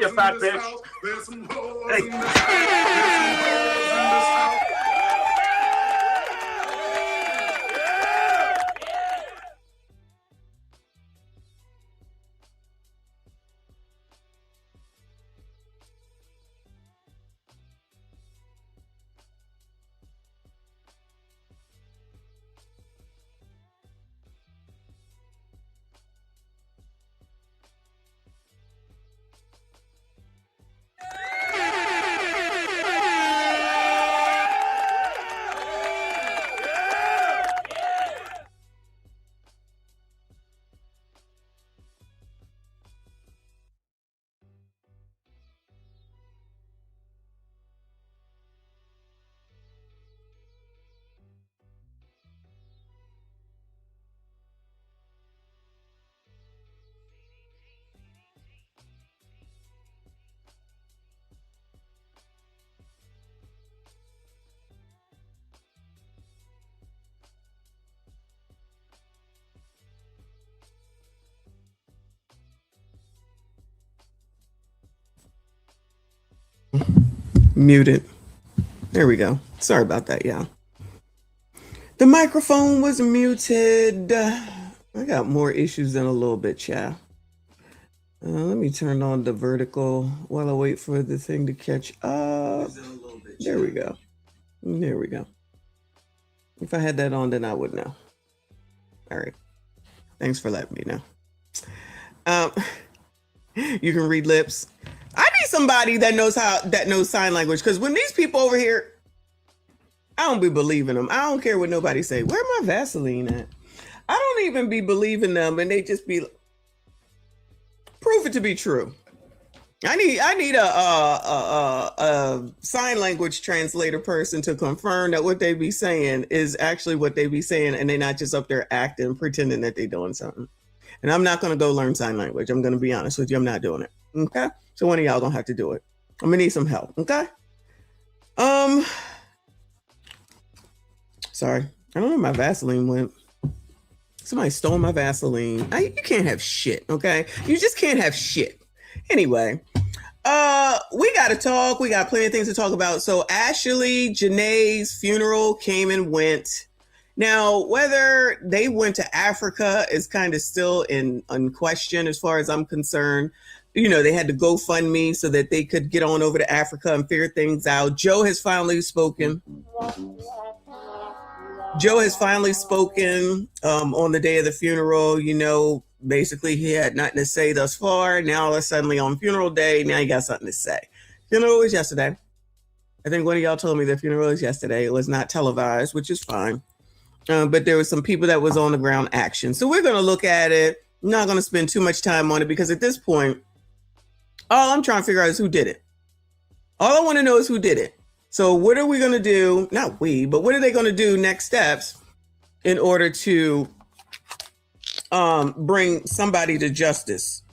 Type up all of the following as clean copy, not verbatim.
you fat bitch. Muted. There we go. Sorry about that, y'all. The microphone was muted. I got more issues in a little bit, child. Let me turn on the vertical while I wait for the thing to catch up. There we go. There we go. If I had that on, then I would know. All right. Thanks for letting me know. You can read lips. I need somebody that knows sign language, because when these people over here, I don't be believing them. I don't care what nobody say. Where my Vaseline at? I don't even be believing them, and they just be prove it to be true. I need a sign language translator person to confirm that what they be saying is actually what they be saying, and they're not just up there acting, pretending that they're doing something. And I'm not going to go learn sign language. I'm going to be honest with you. I'm not doing it. Okay? So one of y'all gonna have to do it. I'm gonna need some help. Okay? Sorry. I don't know where my Vaseline went. Somebody stole my Vaseline. You can't have shit, okay? You just can't have shit. Anyway, we gotta talk. We got plenty of things to talk about. So Ashley Janae's funeral came and went. Now, whether they went to Africa is kind of still in question as far as I'm concerned. You know, they had to GoFundMe so that they could get on over to Africa and figure things out. Joe has finally spoken. Joe has finally spoken on the day of the funeral. You know, basically he had nothing to say thus far. Now all of a sudden on funeral day, now he got something to say. Funeral was yesterday. I think one of y'all told me the funeral was yesterday. It was not televised, which is fine. But there were some people that was on the ground action. So we're going to look at it. I'm not going to spend too much time on it, because at this point, all I'm trying to figure out is who did it. All I want to know is who did it. So what are we going to do? Not we, but what are they going to do next steps in order to bring somebody to justice?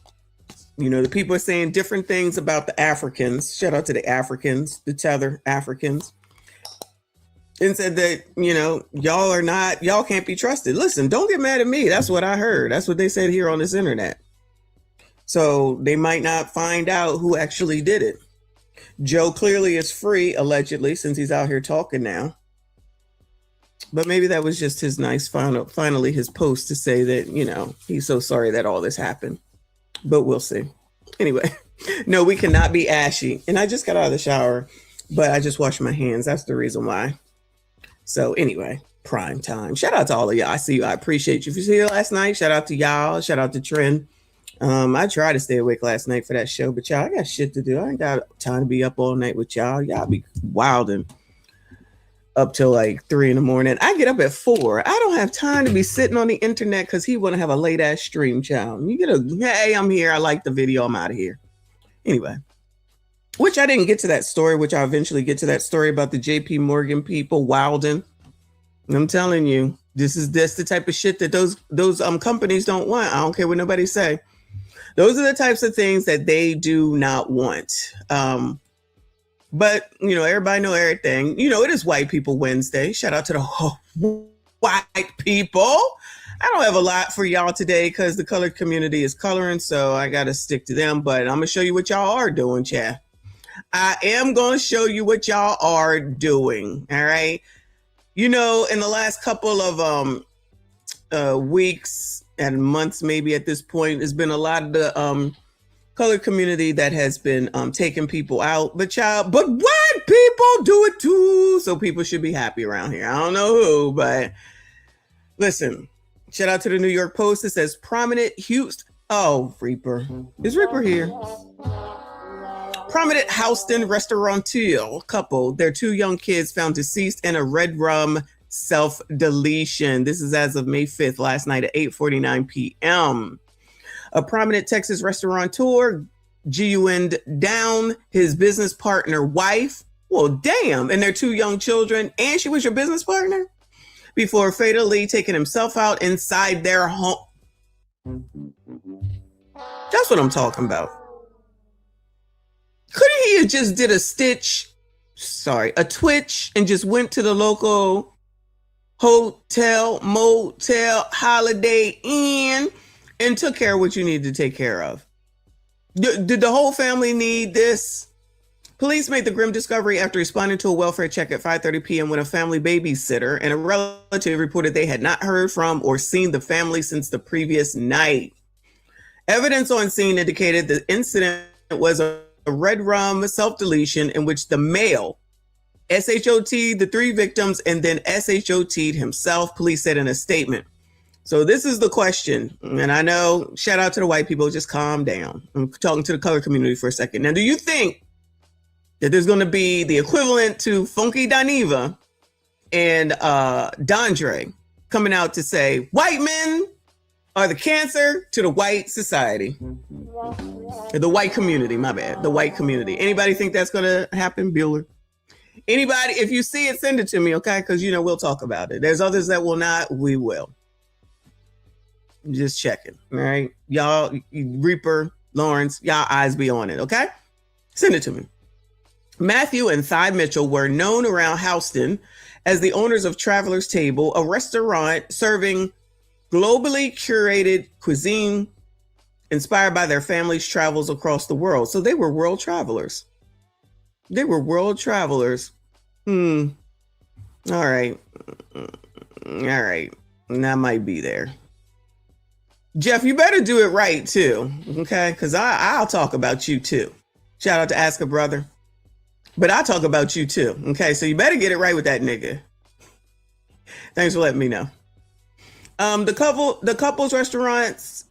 You know, the people are saying different things about the Africans. Shout out to the Africans, the tether Africans. And said that, you know, y'all can't be trusted. Listen, don't get mad at me. That's what I heard. That's what they said here on this internet. So they might not find out who actually did it. Joe clearly is free, allegedly, since he's out here talking now. But maybe that was just his nice finally his post to say that, you know, he's so sorry that all this happened. But we'll see. Anyway, no, we cannot be ashy. And I just got out of the shower, but I just washed my hands. That's the reason why. So anyway, prime time. Shout out to all of y'all. I see you. I appreciate you. If you see it last night, shout out to y'all. Shout out to Trent. I tried to stay awake last night for that show, but y'all, I got shit to do. I ain't got time to be up all night with y'all. Y'all be wilding up till like 3 a.m. I get up at 4. I don't have time to be sitting on the internet because he want to have a late ass stream, child. You get a, hey, I'm here. I like the video. I'm out of here. Anyway, which I didn't get to that story, which I'll eventually get to that story about the JP Morgan people wilding. I'm telling you, this is the type of shit that those companies don't want. I don't care what nobody say. Those are the types of things that they do not want. But, you know, everybody know everything. You know, it is White People Wednesday. Shout out to the white people. I don't have a lot for y'all today because the colored community is coloring, so I got to stick to them. But I'm going to show you what y'all are doing, chat. I am going to show you what y'all are doing. All right. You know, in the last couple of weeks and months, maybe at this point, there's been a lot of the colored community that has been taking people out. But white people do it too. So people should be happy around here. I don't know who, but listen, shout out to the New York Post. It says prominent Houston. Oh, Reaper. Is Reaper here? Prominent Houston restaurateur couple, their 2 young kids found deceased in a red rum self-deletion. This is as of May 5th, last night at 8:49 p.m. A prominent Texas restaurateur gunned down his business partner wife, well, damn, and their 2 young children, and she was your business partner, before fatally taking himself out inside their home. That's what I'm talking about. Couldn't he have just did a twitch and just went to the local hotel, motel, Holiday Inn and took care of what you needed to take care of? Did the whole family need this? Police made the grim discovery after responding to a welfare check at 5:30 p.m. when a family babysitter and a relative reported they had not heard from or seen the family since the previous night. Evidence on scene indicated the incident was a red rum self-deletion in which the male SHOT'd the 3 victims and then SHOT'd himself, police said in a statement. So this is the question. And I know, shout out to the white people, just calm down. I'm talking to the color community for a second. Now, do you think that there's going to be the equivalent to Funky Dineva and Dondre coming out to say, white men are the cancer to the white society? The white community, my bad. The white community. Anybody think that's going to happen, Bueller? Anybody, if you see it, send it to me, okay? Because, you know, we'll talk about it. There's others that will not. We will. Just checking, all right? Y'all, Reaper, Lawrence, y'all eyes be on it, okay? Send it to me. Matthew and Thigh Mitchell were known around Houston as the owners of Traveler's Table, a restaurant serving globally curated cuisine inspired by their family's travels across the world. So they were world travelers. They were world travelers. All right. All right. That might be there. Jeff, you better do it right too. Okay. Because I'll talk about you too. Shout out to Ask a Brother. But I'll talk about you too. Okay. So you better get it right with that nigga. Thanks for letting me know. The couple's restaurants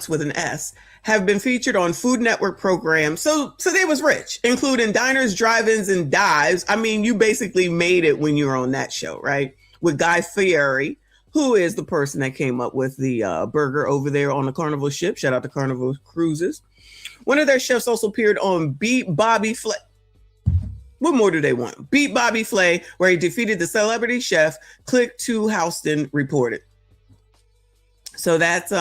with an S have been featured on Food Network programs. So they was rich, including diners, drive-ins, and dives. I mean, you basically made it when you were on that show, right? With Guy Fieri, who is the person that came up with the burger over there on the Carnival ship. Shout out to Carnival Cruises. One of their chefs also appeared on Beat Bobby Flay. What more do they want? Beat Bobby Flay, where he defeated the celebrity chef. Click to Houston reported. So that's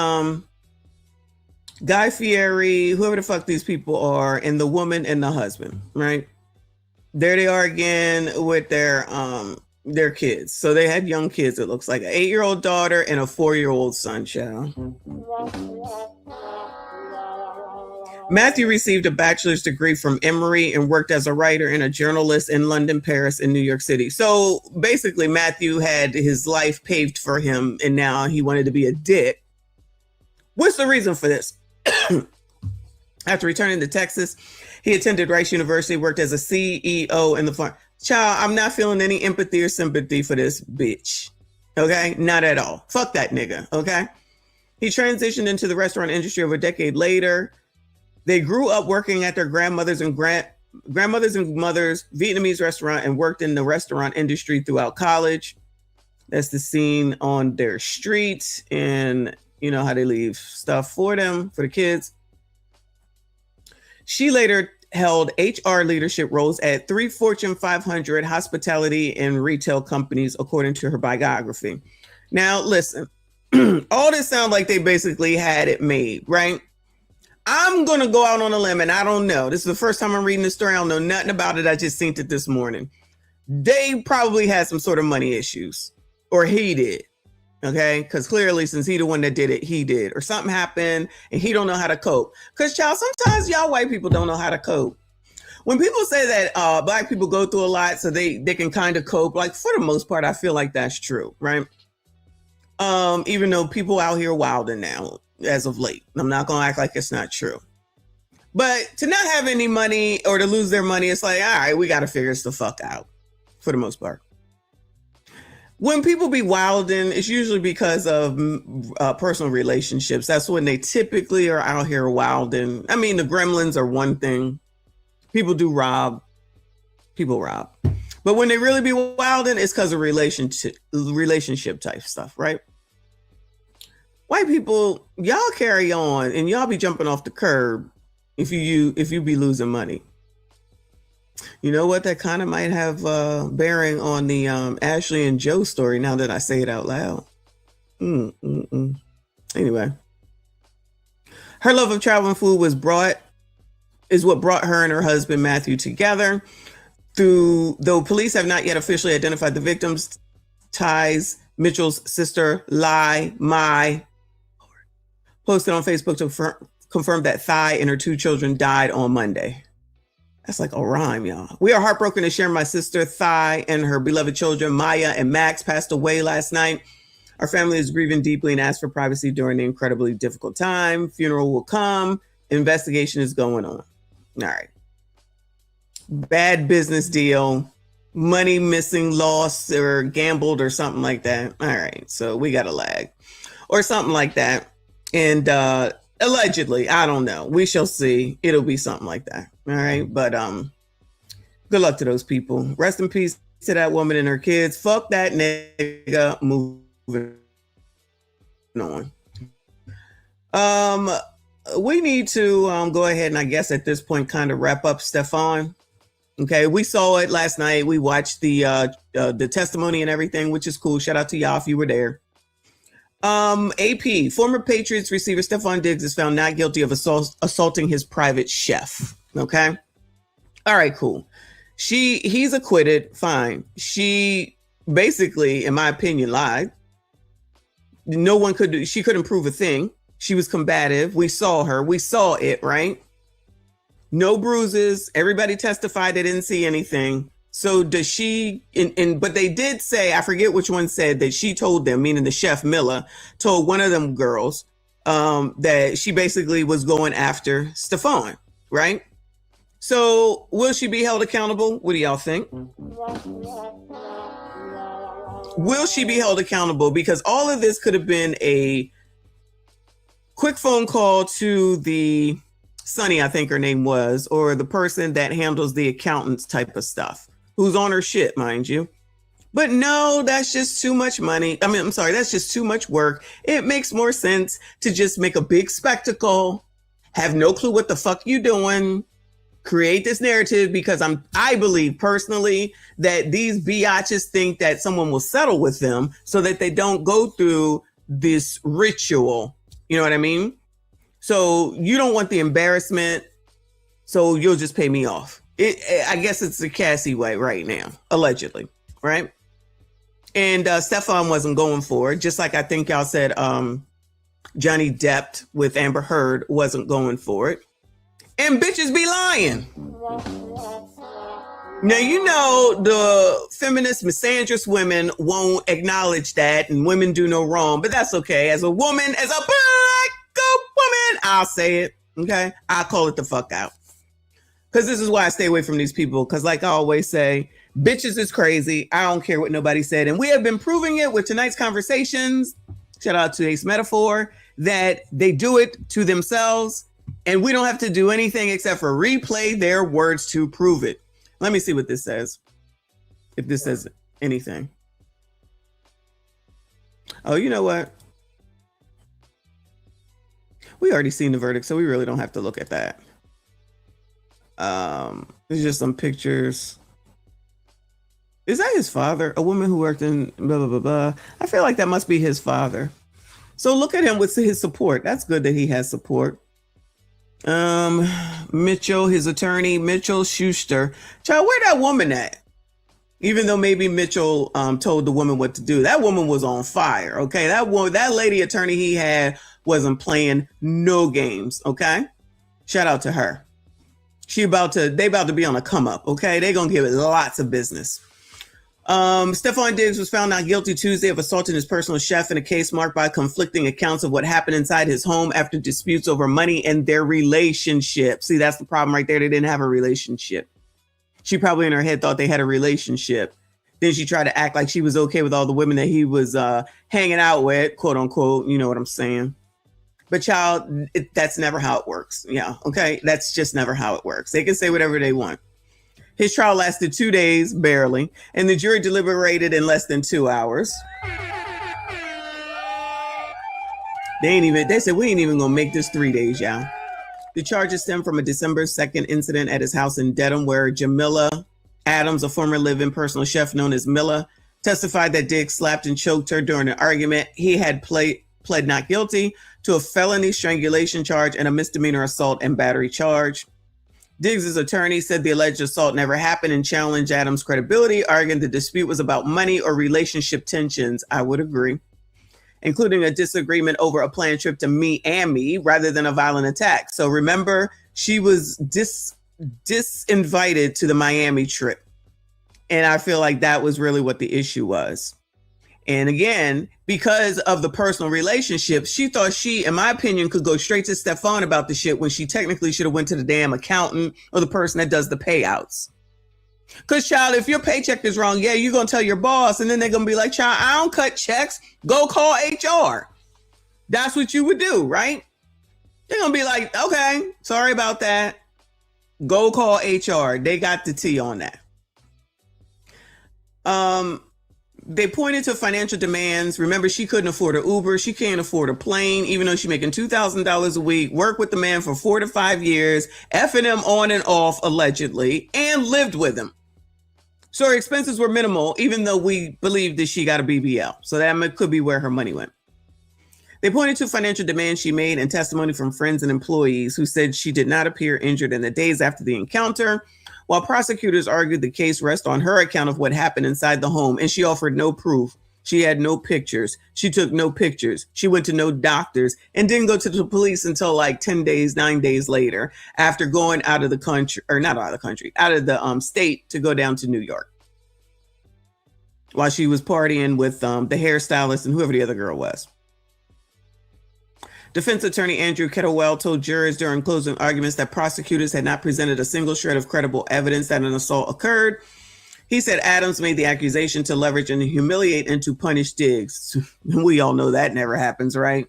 Guy Fieri, whoever the fuck these people are, and the woman and the husband, right? There they are again with their kids. So they had young kids, it looks like an 8-year-old daughter and a 4-year-old son, child. Matthew received a bachelor's degree from Emory and worked as a writer and a journalist in London, Paris, and New York City. So basically, Matthew had his life paved for him, and now he wanted to be a dick. What's the reason for this? After returning to Texas, he attended Rice University, worked as a CEO in the farm. Child, I'm not feeling any empathy or sympathy for this bitch. Okay? Not at all. Fuck that nigga. Okay? He transitioned into the restaurant industry over a decade later. They grew up working at their grandmother's and mother's Vietnamese restaurant and worked in the restaurant industry throughout college. That's the scene on their street, and you know how they leave stuff for them, for the kids. She later held HR leadership roles at 3 Fortune 500 hospitality and retail companies, according to her biography. Now, listen, all this sounds like they basically had it made, right? I'm going to go out on a limb, and I don't know. This is the first time I'm reading this story. I don't know nothing about it. I just seen it this morning. They probably had some sort of money issues, or he did. Okay, because clearly, since he the one that did it, he did, or something happened, and he don't know how to cope. Because y'all, sometimes y'all white people don't know how to cope. When people say that black people go through a lot, so they can kind of cope, like for the most part, I feel like that's true, right? Even though people out here wilding now as of late, I'm not gonna act like it's not true. But to not have any money or to lose their money, it's like, all right, we got to figure this the fuck out for the most part. When people be wilding, it's usually because of personal relationships. That's when they typically are out here wilding. I mean, the gremlins are one thing. People do rob. People rob. But when they really be wilding, it's because of relationship type stuff, right? White people, y'all carry on and y'all be jumping off the curb if you be losing money. You know what? That kind of might have bearing on the Ashley and Joe story now that I say it out loud. Anyway, her love of travel and food is what brought her and her husband Matthew together. Though police have not yet officially identified the victims, ties, Mitchell's sister, Mai, posted on Facebook to confirm that Thai and her 2 children died on Monday. That's like a rhyme, y'all. We are heartbroken to share my sister Thai and her beloved children, Maya and Max, passed away last night. Our family is grieving deeply and asked for privacy during the incredibly difficult time. Funeral will come. Investigation is going on. All right. Bad business deal. Money missing, lost, or gambled or something like that. All right. So we got a lag or something like that. And allegedly, I don't know. We shall see. It'll be something like that. All right. But good luck to those people. Rest in peace to that woman and her kids. Fuck that nigga. Moving on. We need to go ahead and I guess at this point kind of wrap up Stefan. Okay, we saw it last night. We watched the testimony and everything, which is cool. Shout out to y'all if you were there. AP, former Patriots receiver Stefan Diggs is found not guilty of assaulting his private chef. Okay. All right, cool. He's acquitted. Fine. She basically, in my opinion, lied. She couldn't prove a thing. She was combative. We saw her. We saw it, right? No bruises. Everybody testified they didn't see anything. So does she, but they did say, I forget which one said that she told them, meaning the chef Miller, told one of them girls that she basically was going after Stefan, right? So will she be held accountable? What do y'all think? Will she be held accountable? Because all of this could have been a quick phone call to the Sunny, I think her name was, or the person that handles the accountants type of stuff, who's on her shit, mind you. But no, that's just too much money. I mean, I'm sorry, that's just too much work. It makes more sense to just make a big spectacle, have no clue what the fuck you doing, create this narrative, because I believe personally that these biatches think that someone will settle with them so that they don't go through this ritual. You know what I mean? So you don't want the embarrassment, so you'll just pay me off. I guess it's the Cassie way right now, allegedly, right? And Stefan wasn't going for it, just like I think y'all said Johnny Depp with Amber Heard wasn't going for it. And bitches be lying. Now, you know, the feminist, misandrist women won't acknowledge that, and women do no wrong, but that's okay. As a woman, as a black woman, I'll say it, okay? I'll call it the fuck out. Because this is why I stay away from these people. Because like I always say, bitches is crazy. I don't care what nobody said. And we have been proving it with tonight's conversations. Shout out to Ace Metaphor, that they do it to themselves. And we don't have to do anything except for replay their words to prove it. Let me see what this says. If this says anything. Oh, you know what? We already seen the verdict, so we really don't have to look at that. There's just some pictures. Is that his father? A woman who worked in blah, blah, blah, blah. I feel like that must be his father. So look at him with his support. That's good that he has support. Mitchell, his attorney, Mitchell Schuster. Child, where that woman at? Even though maybe Mitchell told the woman what to do, that woman was on fire. Okay, that lady attorney he had wasn't playing no games. Okay, shout out to her. They about to be on a come up. Okay, they gonna give it lots of business. Stephon Diggs was found not guilty Tuesday of assaulting his personal chef in a case marked by conflicting accounts of what happened inside his home after disputes over money and their relationship. See, that's the problem right there. They didn't have a relationship. She probably in her head thought they had a relationship. Then she tried to act like she was okay with all the women that he was hanging out with, quote unquote. You know what I'm saying? But child, that's never how it works. Yeah, okay? That's just never how it works. They can say whatever they want. His trial lasted 2 days, barely, and the jury deliberated in less than 2 hours. They said, we ain't even gonna make this 3 days, y'all. The charges stem from a December 2nd incident at his house in Dedham, where Jamila Adams, a former live-in personal chef known as Milla, testified that Diggs slapped and choked her during an argument. He had pled not guilty to a felony strangulation charge and a misdemeanor assault and battery charge. Diggs' attorney said the alleged assault never happened and challenged Adams' credibility, arguing the dispute was about money or relationship tensions. I would agree, including a disagreement over a planned trip to Miami rather than a violent attack. So remember, she was disinvited to the Miami trip. And I feel like that was really what the issue was. And again, because of the personal relationship, she thought she, in my opinion, could go straight to Stephon about the shit when she technically should have went to the damn accountant or the person that does the payouts. Because, child, if your paycheck is wrong, yeah, you're going to tell your boss, and then they're going to be like, child, I don't cut checks. Go call HR. That's what you would do, right? They're going to be like, okay, sorry about that. Go call HR. They got the tea on that. They pointed to financial demands. Remember, she couldn't afford an Uber. She can't afford a plane, even though she's making $2,000 a week, worked with the man for 4 to 5 years, effing him on and off, allegedly, and lived with him. So her expenses were minimal, even though we believe that she got a BBL. So that could be where her money went. They pointed to financial demands she made and testimony from friends and employees who said she did not appear injured in the days after the encounter, while prosecutors argued the case rests on her account of what happened inside the home, and she offered no proof. She had no pictures. She took no pictures. She went to no doctors and didn't go to the police until like 9 days later, after going out of the country, or not out of the country, out of the state to go down to New York, while she was partying with the hairstylist and whoever the other girl was. Defense attorney Andrew Kettlewell told jurors during closing arguments that prosecutors had not presented a single shred of credible evidence that an assault occurred. He said Adams made the accusation to leverage and humiliate and to punish Diggs. We all know that never happens, right?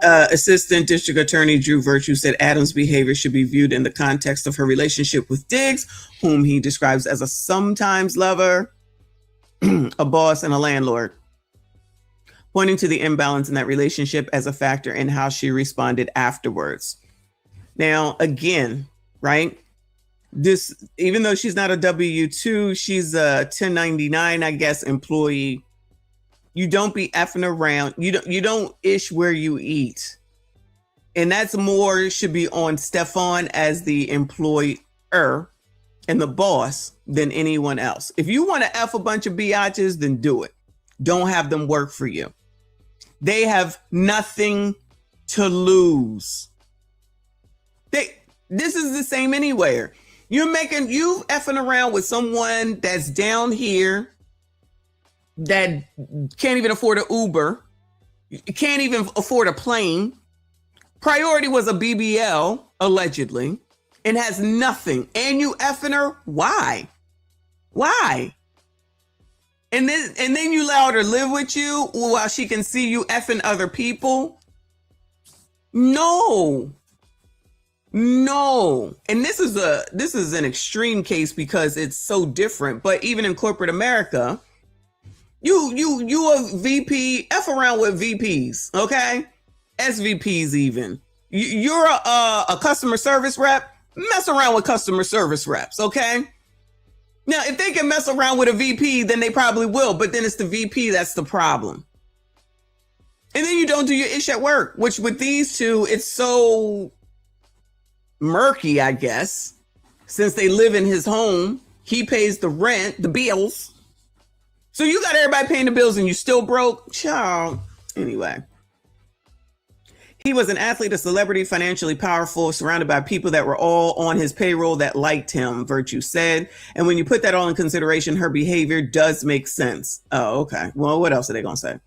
Assistant District Attorney Drew Virtue said Adams' behavior should be viewed in the context of her relationship with Diggs, whom he describes as a sometimes lover, a boss, and a landlord, pointing to the imbalance in that relationship as a factor in how she responded afterwards. Now, again, right? This, even though she's not a W-2, she's a 1099, I guess, employee. You don't be effing around. You don't ish where you eat. And that's more should be on Stephon as the employer and the boss than anyone else. If you want to F a bunch of biatches, then do it. Don't have them work for you. They have nothing to lose. This is the same anywhere. You effing around with someone that's down here that can't even afford an Uber, can't even afford a plane. Priority was a BBL, allegedly, and has nothing. And you effing her? Why? Why? And then you allow her to live with you while she can see you effing other people? No. And this is an extreme case because it's so different. But even in corporate America, you a VP, F around with VPs, okay? SVPs even. You're a customer service rep, mess around with customer service reps, okay? Now, if they can mess around with a VP, then they probably will. But then it's the VP that's the problem. And then you don't do your ish at work, which with these two, it's so murky, I guess. Since they live in his home, he pays the rent, the bills. So you got everybody paying the bills and you still broke? Child. Anyway. He was an athlete, a celebrity, financially powerful, surrounded by people that were all on his payroll that liked him, Virtue said. And when you put that all in consideration, her behavior does make sense. Oh, okay. Well, what else are they going to say?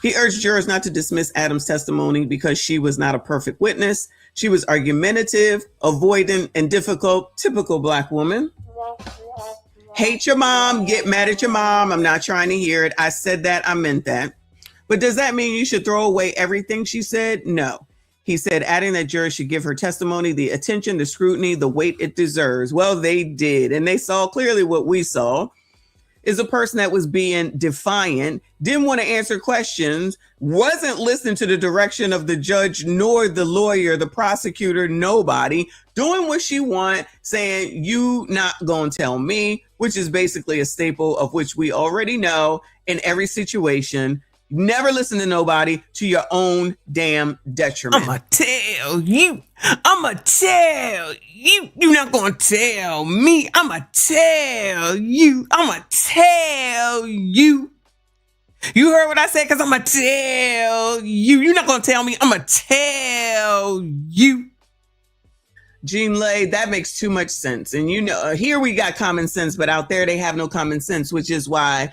He urged jurors not to dismiss Adams' testimony because she was not a perfect witness. She was argumentative, avoidant, and difficult. Typical Black woman. Hate your mom, get mad at your mom. I'm not trying to hear it. I said that, I meant that. But does that mean you should throw away everything she said? No. He said, adding that jurors should give her testimony the attention, the scrutiny, the weight it deserves. Well, they did. And they saw clearly what we saw is a person that was being defiant, didn't want to answer questions, wasn't listening to the direction of the judge, nor the lawyer, the prosecutor, nobody, doing what she want, saying, you not gonna tell me, which is basically a staple of which we already know in every situation. Never listen to nobody to your own damn detriment. I'ma tell you. I'ma tell you. You're not gonna tell me. I'ma tell you. I'ma tell you. You heard what I said? Because I'ma tell you. You're not gonna tell me. I'ma tell you. Jean Lay, that makes too much sense. And you know, here we got common sense, but out there they have no common sense, which is why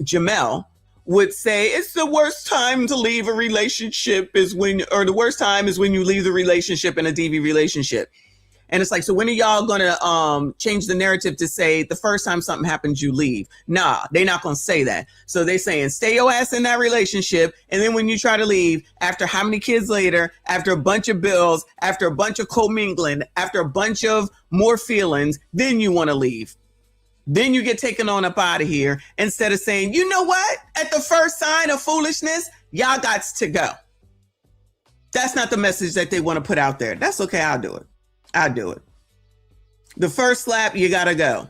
Jamel would say it's the worst time to leave a relationship is when, or the worst time is when you leave the relationship in a DV relationship. And it's like, so when are y'all gonna change the narrative to say the first time something happens, you leave? Nah, they're not gonna say that. So they saying stay your ass in that relationship. And then when you try to leave, after how many kids later, after a bunch of bills, after a bunch of commingling, after a bunch of more feelings, then you wanna leave. Then you get taken on up out of here instead of saying, you know what? At the first sign of foolishness, y'all got to go. That's not the message that they want to put out there. That's okay. I'll do it. I'll do it. The first slap, you got to go.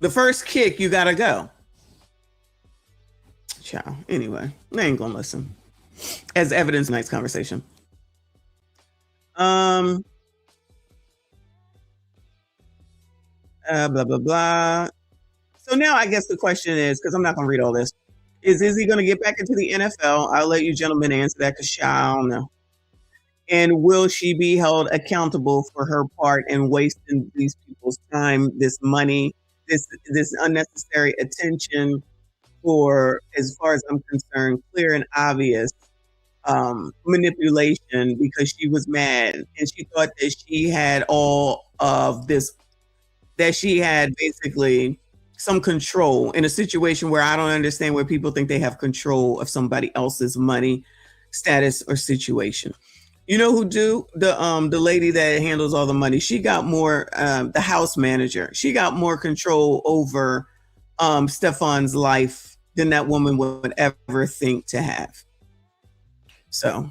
The first kick, you got to go. Ciao. Anyway, they ain't going to listen. As evidence, tonight's conversation. Blah, blah, blah. So now I guess the question is, because I'm not going to read all this, is he going to get back into the NFL? I'll let you gentlemen answer that because I don't know. And will she be held accountable for her part in wasting these people's time, this money, this unnecessary attention for, as far as I'm concerned, clear and obvious manipulation because she was mad and she thought that she had all of this, that she had basically some control in a situation where I don't understand where people think they have control of somebody else's money, status, or situation. You know who do? The lady that handles all the money. She got more, the house manager. She got more control over Stefan's life than that woman would ever think to have. So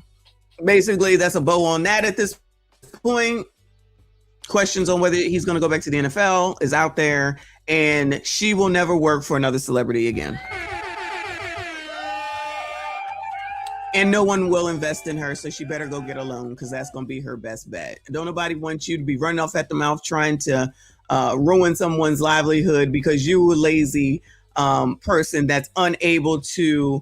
basically that's a bow on that at this point. Questions on whether he's going to go back to the NFL is out there, and she will never work for another celebrity again. And no one will invest in her, so she better go get a loan because that's going to be her best bet. Don't nobody want you to be running off at the mouth trying to ruin someone's livelihood because you a lazy person that's unable to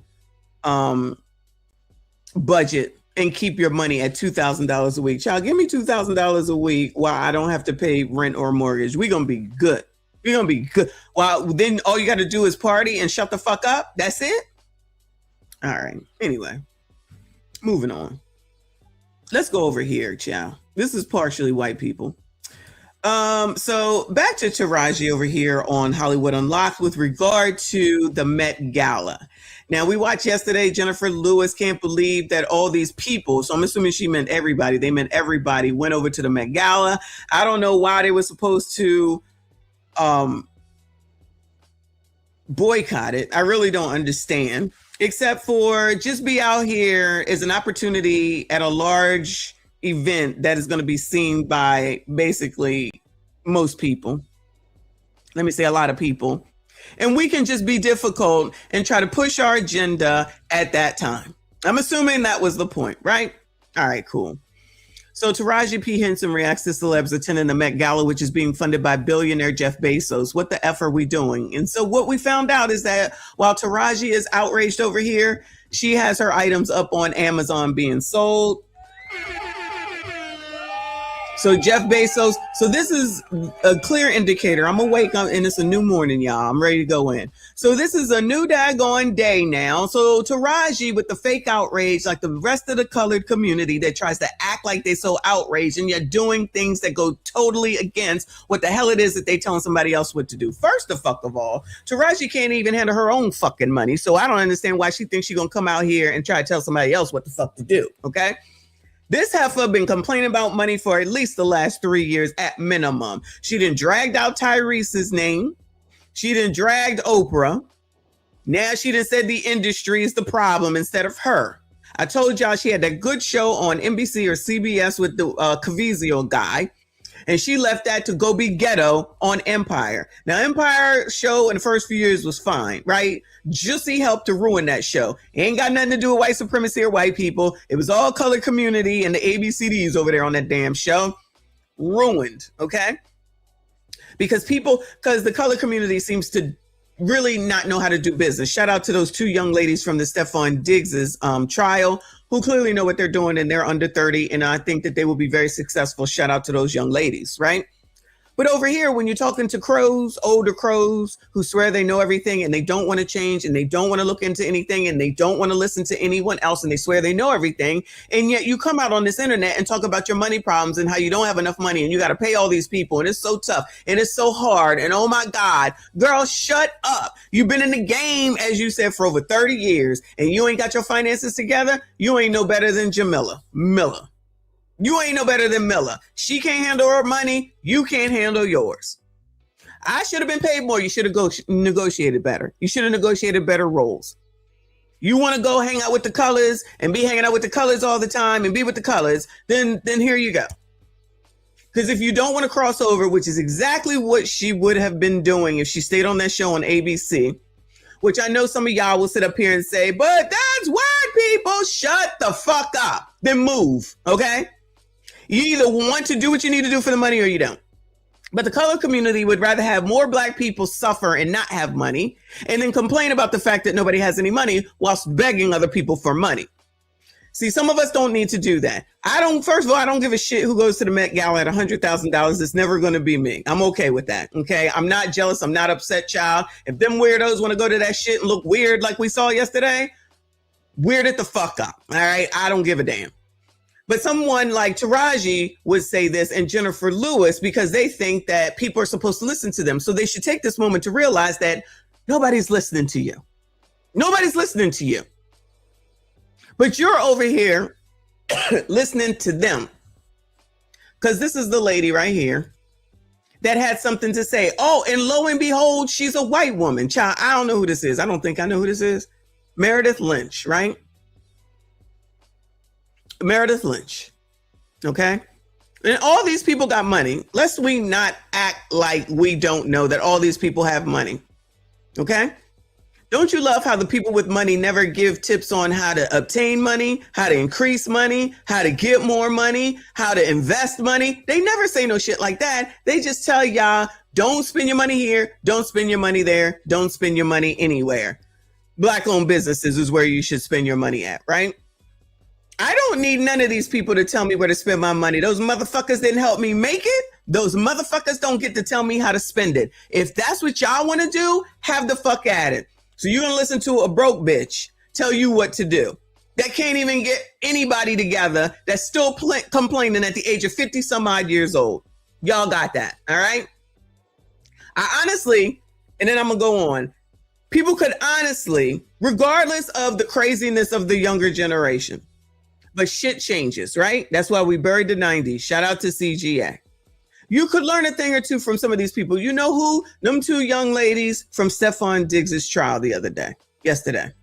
budget and keep your money at $2,000 a week. Child, give me $2,000 a week while I don't have to pay rent or mortgage. We're going to be good. We're going to be good. Well, then all you got to do is party and shut the fuck up. That's it. All right. Anyway, moving on. Let's go over here, child. This is partially white people. So back to Taraji over here on Hollywood Unlocked with regard to the Met Gala. Now, we watched yesterday, Jennifer Lewis can't believe that all these people, so I'm assuming she meant everybody, they meant everybody, went over to the Met Gala. I don't know why they were supposed to boycott it. I really don't understand, except for just be out here as an opportunity at a large event that is going to be seen by basically most people. Let me say a lot of people. And we can just be difficult and try to push our agenda at that time. I'm assuming that was the point, right? All right, cool. So Taraji P. Henson reacts to celebs attending the Met Gala, which is being funded by billionaire Jeff Bezos. What the F are we doing? And so what we found out is that while Taraji is outraged over here, she has her items up on Amazon being sold. So Jeff Bezos, so this is a clear indicator. I'm awake and it's a new morning, y'all. I'm ready to go in. So this is a new daggone day now. So Taraji with the fake outrage, like the rest of the colored community that tries to act like they're so outraged and yet doing things that go totally against what the hell it is that they telling somebody else what to do. First of all, Taraji can't even handle her own fucking money. So I don't understand why she thinks she's going to come out here and try to tell somebody else what the fuck to do. Okay. This heifer been complaining about money for at least the last 3 years at minimum. She done dragged out Tyrese's name. She done dragged Oprah. Now she done said the industry is the problem instead of her. I told y'all she had that good show on NBC or CBS with the Caviezel guy. And she left that to go be ghetto on Empire. Now, Empire show in the first few years was fine, right? Jussie helped to ruin that show. It ain't got nothing to do with white supremacy or white people. It was all colored community and the ABCDs over there on that damn show. Ruined, okay? Because the colored community seems to really not know how to do business. Shout out to those two young ladies from the Stefan Diggs's trial who clearly know what they're doing and they're under 30. And I think that they will be very successful. Shout out to those young ladies, right? But over here, when you're talking to crows, older crows who swear they know everything and they don't want to change and they don't want to look into anything and they don't want to listen to anyone else and they swear they know everything. And yet you come out on this internet and talk about your money problems and how you don't have enough money and you got to pay all these people and it's so tough and it's so hard. And oh my God, girl, shut up. You've been in the game, as you said, for over 30 years and you ain't got your finances together. You ain't no better than Jamila Miller. You ain't no better than Miller. She can't handle her money. You can't handle yours. I should have been paid more. You should have negotiated better. You should have negotiated better roles. You want to go hang out with the colors and be hanging out with the colors all the time and be with the colors, then here you go. Because if you don't want to cross over, which is exactly what she would have been doing if she stayed on that show on ABC, which I know some of y'all will sit up here and say, but that's white people. Shut the fuck up. Then move, okay? You either want to do what you need to do for the money or you don't. But the color community would rather have more black people suffer and not have money and then complain about the fact that nobody has any money whilst begging other people for money. See, some of us don't need to do that. First of all, I don't give a shit who goes to the Met Gala at $100,000. It's never going to be me. I'm okay with that. Okay. I'm not jealous. I'm not upset, child. If them weirdos want to go to that shit and look weird like we saw yesterday, weird it the fuck up. All right. I don't give a damn. But someone like Taraji would say this and Jennifer Lewis because they think that people are supposed to listen to them. So they should take this moment to realize that nobody's listening to you. Nobody's listening to you. But you're over here listening to them. Because this is the lady right here that had something to say. Oh, and lo and behold, she's a white woman. Child, I don't know who this is. I don't think I know who this is. Meredith Lynch, right? Meredith Lynch, okay? And all these people got money. Lest we not act like we don't know that all these people have money, okay? Don't you love how the people with money never give tips on how to obtain money, how to increase money, how to get more money, how to invest money? They never say no shit like that. They just tell y'all, don't spend your money here, don't spend your money there, don't spend your money anywhere. Black-owned businesses is where you should spend your money at, right? I don't need none of these people to tell me where to spend my money. Those motherfuckers didn't help me make it. Those motherfuckers don't get to tell me how to spend it. If that's what y'all want to do, have the fuck at it. So you're going to listen to a broke bitch tell you what to do. That can't even get anybody together that's still complaining at the age of 50 some odd years old. Y'all got that. All right. I honestly, and then I'm going to go on. People could honestly, regardless of the craziness of the younger generation, but shit changes, right? That's why we buried the 90s. Shout out to CGA. You could learn a thing or two from some of these people. You know who? Them two young ladies from Stefan Diggs's trial yesterday.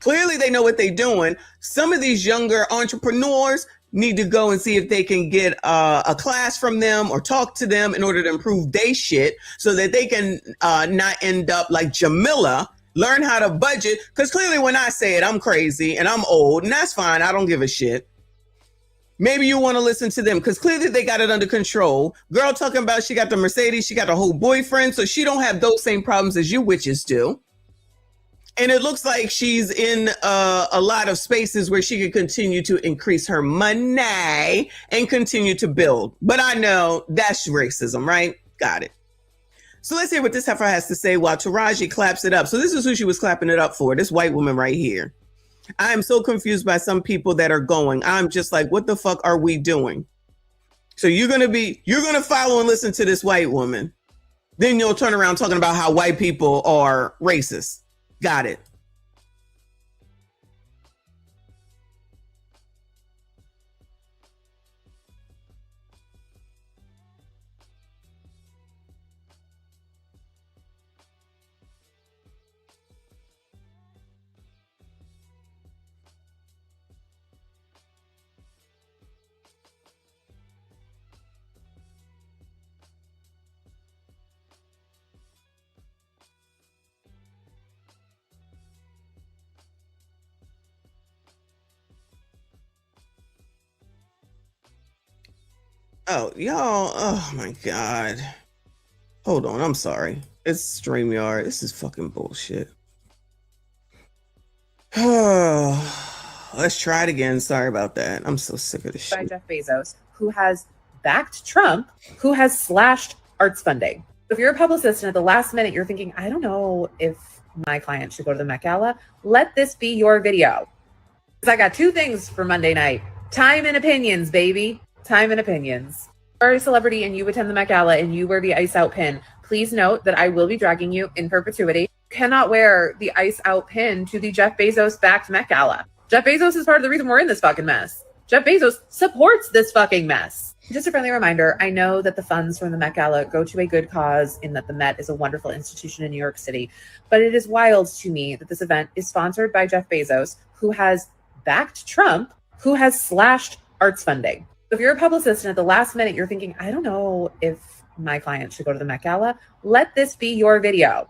Clearly they know what they're doing. Some of these younger entrepreneurs need to go and see if they can get a class from them or talk to them in order to improve their shit so that they can not end up like Jamila. Learn how to budget, because clearly when I say it, I'm crazy and I'm old, and that's fine. I don't give a shit. maybe you want to listen to them because clearly they got it under control. Girl talking about she got the Mercedes, she got a whole boyfriend, so she don't have those same problems as you witches do. And it looks like she's in a lot of spaces where she could continue to increase her money and continue to build. But I know that's racism, right? Got it. So let's hear what this heifer has to say while Taraji claps it up. So this is who she was clapping it up for, this white woman right here. I am so confused by some people that are going. I'm just like, what the fuck are we doing? So you're going to follow and listen to this white woman. Then you'll turn around talking about how white people are racist. Got it. Oh, y'all. Oh my God. Hold on. I'm sorry. It's StreamYard. This is fucking bullshit. Let's try it again. Sorry about that. I'm so sick of this shit. By Jeff Bezos, who has backed Trump, who has slashed arts funding. If you're a publicist and at the last minute you're thinking, I don't know if my client should go to the Met Gala, let this be your video. Because I got two things for Monday night. Time and opinions, baby. Time and opinions. If you are a celebrity and you attend the Met Gala and you wear the ice out pin, please note that I will be dragging you in perpetuity. You cannot wear the ice out pin to the Jeff Bezos backed Met Gala. Jeff Bezos is part of the reason we're in this fucking mess. Jeff Bezos supports this fucking mess. Just a friendly reminder, I know that the funds from the Met Gala go to a good cause in that the Met is a wonderful institution in New York City, but it is wild to me that this event is sponsored by Jeff Bezos, who has backed Trump, who has slashed arts funding. If you're a publicist and at the last minute you're thinking, I don't know if my client should go to the Met Gala, let this be your video.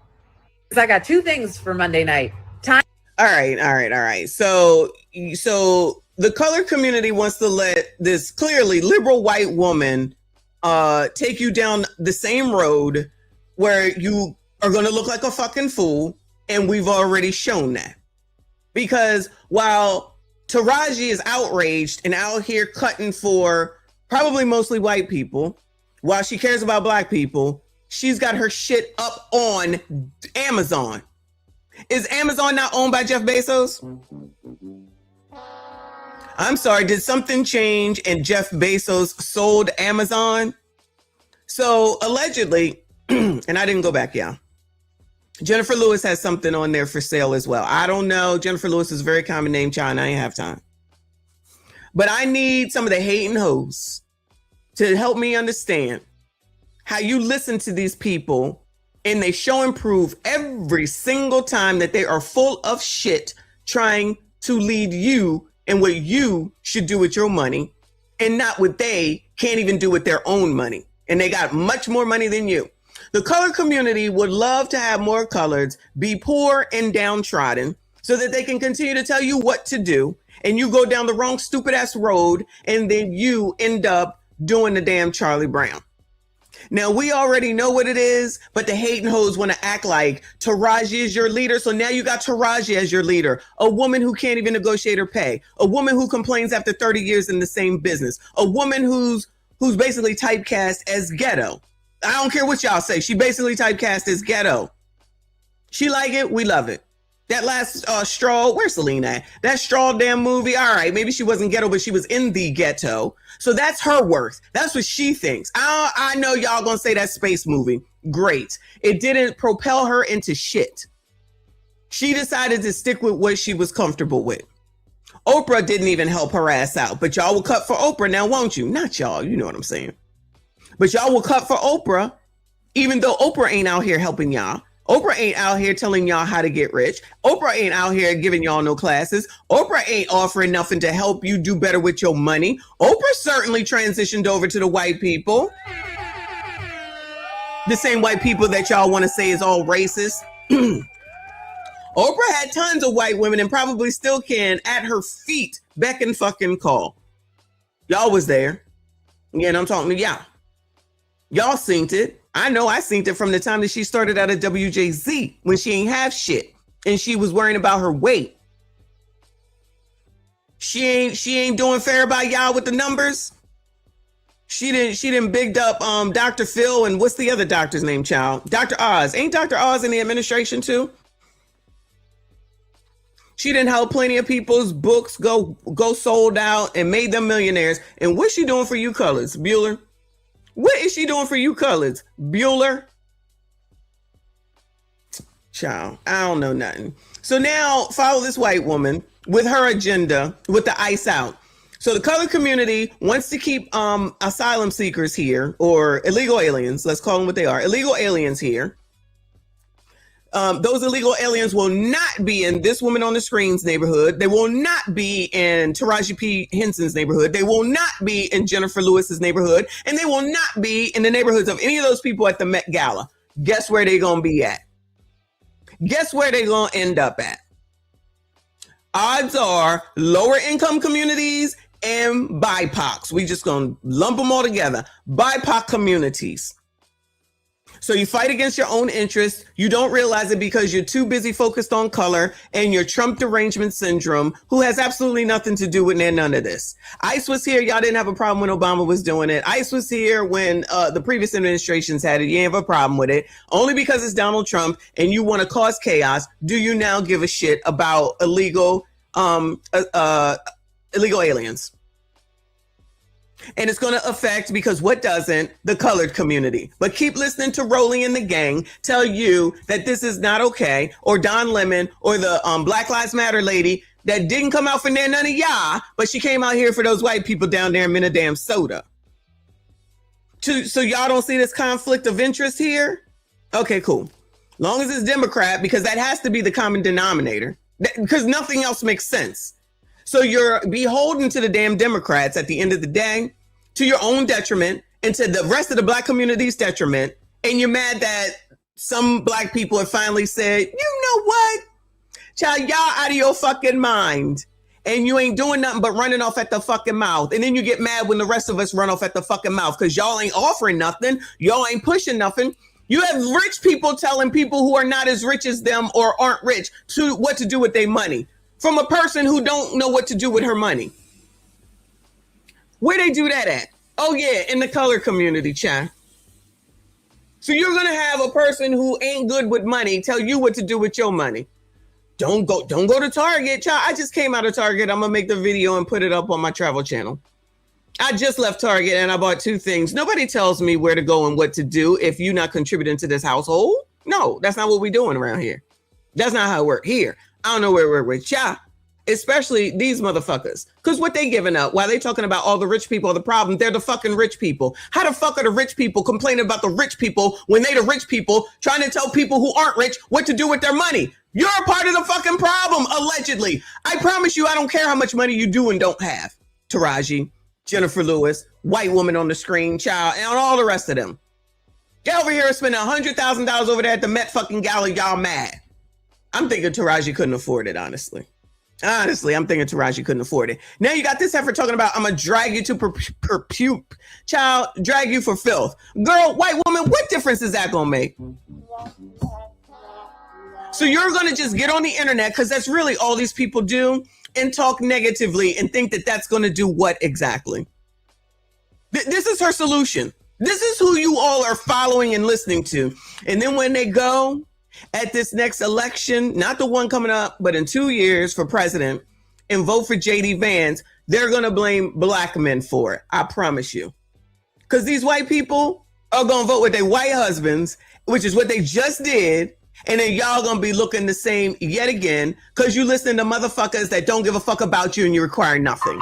Because I got two things for Monday night. Time. All right. So the color community wants to let this clearly liberal white woman take you down the same road where you are going to look like a fucking fool. And we've already shown that. Because while Taraji is outraged and out here cutting for probably mostly white people, while she cares about black people, she's got her shit up on Amazon. Is Amazon not owned by Jeff Bezos? I'm sorry, did something change and Jeff Bezos sold Amazon? So allegedly, and I didn't go back, yeah. Jennifer Lewis has something on there for sale as well. I don't know. Jennifer Lewis is a very common name, child. I ain't have time. But I need some of the hating hoes to help me understand how you listen to these people and they show and prove every single time that they are full of shit trying to lead you in what you should do with your money and not what they can't even do with their own money. And they got much more money than you. The color community would love to have more coloreds be poor and downtrodden so that they can continue to tell you what to do. And you go down the wrong stupid ass road and then you end up doing the damn Charlie Brown. Now, we already know what it is, but the hating hoes want to act like Taraji is your leader. So now you got Taraji as your leader, a woman who can't even negotiate her pay, a woman who complains after 30 years in the same business, a woman who's basically typecast as ghetto. I don't care what y'all say. She basically typecast as ghetto. She like it. We love it. That last Straw, where's Selena at? That Straw damn movie. All right, maybe she wasn't ghetto, but she was in the ghetto. So that's her worth. That's what she thinks. I know y'all gonna say that space movie. Great. It didn't propel her into shit. She decided to stick with what she was comfortable with. Oprah didn't even help her ass out, but y'all will cut for Oprah now, won't you? Not y'all, you know what I'm saying. But y'all will cut for Oprah, even though Oprah ain't out here helping y'all. Oprah ain't out here telling y'all how to get rich. Oprah ain't out here giving y'all no classes. Oprah ain't offering nothing to help you do better with your money. Oprah certainly transitioned over to the white people. The same white people that y'all want to say is all racist. Oprah had tons of white women and probably still can at her feet beck and fucking call. Y'all was there. Again, I'm talking to y'all. Y'all synced it. I know I synced it from the time that she started out at WJZ when she ain't have shit and she was worrying about her weight. She ain't doing fair by y'all with the numbers. She didn't bigged up Dr. Phil and what's the other doctor's name, child? Dr. Oz. Ain't Dr. Oz in the administration too? She didn't help plenty of people's books go sold out and made them millionaires. And what's she doing for you colors, Bueller? What is she doing for you colors, Bueller? Child, I don't know nothing. So now follow this white woman with her agenda with the ICE out. So the colored community wants to keep asylum seekers here, or illegal aliens. Let's call them what they are. Illegal aliens here. Those illegal aliens will not be in this woman on the screen's neighborhood. They will not be in Taraji P. Henson's neighborhood. They will not be in Jennifer Lewis's neighborhood. And they will not be in the neighborhoods of any of those people at the Met Gala. Guess where they're going to be at? Guess where they're going to end up at? Odds are lower income communities and BIPOCs. We just going to lump them all together. BIPOC communities. So you fight against your own interests. You don't realize it because you're too busy focused on color and your Trump derangement syndrome, who has absolutely nothing to do with none of this. ICE was here. Y'all didn't have a problem when Obama was doing it. ICE was here when the previous administrations had it. You didn't have a problem with it. Only because it's Donald Trump and you want to cause chaos, do you now give a shit about illegal aliens? And it's going to affect, because what doesn't? The colored community. But keep listening to Rolly and the gang tell you that this is not okay, or Don Lemon, or the Black Lives Matter lady that didn't come out for none of y'all, but she came out here for those white people down there in Minnesota soda. So y'all don't see this conflict of interest here? Okay, cool. Long as it's Democrat, because that has to be the common denominator, because nothing else makes sense. So you're beholden to the damn Democrats at the end of the day, to your own detriment, and to the rest of the black community's detriment. And you're mad that some black people have finally said, you know what? Child, y'all out of your fucking mind. And you ain't doing nothing but running off at the fucking mouth. And then you get mad when the rest of us run off at the fucking mouth because y'all ain't offering nothing. Y'all ain't pushing nothing. You have rich people telling people who are not as rich as them or aren't rich to what to do with their money. From a person who don't know what to do with her money. Where they do that at? Oh yeah, in the color community, child. So you're gonna have a person who ain't good with money tell you what to do with your money. Don't go to Target, child. I just came out of Target. I'm gonna make the video and put it up on my travel channel. I just left Target and I bought 2 things. Nobody tells me where to go and what to do if you're not contributing to this household. No, that's not what we're doing around here. That's not how it works here. I don't know where we're with y'all, especially these motherfuckers. Because what they giving up, while they talking about all the rich people are the problem, they're the fucking rich people. How the fuck are the rich people complaining about the rich people when they the rich people trying to tell people who aren't rich what to do with their money? You're a part of the fucking problem, allegedly. I promise you, I don't care how much money you do and don't have. Taraji, Jennifer Lewis, white woman on the screen, child, and all the rest of them. Get over here and spend $100,000 over there at the Met fucking Gala, y'all mad. I'm thinking Taraji couldn't afford it, honestly. Honestly, I'm thinking Taraji couldn't afford it. Now you got this heifer talking about, I'm going to drag you to perpute. Child, drag you for filth. Girl, white woman, what difference is that going to make? So you're going to just get on the internet, because that's really all these people do, and talk negatively and think that that's going to do what exactly? This is her solution. This is who you all are following and listening to. And then when they go at this next election, not the one coming up, but in 2 years for president, and vote for JD Vance, they're going to blame black men for it. I promise you. Because these white people are going to vote with their white husbands, which is what they just did. And then y'all going to be looking the same yet again, because you listen to motherfuckers that don't give a fuck about you and you require nothing.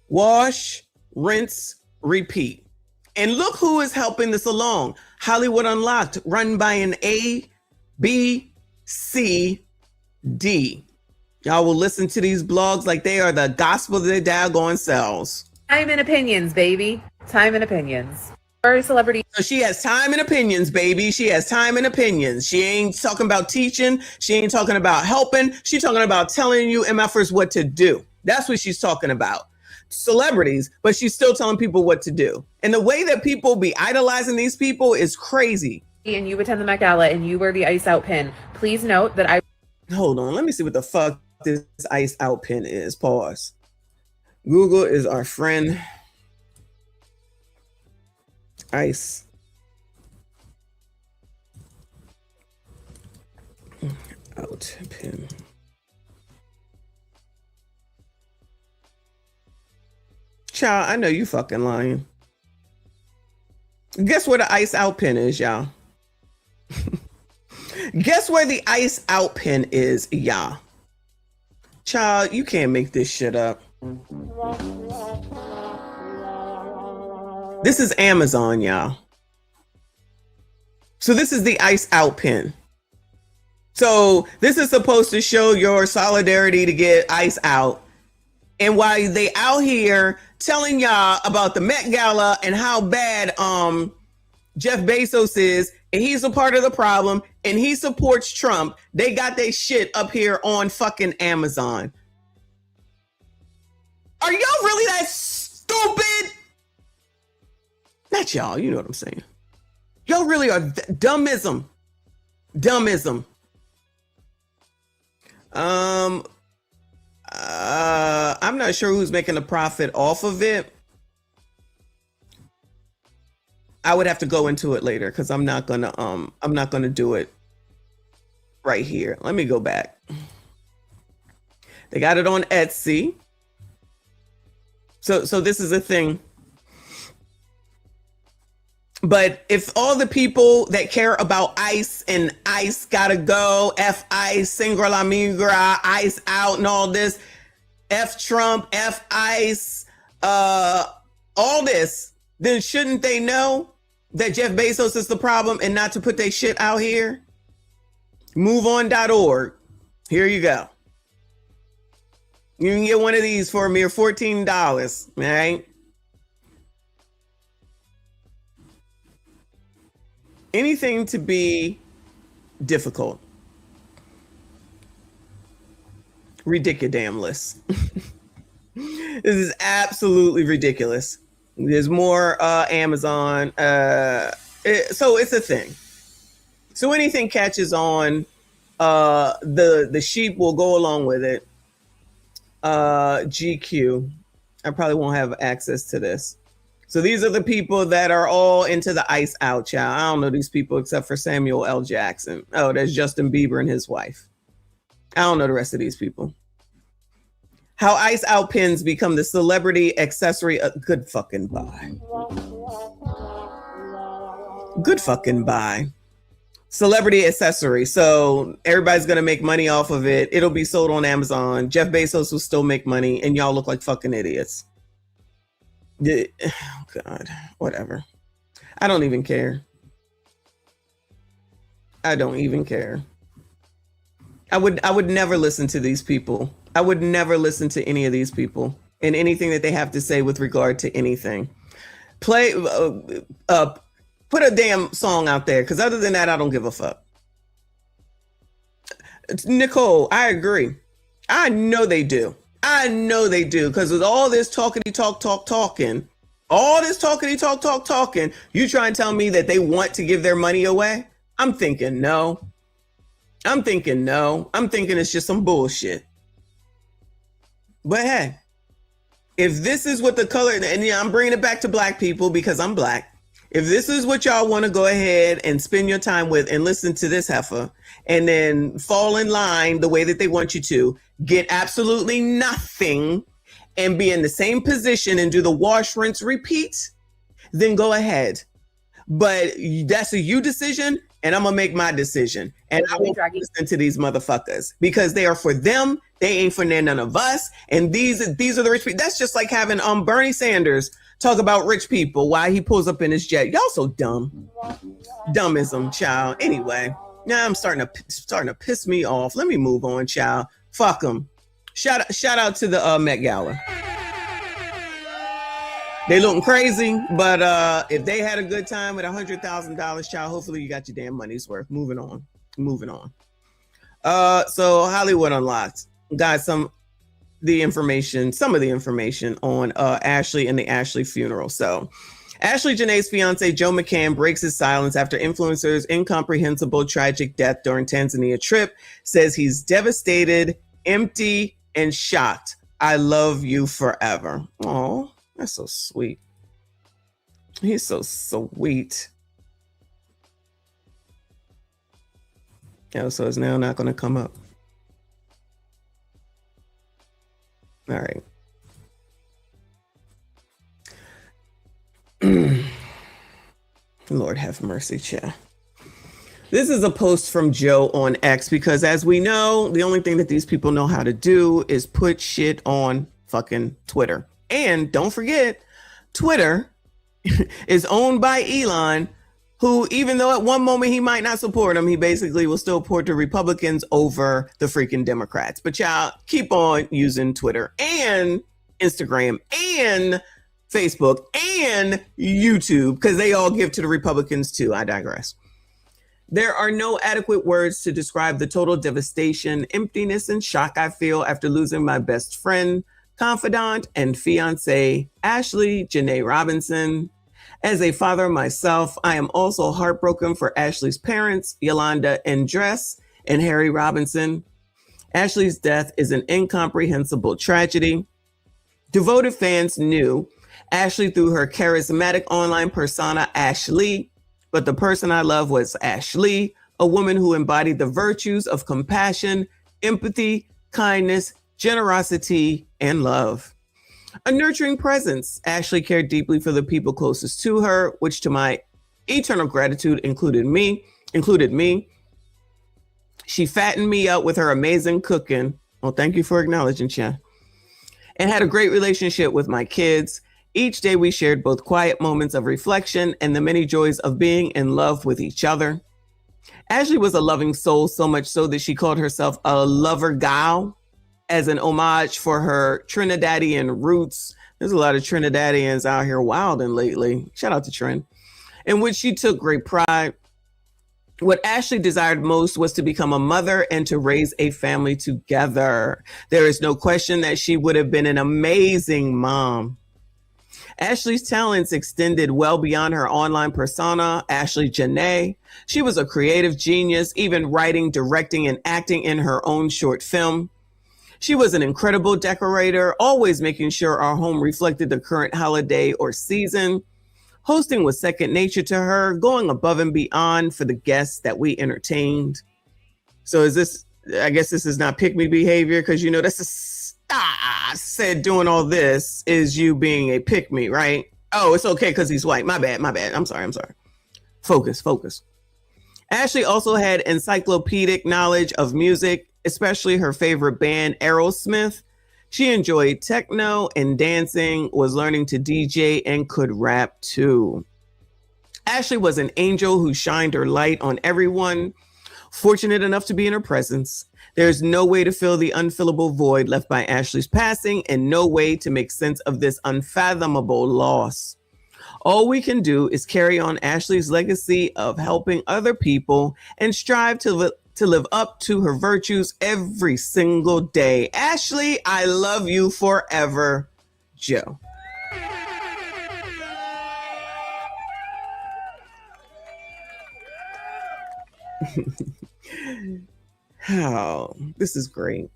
Wash, rinse, repeat. And look who is helping this along. Hollywood Unlocked, run by an A, B, C, D. Y'all will listen to these blogs like they are the gospel of their daggone selves. Time and opinions, baby. Time and opinions. Or celebrity. So she has time and opinions, baby. She has time and opinions. She ain't talking about teaching. She ain't talking about helping. She's talking about telling you MFers what to do. That's what she's talking about. Celebrities, but she's still telling people what to do. And the way that people be idolizing these people is crazy. And you attend the Met Gala and you wear the ice out pin. Please note that I... Hold on. Let me see what the fuck this ice out pin is. Pause. Google is our friend. Ice out pin. Child, I know you fucking lying. Guess where the ice out pin is, y'all? Guess where the ice out pin is, y'all? Child, you can't make this shit up. This is Amazon, y'all. So this is the ice out pin. So this is supposed to show your solidarity to get ice out. And while they out here telling y'all about the Met Gala and how bad Jeff Bezos is, and he's a part of the problem, and he supports Trump, they got their shit up here on fucking Amazon. Are y'all really that stupid? Not y'all, you know what I'm saying. Y'all really are dummism. Dummism. I'm not sure who's making a profit off of it. I would have to go into it later because I'm not gonna do it right here. Let me go back. They got it on Etsy. So this is a thing. But if all the people that care about ice and ice gotta go, F ice, single la migra, ice out and all this, F Trump, F ice, all this, then shouldn't they know that Jeff Bezos is the problem and not to put their shit out here? MoveOn.org. Here you go. You can get one of these for a mere $14, all right? Anything to be difficult. Ridiculous. This is absolutely ridiculous. There's more Amazon. So it's a thing. So anything catches on, the sheep will go along with it. GQ. I probably won't have access to this. So these are the people that are all into the ice out, child. I don't know these people except for Samuel L. Jackson. Oh, there's Justin Bieber and his wife. I don't know the rest of these people. How ice out pins become the celebrity accessory. Good fucking buy. Good fucking buy. Celebrity accessory. So everybody's going to make money off of it. It'll be sold on Amazon. Jeff Bezos will still make money and y'all look like fucking idiots. Oh God, whatever. I don't even care. I don't even care. I would never listen to these people. I would never listen to any of these people and anything that they have to say with regard to anything. Put a damn song out there, because other than that, I don't give a fuck. Nicole, I agree. I know they do. I know they do, because with all this talking, all this talking, you try and tell me that they want to give their money away? I'm thinking no. I'm thinking it's just some bullshit. But hey, if this is what the color, and yeah, I'm bringing it back to black people because I'm black. If this is what y'all want to go ahead and spend your time with and listen to this heifer and then fall in line the way that they want you to, get absolutely nothing and be in the same position and do the wash, rinse, repeat, then go ahead. But that's a you decision, and I'm going to make my decision. And I won't listen to these motherfuckers because they are for them. They ain't for none of us. And these are the rich people. That's just like having Bernie Sanders talk about rich people while he pulls up in his jet. Y'all so dumb. Dummism, child. Anyway, now I'm starting to piss me off. Let me move on, child. Fuck them. Shout out to the Met Gala. They looking crazy, but if they had a good time at $100,000, child, hopefully you got your damn money's worth. Moving on. So Hollywood Unlocked got some of the information on ASHLY and the ASHLY funeral. So ASHLY Janae's fiance Joe McCann breaks his silence after influencer's incomprehensible tragic death during Tanzania trip, says he's devastated, empty, and shocked. I love you forever. Oh, that's so sweet. He's so sweet. Oh, so it's now not going to come up. All right. Lord have mercy, child. This is a post from Joe on X because, as we know, the only thing that these people know how to do is put shit on fucking Twitter. And don't forget, Twitter is owned by Elon, who, even though at one moment he might not support him, he basically will still support the Republicans over the freaking Democrats. But y'all keep on using Twitter and Instagram and Facebook and YouTube because they all give to the Republicans too. I digress. There are no adequate words to describe the total devastation, emptiness, and shock I feel after losing my best friend, confidant, and fiance, ASHLY Janae Robinson. As a father myself, I am also heartbroken for ASHLY's parents, Yolanda and Dress, and Harry Robinson. ASHLY's death is an incomprehensible tragedy. Devoted fans knew ASHLY through her charismatic online persona, ASHLY, but the person I love was ASHLY, a woman who embodied the virtues of compassion, empathy, kindness, generosity, and love. A nurturing presence, ASHLY cared deeply for the people closest to her, which to my eternal gratitude included me. She fattened me up with her amazing cooking. Well, thank you for acknowledging, Chen. And had a great relationship with my kids. Each day we shared both quiet moments of reflection and the many joys of being in love with each other. ASHLY was a loving soul, so much so that she called herself a lover gal as an homage for her Trinidadian roots. There's a lot of Trinidadians out here wilding lately. Shout out to Trin. In which she took great pride. What ASHLY desired most was to become a mother and to raise a family together. There is no question that she would have been an amazing mom. ASHLY's talents extended well beyond her online persona, ASHLY Janae. She was a creative genius, even writing, directing, and acting in her own short film. She was an incredible decorator, always making sure our home reflected the current holiday or season. Hosting was second nature to her, going above and beyond for the guests that we entertained. So I guess this is not pick me behavior because, you know, said doing all this is you being a pick me, right? Oh, it's okay because he's white. My bad. I'm sorry. Focus. ASHLY also had encyclopedic knowledge of music, especially her favorite band, Aerosmith. She enjoyed techno and dancing, was learning to DJ, and could rap too. ASHLY was an angel who shined her light on everyone. Fortunate enough to be in her presence. There's no way to fill the unfillable void left by ASHLY's passing and no way to make sense of this unfathomable loss. All we can do is carry on ASHLY's legacy of helping other people and strive to live up to her virtues every single day. ASHLY, I love you forever, Joe. Oh, this is great.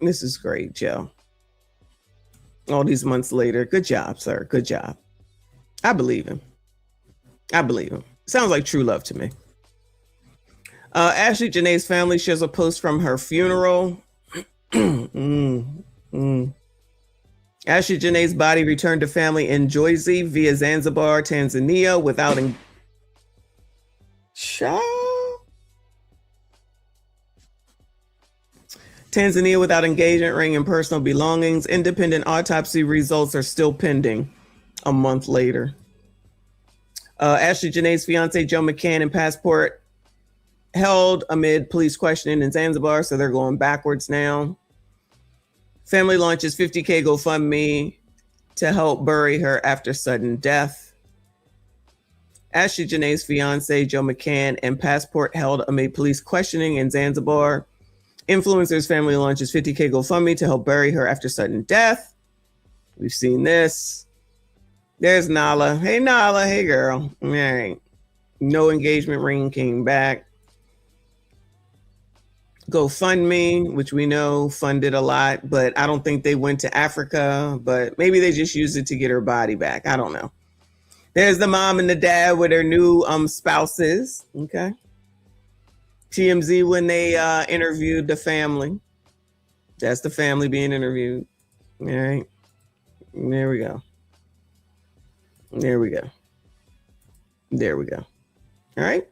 This is great, Joe. All these months later, good job, sir. Good job. I believe him. Sounds like true love to me. ASHLY Janae's family shares a post from her funeral. ASHLY Janae's body returned to family in Joyzi via Zanzibar, Tanzania without engagement ring and personal belongings. Independent autopsy results are still pending a month later. ASHLY Janae's fiance, Joe McCann, and passport held amid police questioning in Zanzibar, so they're going backwards now. Family launches $50K GoFundMe to help bury her after sudden death. Ashley Janae's fiance, Joe McCann, and passport held amid police questioning in Zanzibar. Influencer's family launches $50K GoFundMe to help bury her after sudden death. We've seen this. There's Nala. Hey, Nala. Hey, girl. All right. No engagement ring came back. GoFundMe, which we know funded a lot, but I don't think they went to Africa, but maybe they just used it to get her body back. I don't know. There's the mom and the dad with their new spouses. Okay. TMZ when they interviewed the family. That's the family being interviewed. All right. There we go. There we go. There we go. All right.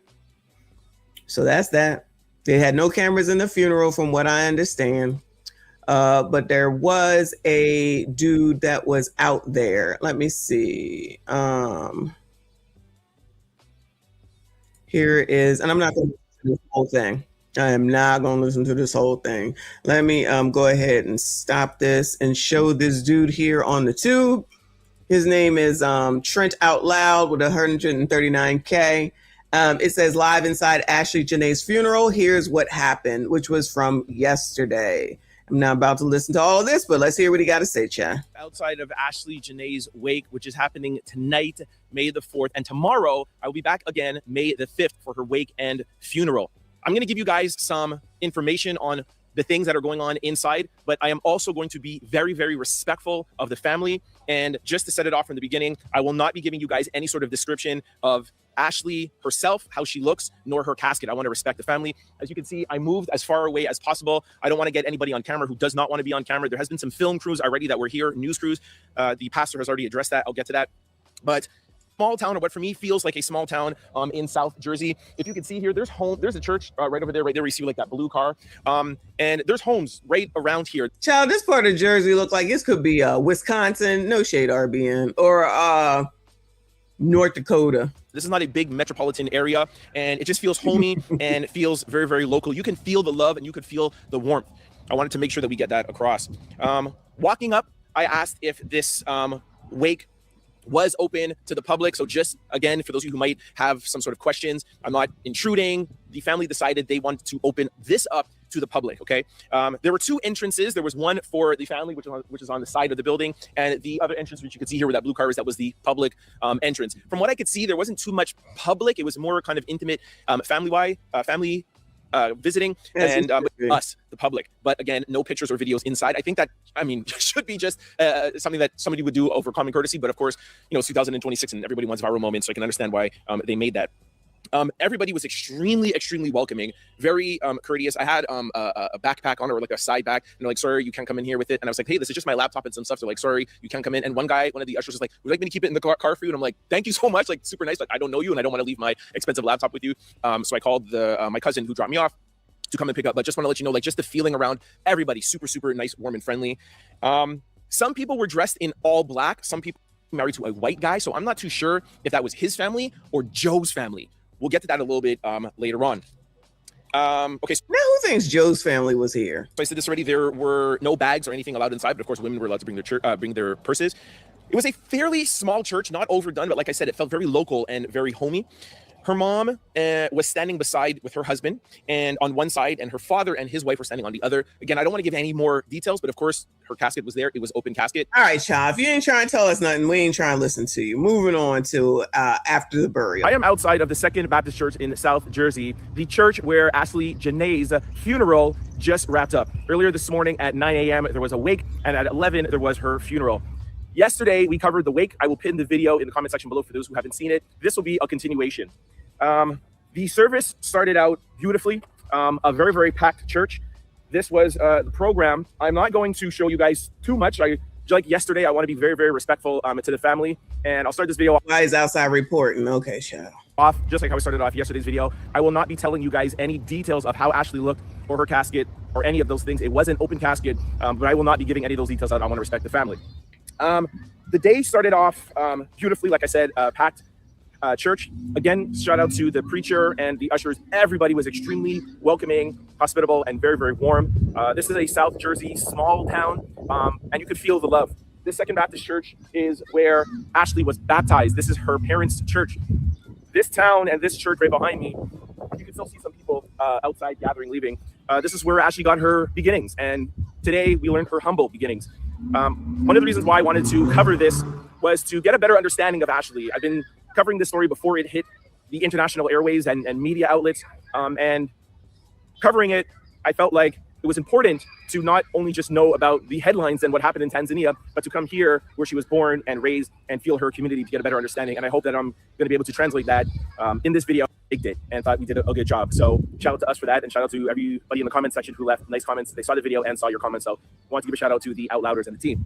So that's that. They had no cameras in the funeral from what I understand. But there was a dude that was out there. Let me see. Here is, and I'm not going to listen to this whole thing. I am not going to listen to this whole thing. Let me go ahead and stop this and show this dude here on the tube. His name is Trent Out Loud with 139K. It says live inside Ashley Janae's funeral. Here's what happened, which was from yesterday. I'm not about to listen to all of this, but let's hear what he got to say, Chad. Outside of Ashley Janae's wake, which is happening tonight, May the 4th. And tomorrow, I will be back again, May the 5th, for her wake and funeral. I'm going to give you guys some information on the things that are going on inside, but I am also going to be very, very respectful of the family. And just to set it off from the beginning, I will not be giving you guys any sort of description of Ashley herself, how she looks, nor her casket. I want to respect the family. As you can see, I moved as far away as possible. I don't want to get anybody on camera who does not want to be on camera. There has been some film crews already that were here, news crews. The pastor has already addressed that. I'll get to that. But small town, or what for me feels like a small town in South Jersey. If you can see here, there's a church right over there, right there. We see like that blue car. And there's homes right around here. Child, this part of Jersey looks like this could be Wisconsin, no shade RBN, or North Dakota. This is not a big metropolitan area, and it just feels homey and it feels very, very local. You can feel the love and you could feel the warmth. I wanted to make sure that we get that across. Walking up, I asked if this wake was open to the public. So just again, for those of you who might have some sort of questions, I'm not intruding. The family decided they wanted to open this up to the public. Okay. There were two entrances. There was one for the family, which is on the side of the building, and the other entrance, which you can see here where that blue car is, that was the public entrance. From what I could see, there wasn't too much public. It was more kind of intimate, family visiting, and us, the public. But again, no pictures or videos inside. I think that, I mean, should be just something that somebody would do over common courtesy. But of course, you know, it's 2026 and everybody wants viral moments, so I can understand why they made that. Everybody was extremely, extremely welcoming, very courteous. I had a backpack on, or like a side bag, and they're like, sorry, you can't come in here with it. And I was like, hey, this is just my laptop and some stuff. They're like, sorry, you can't come in. And one of the ushers was like, would you like me to keep it in the car for you? And I'm like, thank you so much. Like, super nice. Like, I don't know you and I don't want to leave my expensive laptop with you. So I called my cousin who dropped me off to come and pick up. But just want to let you know, like, just the feeling around everybody, super, super nice, warm and friendly. Some people were dressed in all black. Some people married to a white guy. So I'm not too sure if that was his family or Joe's family. We'll get to that a little bit later on. Okay. So now, who thinks Joe's family was here? I said this already. There were no bags or anything allowed inside, but of course, women were allowed to bring their purses. It was a fairly small church, not overdone, but like I said, it felt very local and very homey. Her mom was standing beside with her husband, and on one side, and her father and his wife were standing on the other. Again, I don't want to give any more details, but of course, her casket was there. It was open casket. All right, child. If you ain't trying to tell us nothing, we ain't trying to listen to you. Moving on to after the burial. I am outside of the Second Baptist Church in South Jersey, the church where Ashley Janae's funeral just wrapped up. Earlier this morning at 9 a.m., there was a wake, and at 11, there was her funeral. Yesterday, we covered the wake. I will pin the video in the comment section below for those who haven't seen it. This will be a continuation. The service started out beautifully, a very, very packed church. This was the program. I'm not going to show you guys too much. Like yesterday, I want to be very, very respectful to the family. And I'll start this video. Why is outside reporting? Okay, sure. Off, just like how I started off yesterday's video. I will not be telling you guys any details of how Ashley looked or her casket or any of those things. It was an open casket, but I will not be giving any of those details out. I want to respect the family. The day started off beautifully, like I said, packed. Church. Again, shout out to the preacher and the ushers. Everybody was extremely welcoming, hospitable, and very, very warm. This is a South Jersey small town, and you could feel the love. This Second Baptist Church is where Ashley was baptized. This is her parents' church. This town and this church right behind me, you can still see some people outside gathering, leaving. This is where Ashley got her beginnings. And today we learned her humble beginnings. One of the reasons why I wanted to cover this was to get a better understanding of Ashley. I've been covering this story before it hit the international airways and media outlets. And covering it, I felt like it was important to not only just know about the headlines and what happened in Tanzania, but to come here where she was born and raised and feel her community to get a better understanding. And I hope that I'm going to be able to translate that in this video. It did, and thought we did a good job. So shout out to us for that, and shout out to everybody in the comment section who left nice comments. They saw the video and saw your comments. So I want to give a shout out to the Outlouders and the team.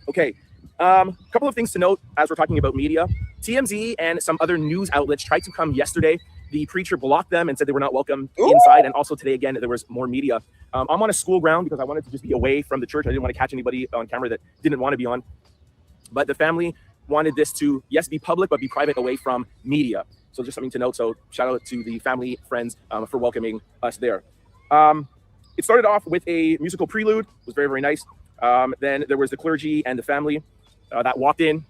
Okay, couple of things to note as we're talking about media. TMZ and some other news outlets tried to come yesterday. The preacher blocked them and said they were not welcome inside. And also today, again, there was more media. I'm on a school ground because I wanted to just be away from the church. I didn't want to catch anybody on camera that didn't want to be on. But the family wanted this to, yes, be public, but be private, away from media. So just something to note. So shout out to the family, friends for welcoming us there. It started off with a musical prelude. It was very, very nice. Then there was the clergy and the family that walked in.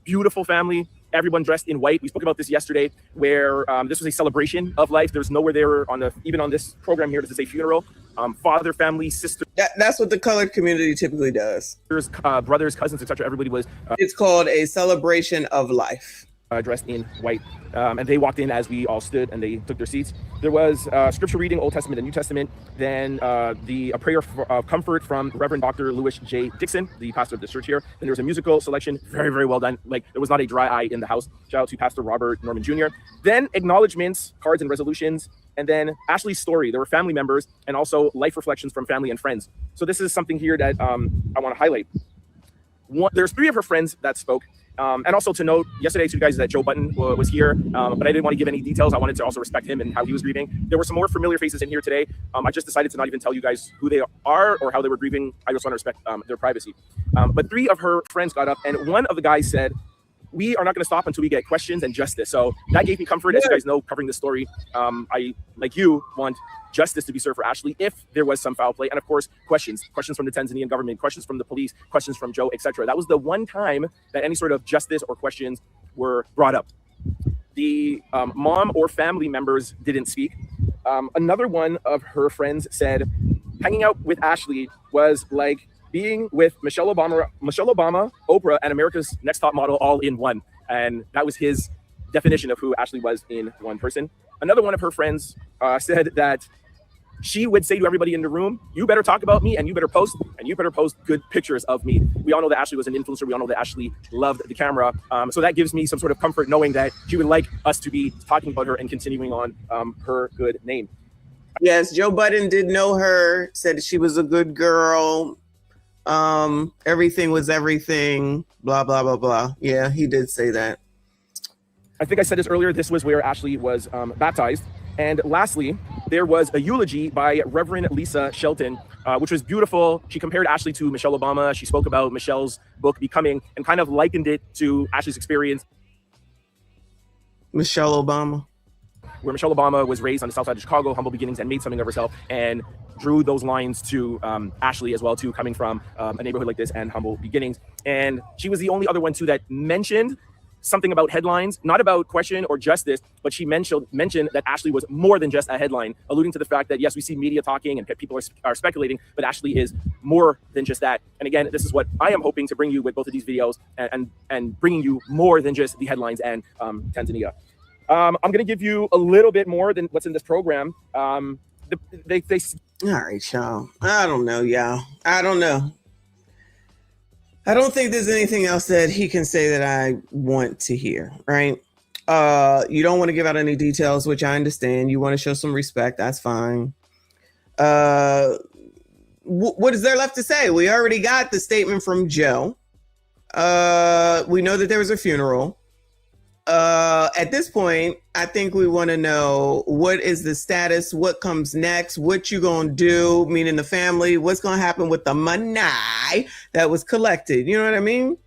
Beautiful family. Everyone dressed in white. We spoke about this yesterday, where this was a celebration of life. There's nowhere there even on this program here does it say funeral. Father, family, sister. That's what the colored community typically does. Brothers, cousins, etc. Everybody was. It's called a celebration of life. Dressed in white, and they walked in as we all stood and they took their seats. There was scripture reading, Old Testament and New Testament, then a prayer of comfort from Reverend Dr. Louis J. Dixon, the pastor of this church here. Then there was a musical selection, very, very well done. Like, there was not a dry eye in the house. Shout out to Pastor Robert Norman Jr. Then acknowledgements, cards and resolutions, and then Ashley's story. There were family members and also life reflections from family and friends. So this is something here that I want to highlight. There's 3 of her friends that spoke. And also to note, yesterday to you guys, that Joe Button was here, but I didn't want to give any details. I wanted to also respect him and how he was grieving. There were some more familiar faces in here today. I just decided to not even tell you guys who they are or how they were grieving. I just want to respect their privacy. But 3 of her friends got up, and one of the guys said, "We are not going to stop until we get questions and justice." So that gave me comfort. As you guys know, covering this story, I, like you, want justice to be served for Ashley if there was some foul play, and of course questions from the Tanzanian government, questions from the police, questions from Joe, etc. That was the one time that any sort of justice or questions were brought up. The mom or family members didn't speak. Another one of her friends said hanging out with Ashley was like being with Michelle Obama, Oprah, and America's Next Top Model all in one, and that was his definition of who Ashley was in one person. Another one of her friends said that she would say to everybody in the room, "You better talk about me, and you better post good pictures of me." We all know that Ashley was an influencer. We all know that Ashley loved the camera. So that gives me some sort of comfort knowing that she would like us to be talking about her and continuing on her good name. Yes, Joe Budden did know her, said she was a good girl. Everything was everything, blah, blah, blah, blah. Yeah, he did say that. I think I said this earlier. This was where Ashley was baptized. And lastly, there was a eulogy by Reverend Lisa Shelton, which was beautiful. She compared Ashley to Michelle Obama. She spoke about Michelle's book, Becoming, and kind of likened it to Ashley's experience. Michelle Obama. Where Michelle Obama was raised on the south side of Chicago, humble beginnings, and made something of herself, and drew those lines to Ashley as well, too, coming from a neighborhood like this and humble beginnings. And she was the only other one, too, that mentioned something about headlines, not about question or justice, but she mentioned that Ashley was more than just a headline, alluding to the fact that, yes, we see media talking and people are speculating, but Ashley is more than just that. And again, this is what I am hoping to bring you with both of these videos, and bringing you more than just the headlines and Tanzania. I'm going to give you a little bit more than what's in this program. All right, y'all. I don't know, y'all. I don't know. I don't think there's anything else that he can say that I want to hear, right? You don't want to give out any details, which I understand. You want to show some respect. That's fine. What is there left to say? We already got the statement from Joe. We know that there was a funeral. At this point, I think we want to know what is the status, what comes next, what you gonna do, meaning the family, what's gonna happen with the money that was collected. You know what I mean?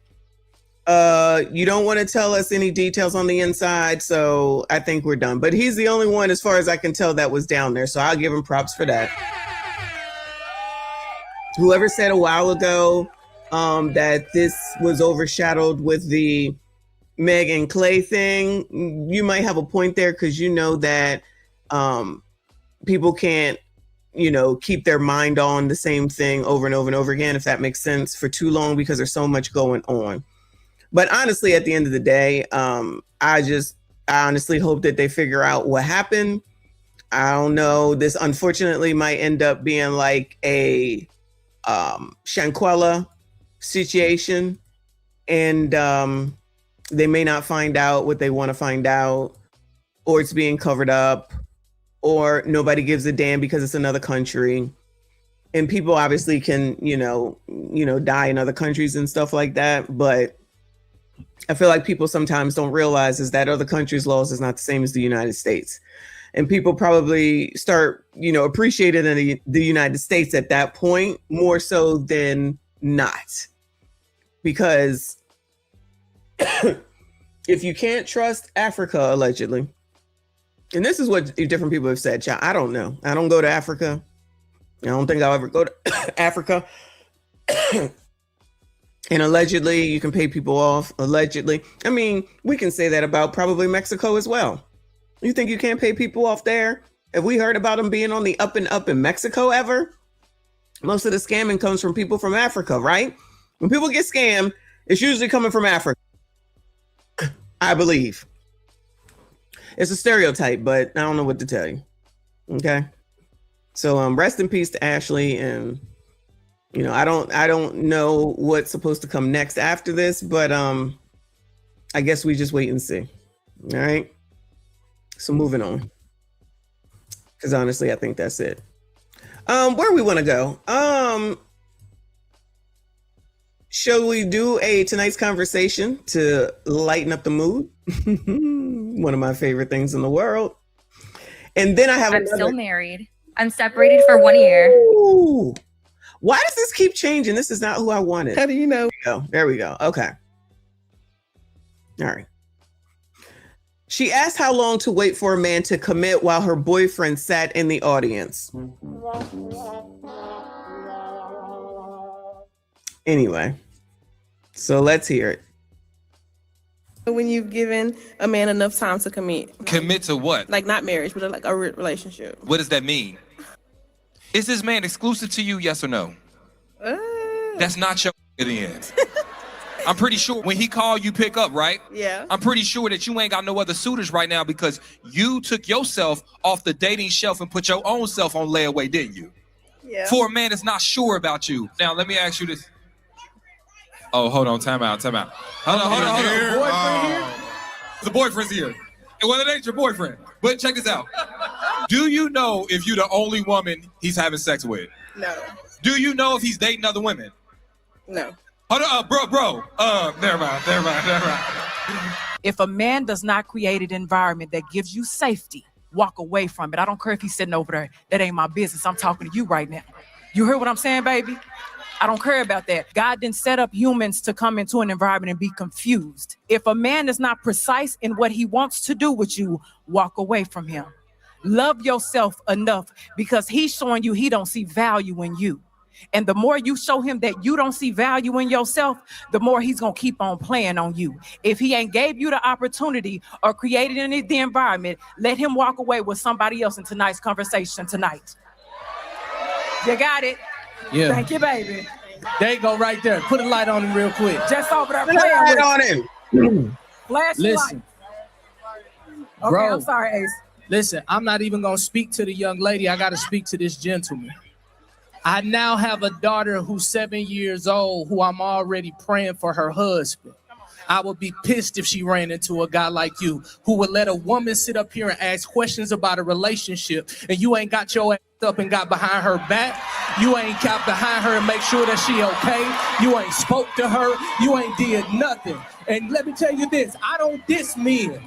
You don't want to tell us any details on the inside, so I think we're done. But he's the only one, as far as I can tell, that was down there, so I'll give him props for that. Whoever said a while ago that this was overshadowed with the Meg and Clay thing. You might have a point there because you know that people can't, keep their mind on the same thing over and over and over again, if that makes sense, for too long because there's so much going on. But honestly, at the end of the day, I honestly hope that they figure out what happened. I don't know. This unfortunately might end up being like a Shanquella situation, and they may not find out what they want to find out, or it's being covered up, or nobody gives a damn because it's another country. And people obviously can, die in other countries and stuff like that. But I feel like people sometimes don't realize is that other countries' laws is not the same as the United States. And people probably start, appreciating the United States at that point more so than not. Because if you can't trust Africa, allegedly, and this is what different people have said, child, I don't know. I don't go to Africa. I don't think I'll ever go to Africa. And allegedly, you can pay people off. Allegedly. I mean, we can say that about probably Mexico as well. You think you can't pay people off there? Have we heard about them being on the up and up in Mexico ever? Most of the scamming comes from people from Africa, right? When people get scammed, it's usually coming from Africa, I believe. It's a stereotype, but I don't know what to tell you. Okay. So rest in peace to ASHLY, and I don't know what's supposed to come next after this, but I guess we just wait and see. All right. So moving on. Because honestly, I think that's it. Where we want to go? Shall we do tonight's conversation to lighten up the mood? One of my favorite things in the world. And then I'm still married. I'm separated for 1 year. Ooh. Why does this keep changing? This is not who I wanted. How do you know? There we go. Okay. All right. She asked how long to wait for a man to commit while her boyfriend sat in the audience. Anyway, so let's hear it. When you've given a man enough time to commit. Commit to what? Like not marriage, but like a relationship. What does that mean? Is this man exclusive to you, yes or no? That's not your then. I'm pretty sure when he called you pick up, right? Yeah. I'm pretty sure that you ain't got no other suitors right now because you took yourself off the dating shelf and put your own self on layaway, didn't you? Yeah. For a man that's not sure about you. Now, let me ask you this. Oh, hold on, time out. Hold on. Boyfriend here? The boyfriend's here. Well, it ain't your boyfriend, but check this out. Do you know if you're the only woman he's having sex with? No. Do you know if he's dating other women? No. Hold on, bro. Never mind. If a man does not create an environment that gives you safety, walk away from it. I don't care if he's sitting over there. That ain't my business. I'm talking to you right now. You heard what I'm saying, baby? I don't care about that. God didn't set up humans to come into an environment and be confused. If a man is not precise in what he wants to do with you, walk away from him. Love yourself enough because he's showing you he don't see value in you. And the more you show him that you don't see value in yourself, the more he's going to keep on playing on you. If he ain't gave you the opportunity or created the environment, let him walk away with somebody else in tonight's conversation tonight. You got it? Yeah. Thank you, baby. There you go right there. Put a light on him real quick. Just over there Put a playing light with on him. Flash Listen, light. Okay, bro. I'm sorry, Ace. Listen, I'm not even going to speak to the young lady. I got to speak to this gentleman. I now have a daughter who's 7 years old who I'm already praying for her husband. I would be pissed if she ran into a guy like you who would let a woman sit up here and ask questions about a relationship and you ain't got your ass up and got behind her back. You ain't got behind her and make sure that she okay. You ain't spoke to her. You ain't did nothing. And let me tell you this, I don't diss men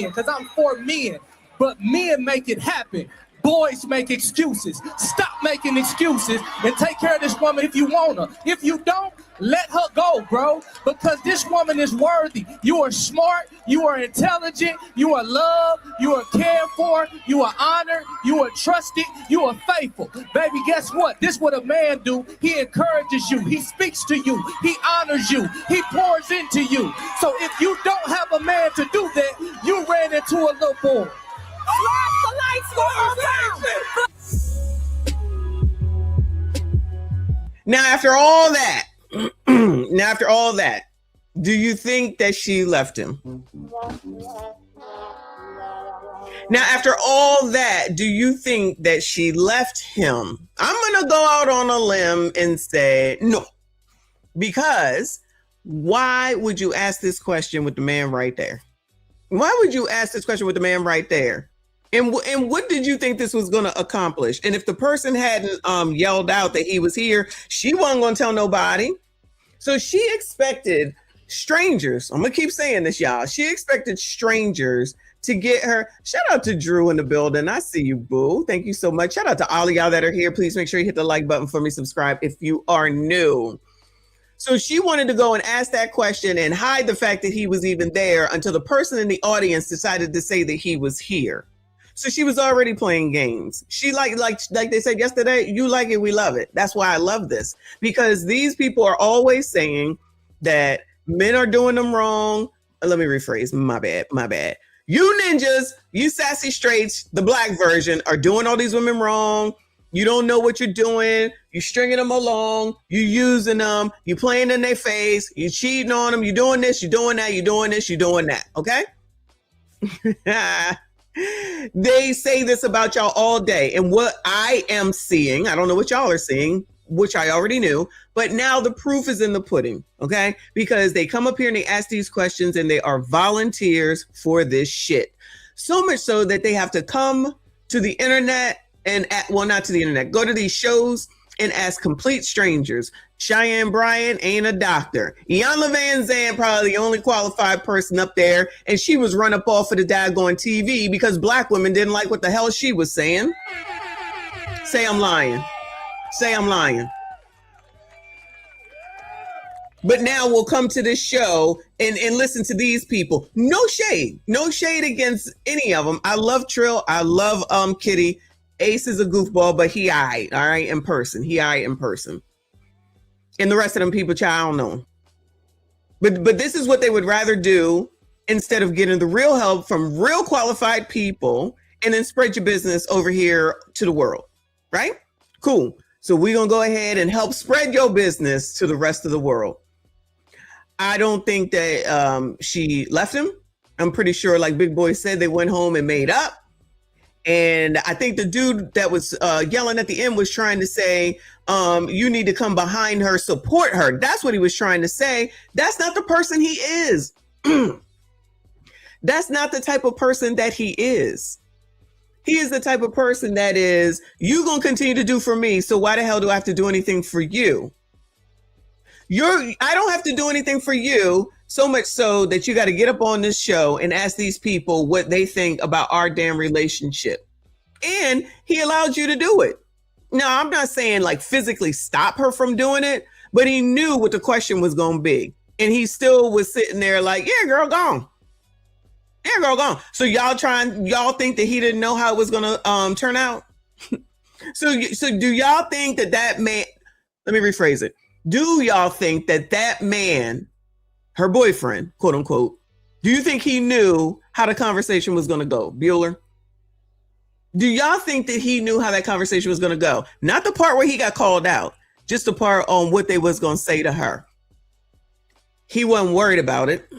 because I'm for men. But men make it happen. Boys make excuses. Stop making excuses and take care of this woman if you want her. If you don't, let her go, bro, because this woman is worthy. You are smart, you are intelligent, you are loved, you are cared for, you are honored, you are trusted, you are faithful. Baby, guess what? This is what a man do. He encourages you, he speaks to you, he honors you, he pours into you. So if you don't have a man to do that, you ran into a little boy. Now, after all that, do you think that she left him? Now, after all that, do you think that she left him? I'm going to go out on a limb and say no. Because why would you ask this question with the man right there? Why would you ask this question with the man right there? And what did you think this was going to accomplish? And if the person hadn't yelled out that he was here, she wasn't going to tell nobody. So she expected strangers. I'm going to keep saying this, y'all. She expected strangers to get her. Shout out to Drew in the building. I see you, boo. Thank you so much. Shout out to all of y'all that are here. Please make sure you hit the like button for me. Subscribe if you are new. So she wanted to go and ask that question and hide the fact that he was even there until the person in the audience decided to say that he was here. So she was already playing games. She like they said yesterday, you like it, we love it. That's why I love this, because these people are always saying that men are doing them wrong. Let me rephrase. My bad. You ninjas, you sassy straights, the black version, are doing all these women wrong. You don't know what you're doing. You're stringing them along. You're using them. You're playing in their face. You're cheating on them. You're doing this. You're doing that. You're doing this. You're doing that. Okay? They say this about y'all all day. And what I am seeing, I don't know what y'all are seeing, which I already knew, but now the proof is in the pudding, okay? Because they come up here and they ask these questions and they are volunteers for this shit. So much so that they have to come to the internet and, not to the internet, go to these shows and ask complete strangers. Cheyenne Bryant ain't a doctor. Iyanla Van Zandt, probably the only qualified person up there, and she was run up off of the daggone TV because black women didn't like what the hell she was saying. Say I'm lying. Say I'm lying. But now we'll come to this show and listen to these people. No shade against any of them. I love Trill. I love Kitty. Ace is a goofball, but he aight, all right, in person. He aight in person. And the rest of them people, child, I don't know. But this is what they would rather do instead of getting the real help from real qualified people and then spread your business over here to the world, right? Cool. So we're going to go ahead and help spread your business to the rest of the world. I don't think that she left him. I'm pretty sure, like Big Boy said, they went home and made up. And I think the dude that was yelling at the end was trying to say, you need to come behind her, support her. That's what he was trying to say. That's not the person he is. That's not the type of person that he is. He is the type of person that is, you going to continue to do for me. So why the hell do I have to do anything for you? I don't have to do anything for you, so much so that you got to get up on this show and ask these people what they think about our damn relationship. And he allowed you to do it. Now, I'm not saying like physically stop her from doing it, but he knew what the question was going to be. And he still was sitting there like, yeah, girl, gone. Yeah, girl, gone. So y'all think that he didn't know how it was going to turn out? So do y'all think that man, let me rephrase it. Do y'all think that man, her boyfriend, quote unquote, do you think he knew how the conversation was going to go? Bueller? Do y'all think that he knew how that conversation was going to go? Not the part where he got called out, just the part on what they was going to say to her. He wasn't worried about it.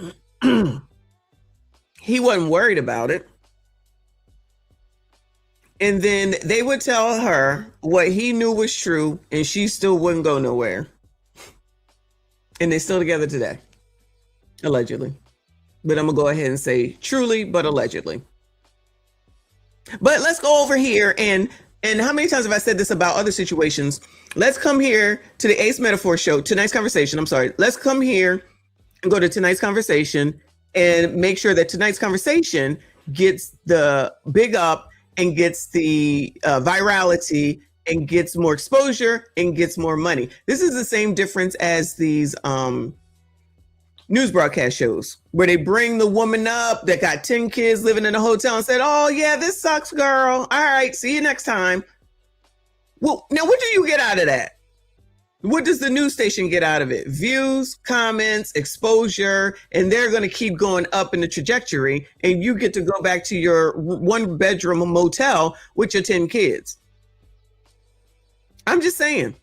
He wasn't worried about it. And then they would tell her what he knew was true, and she still wouldn't go nowhere. And they're still together today. Allegedly. But I'm going to go ahead and say truly, but allegedly. But let's go over here and how many times have I said this about other situations? Let's come here to the Ace Metaphor show, tonight's conversation. I'm sorry. Let's come here and go to tonight's conversation and make sure that tonight's conversation gets the big up and gets the virality and gets more exposure and gets more money. This is the same difference as these news broadcast shows where they bring the woman up that got 10 kids living in a hotel and said, oh yeah, this sucks, girl. All right, see you next time. Well, now what do you get out of that? What does the news station get out of it? Views, comments, exposure, and they're going to keep going up in the trajectory, and you get to go back to your 1-bedroom motel with your 10 kids. I'm just saying.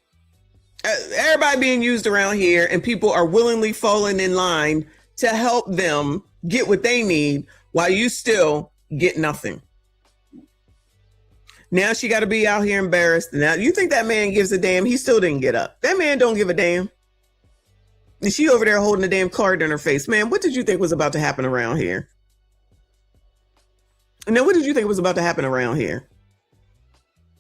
Everybody being used around here, and people are willingly falling in line to help them get what they need while you still get nothing. Now she got to be out here embarrassed. Now you think that man gives a damn? He still didn't get up. That man don't give a damn. And she over there holding a damn card in her face. Man, what did you think was about to happen around here? And then what did you think was about to happen around here?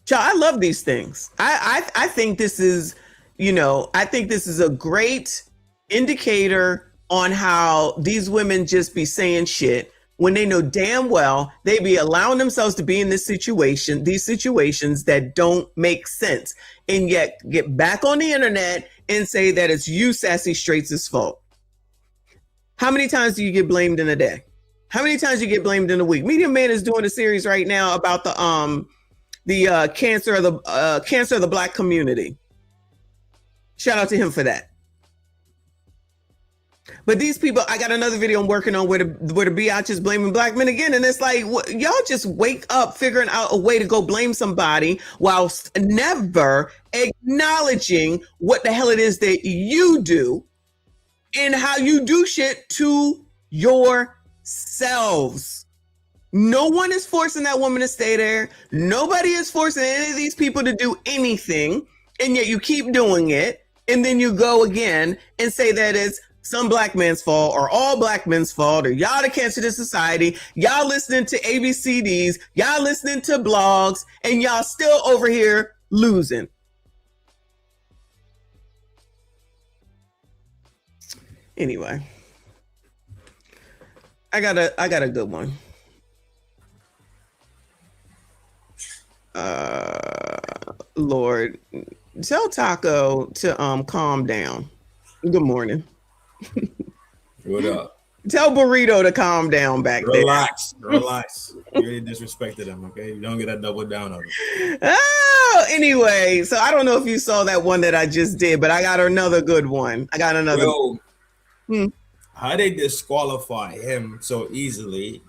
Child, I love these things. I think this is, I think this is a great indicator on how these women just be saying shit when they know damn well they be allowing themselves to be in these situations that don't make sense, and yet get back on the internet and say that it's you, Sassy Straight's fault. How many times do you get blamed in a day? How many times do you get blamed in a week? Medium Man is doing a series right now about the cancer of the Black community. Shout out to him for that. But these people, I got another video I'm working on where the biatch is blaming Black men again. And it's like, y'all just wake up figuring out a way to go blame somebody whilst never acknowledging what the hell it is that you do and how you do shit to yourselves. No one is forcing that woman to stay there. Nobody is forcing any of these people to do anything. And yet you keep doing it. And then you go again and say that it's some Black man's fault or all Black men's fault, or y'all the cancer to society, y'all listening to ABCDs, y'all listening to blogs, and y'all still over here losing. Anyway, I got a good one. Lord, tell Taco to calm down. Good morning. What up? Tell Burrito to calm down back there. Relax. You really disrespected him, okay? You don't get that double down on him. Oh, anyway, so I don't know if you saw that one that I just did, but I got another good one. How they disqualify him so easily,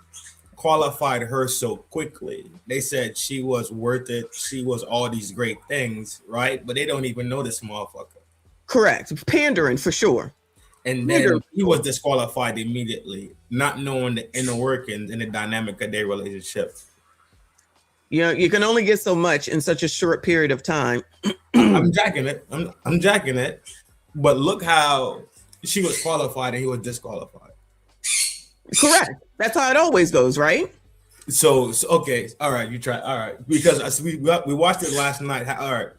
qualified her so quickly. They said she was worth it. She was all these great things, right? But they don't even know this motherfucker. Correct. Pandering for sure. And then he was disqualified immediately, not knowing the inner workings and the dynamic of their relationship. You can only get so much in such a short period of time. I'm jacking it. I'm jacking it. But look how she was qualified and he was disqualified. Correct. That's how it always goes, right? So okay, all right. You try. All right, because we watched it last night. All right.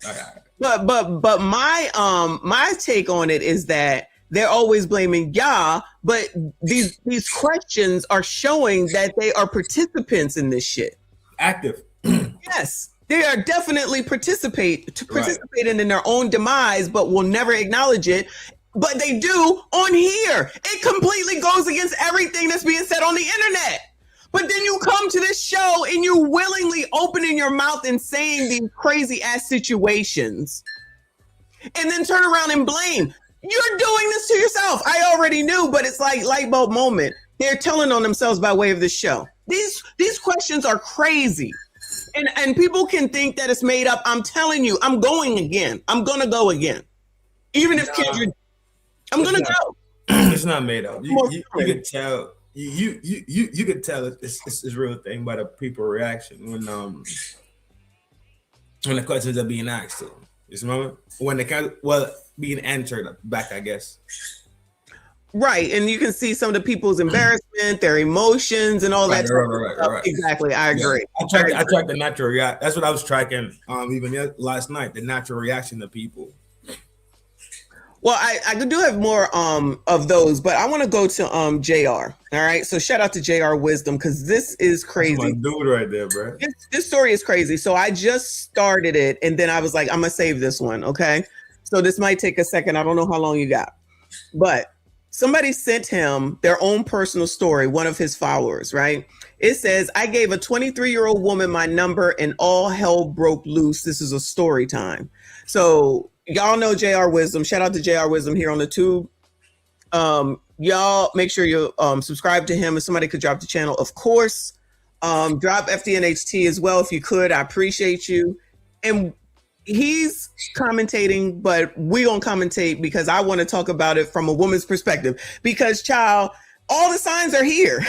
But my take on it is that they're always blaming y'all, but these questions are showing that they are participants in this shit. Active. Yes, they are definitely participating in their own demise, but will never acknowledge it. But they do on here. It completely goes against everything that's being said on the internet. But then you come to this show and you willingly opening your mouth and saying these crazy ass situations, and then turn around and blame. You're doing this to yourself. I already knew, but it's like light bulb moment. They're telling on themselves by way of this show. These questions are crazy. And people can think that it's made up. I'm telling you, I'm going again. I'm going to go again. Even if Kendrick, I'm going to go. It's not made up. You could tell. You could tell it's a real thing by the people reaction when the questions are being asked to. You remember when being answered back, I guess. Right, and you can see some of the people's embarrassment, their emotions, and all that. Right. Exactly, I agree. Yeah, I tracked the natural reaction. That's what I was tracking even last night. The natural reaction to people. Well, I do have more of those, but I want to go to JR. All right. So shout out to JR Wisdom, because this is crazy. That's my dude right there, bro. This story is crazy. So I just started it and then I was like, I'm gonna save this one. Okay. So this might take a second. I don't know how long you got, but somebody sent him their own personal story, one of his followers, right? It says, I gave a 23-year-old woman my number and all hell broke loose. This is a story time. So y'all know JR Wisdom. Shout out to JR Wisdom here on the tube. Y'all make sure you subscribe to him. If somebody could drop the channel, of course. Drop FDNHT as well if you could. I appreciate you. And he's commentating, but we don't commentate because I want to talk about it from a woman's perspective. Because, child, all the signs are here.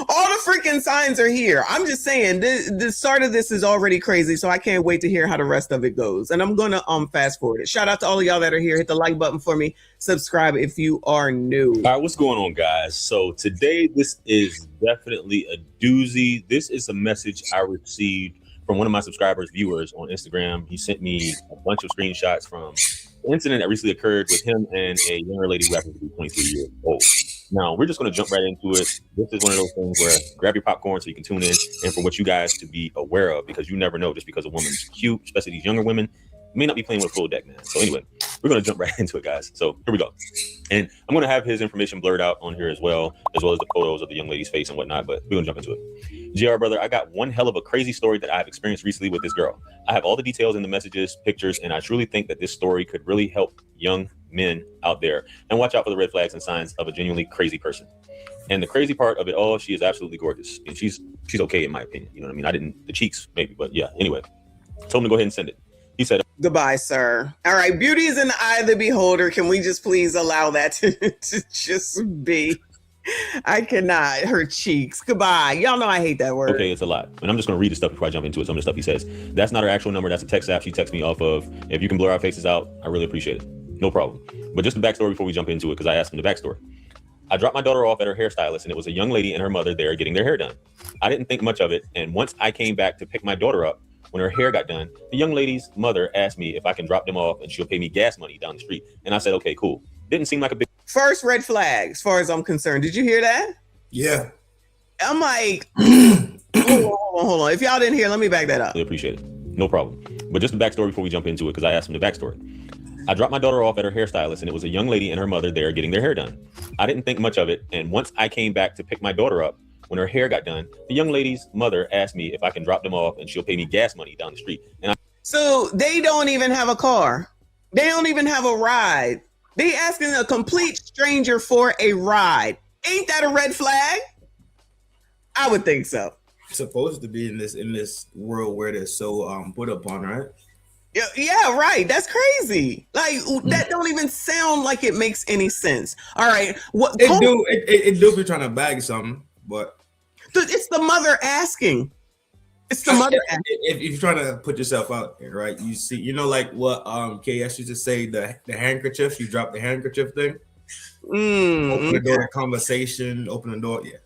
All the freaking signs are here. I'm just saying, the start of this is already crazy, so I can't wait to hear how the rest of it goes. And I'm going to fast forward it. Shout out to all of y'all that are here. Hit the like button for me. Subscribe if you are new. All right, what's going on, guys? So today, this is definitely a doozy. This is a message I received from one of my subscribers, viewers on Instagram. He sent me a bunch of screenshots from an incident that recently occurred with him and a younger lady who happens to be 23 years old. Now, we're just going to jump right into it. This is one of those things where grab your popcorn so you can tune in, and for what you guys to be aware of, because you never know, just because a woman's cute, especially these younger women, may not be playing with a full deck, man. So anyway, we're going to jump right into it, guys. So here we go. And I'm going to have his information blurred out on here as well as the photos of the young lady's face and whatnot, but we're going to jump into it. JR, brother, I got one hell of a crazy story that I've experienced recently with this girl. I have all the details in the messages, pictures, and I truly think that this story could really help young men out there. And watch out for the red flags and signs of a genuinely crazy person. And the crazy part of it all, she is absolutely gorgeous. And she's okay, in my opinion. You know what I mean? The cheeks, maybe, but yeah. Anyway, told him to go ahead and send it. He said, goodbye, sir. All right, beauty is in the eye of the beholder. Can we just please allow that to just be? I cannot. Her cheeks. Goodbye. Y'all know I hate that word. Okay, it's a lot. And I'm just going to read the stuff before I jump into it. Some of the stuff he says. That's not her actual number. That's a text app she texts me off of. If you can blur our faces out, I really appreciate it. No problem. But just the backstory before we jump into it, because I asked him the backstory. I dropped my daughter off at her hairstylist, and it was a young lady and her mother there getting their hair done. I didn't think much of it. And once I came back to pick my daughter up, when her hair got done, the young lady's mother asked me if I can drop them off and she'll pay me gas money down the street. And I said, okay, cool. Didn't seem like a big... First red flag, as far as I'm concerned. Did you hear that? Yeah. I'm like, hold on. If y'all didn't hear, let me back that up. Really appreciate it. No problem. But just the backstory before we jump into it, because I asked him the backstory. I dropped my daughter off at her hairstylist, and it was a young lady and her mother there getting their hair done. I didn't think much of it. And once I came back to pick my daughter up, when her hair got done, the young lady's mother asked me if I can drop them off and she'll pay me gas money down the street. So they don't even have a car. They don't even have a ride. They asking a complete stranger for a ride. Ain't that a red flag? I would think so. It's supposed to be in this world where they're so put upon, right? Yeah, right. That's crazy. Like that don't even sound like it makes any sense. All right. What it do be trying to bag something, but it's the mother asking. It's the mother asking. If you're trying to put yourself out there, right? You see, like what KS used to say, the handkerchief, you drop the handkerchief thing. Open the door to conversation, open the door. Yeah.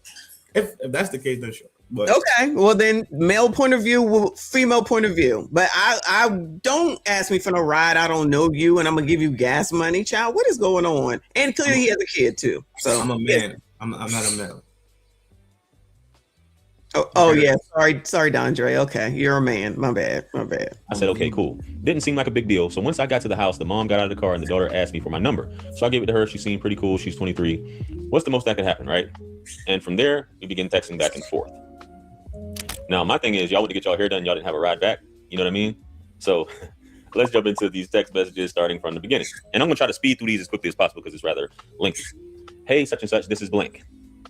If that's the case, then sure. But okay, well then male point of view, female point of view. But I don't ask me for no ride. I don't know you, and I'm gonna give you gas money, child. What is going on? And clearly he has a kid too. So I'm a man. I'm not a male. Oh yeah, sorry, Dondre. Okay, you're a man. My bad. I said, okay, cool. Didn't seem like a big deal. So once I got to the house, the mom got out of the car and the daughter asked me for my number. So I gave it to her. She seemed pretty cool. She's 23. What's the most that could happen, right? And from there, we began texting back and forth. Now, my thing is, y'all went to get y'all hair done. Y'all didn't have a ride back. You know what I mean? So let's jump into these text messages starting from the beginning. And I'm going to try to speed through these as quickly as possible because it's rather lengthy. Hey, such and such, this is blank.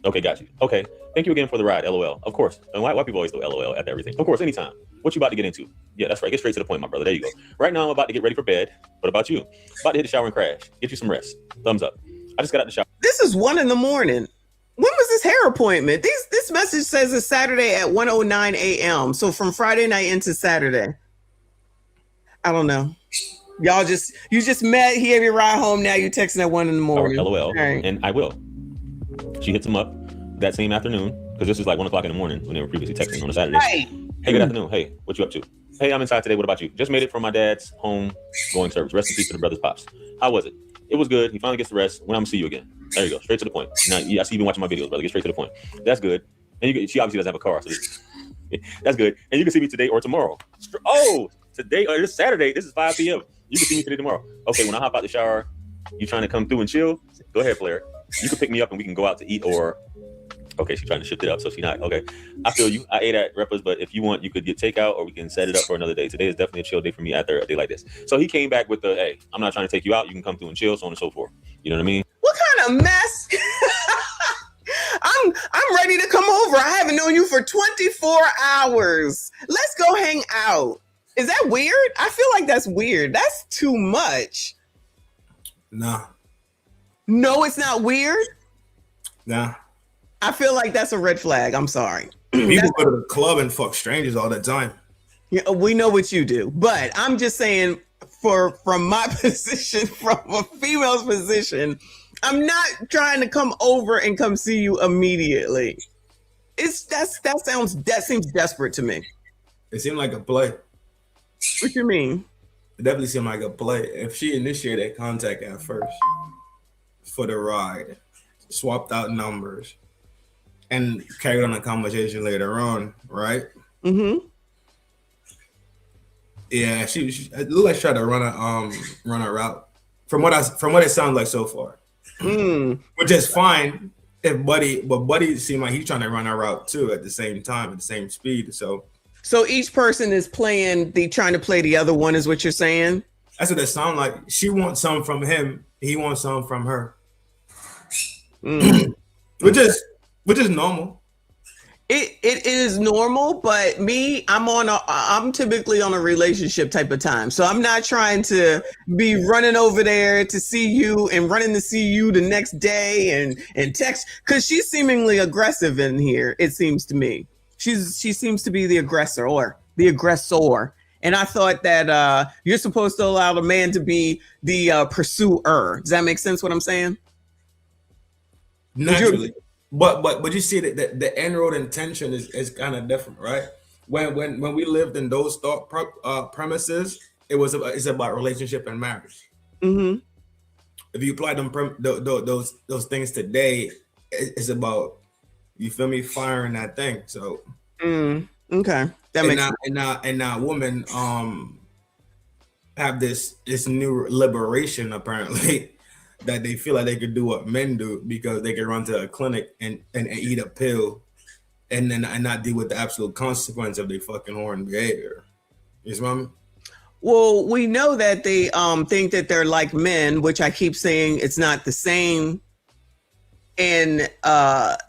Okay, got you. Okay, thank you again for the ride, LOL. Of course. And why people always throw LOL at everything? Of course, anytime. What you about to get into? Yeah, that's right. Get straight to the point, my brother. There you go. Right now, I'm about to get ready for bed. What about you? About to hit the shower and crash. Get you some rest. Thumbs up. I just got out the shower. This is 1 a.m. When was this hair appointment? This message says it's Saturday at 1:09 a.m. So from Friday night into Saturday. I don't know. You just met. He gave you a ride home. Now you're texting at 1 a.m. LOL. Right. And I will. She hits him up that same afternoon because this is like 1 o'clock in the morning when they were previously texting on a Saturday. Right. Hey, good afternoon. Hey, what you up to? Hey, I'm inside today. What about you? Just made it from my dad's home going service. Rest in peace to the brother's pops. How was it? It was good. He finally gets the rest. When I'm gonna see you again? There you go. Straight to the point. Now, yeah, I see you've been watching my videos, brother. Get straight to the point. That's good. And she obviously doesn't have a car, so that's good. And you can see me today or tomorrow. Oh, today or this Saturday. This is 5 p.m. You can see me today, tomorrow. Okay, when I hop out the shower, you trying to come through and chill? Go ahead, Flair. You can pick me up and we can go out to eat, or okay, she's trying to shift it up, so she's not. Okay, I feel you. I ate at Repa's, but if you want, you could get takeout, or we can set it up for another day. Today is definitely a chill day for me after a day like this. So he came back with the, hey, I'm not trying to take you out. You can come through and chill, so on and so forth. You know what I mean? What kind of mess? I'm ready to come over. I haven't known you for 24 hours. Let's go hang out. Is that weird? I feel like that's weird. That's too much. Nah. No, it's not weird. Nah. I feel like that's a red flag. I'm sorry. People go to the club and fuck strangers all the time. Yeah, we know what you do, but I'm just saying, from my position, from a female's position, I'm not trying to come over and come see you immediately. That seems desperate to me. It seemed like a play. What you mean? It definitely seemed like a play. If she initiated contact at first for the ride, swapped out numbers, and carried on a conversation later on, right? Mm-hmm. Yeah, it looked like she tried to run a route. From what it sounds like so far. Which is fine if Buddy seemed like he's trying to run a route too at the same time, at the same speed. So each person is trying to play the other one, is what you're saying? That's what it sounds like. She wants some from him, he wants some from her. Which is normal. It is normal, but I'm typically on a relationship type of time. So I'm not trying to be running over there to see you and running to see you the next day and text, because she's seemingly aggressive in here, it seems to me. She seems to be the aggressor or the aggressor. And I thought that you're supposed to allow the man to be the pursuer. Does that make sense what I'm saying? Naturally. But you see that the end road intention is kind of different, right? When we lived in those thought premises, it's about relationship and marriage. Mm-hmm. If you apply those things today, it's about, you feel me, firing that thing. So okay, that makes sense. And now women have this new liberation apparently. That they feel like they could do what men do because they can run to a clinic and eat a pill and not deal with the absolute consequence of their fucking horn behavior. You see what I mean? Well, we know that they think that they're like men, which I keep saying it's not the same. And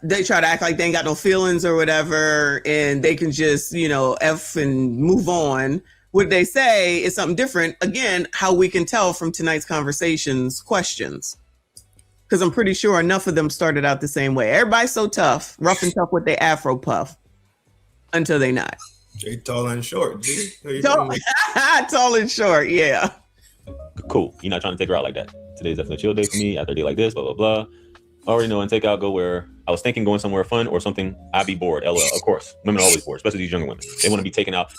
they try to act like they ain't got no feelings or whatever, and they can just, F and move on. What they say is something different. Again, how we can tell from tonight's conversations, questions. Because I'm pretty sure enough of them started out the same way. Everybody's so tough, rough and tough with their Afro puff until they not. They tall and short, G. Tall and short, yeah. Cool. You're not trying to take her out like that. Today's definitely a chill day for me. After a day like this, blah, blah, blah. Already know, and take out, go where I was thinking going somewhere fun or something. I'd be bored. LOL. Of course. Women are always bored, especially these younger women. They want to be taken out.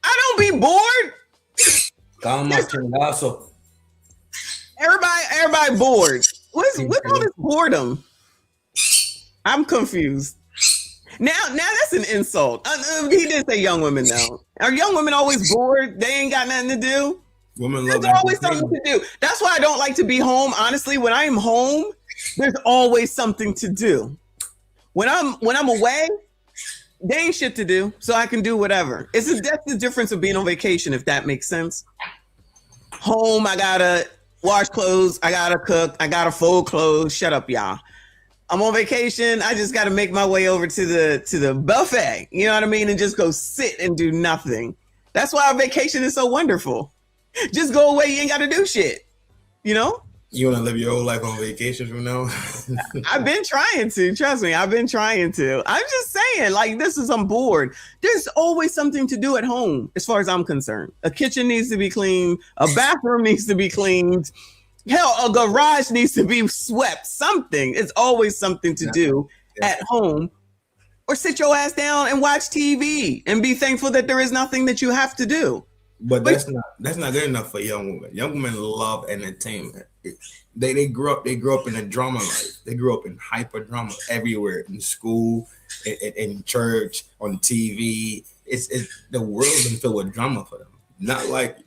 I don't be bored. Everybody bored. What's all this boredom? I'm confused. Now that's an insult. He did say young women though. Are young women always bored? They ain't got nothing to do. Women There's always something to do. That's why I don't like to be home. Honestly, when I am home, there's always something to do. When I'm away, they ain't shit to do, so I can do whatever. That's the difference of being on vacation, if that makes sense. Home, I gotta wash clothes, I gotta cook, I gotta fold clothes. Shut up, y'all. I'm on vacation. I just gotta make my way over to the buffet. You know what I mean? And just go sit and do nothing. That's why our vacation is so wonderful. Just go away. You ain't gotta do shit. You know? You want to live your whole life on vacation from now? I've been trying to. Trust me, I've been trying to. I'm just saying, like, I'm bored. There's always something to do at home, as far as I'm concerned. A kitchen needs to be cleaned. A bathroom needs to be cleaned. Hell, a garage needs to be swept. Something. It's always something to do at home. Or sit your ass down and watch TV and be thankful that there is nothing that you have to do. But that's not good enough for young women. Young women love entertainment. They grew up in a drama life. They grew up in hyper drama everywhere, in school, in church, on TV. It's the world is filled with drama for them. Not like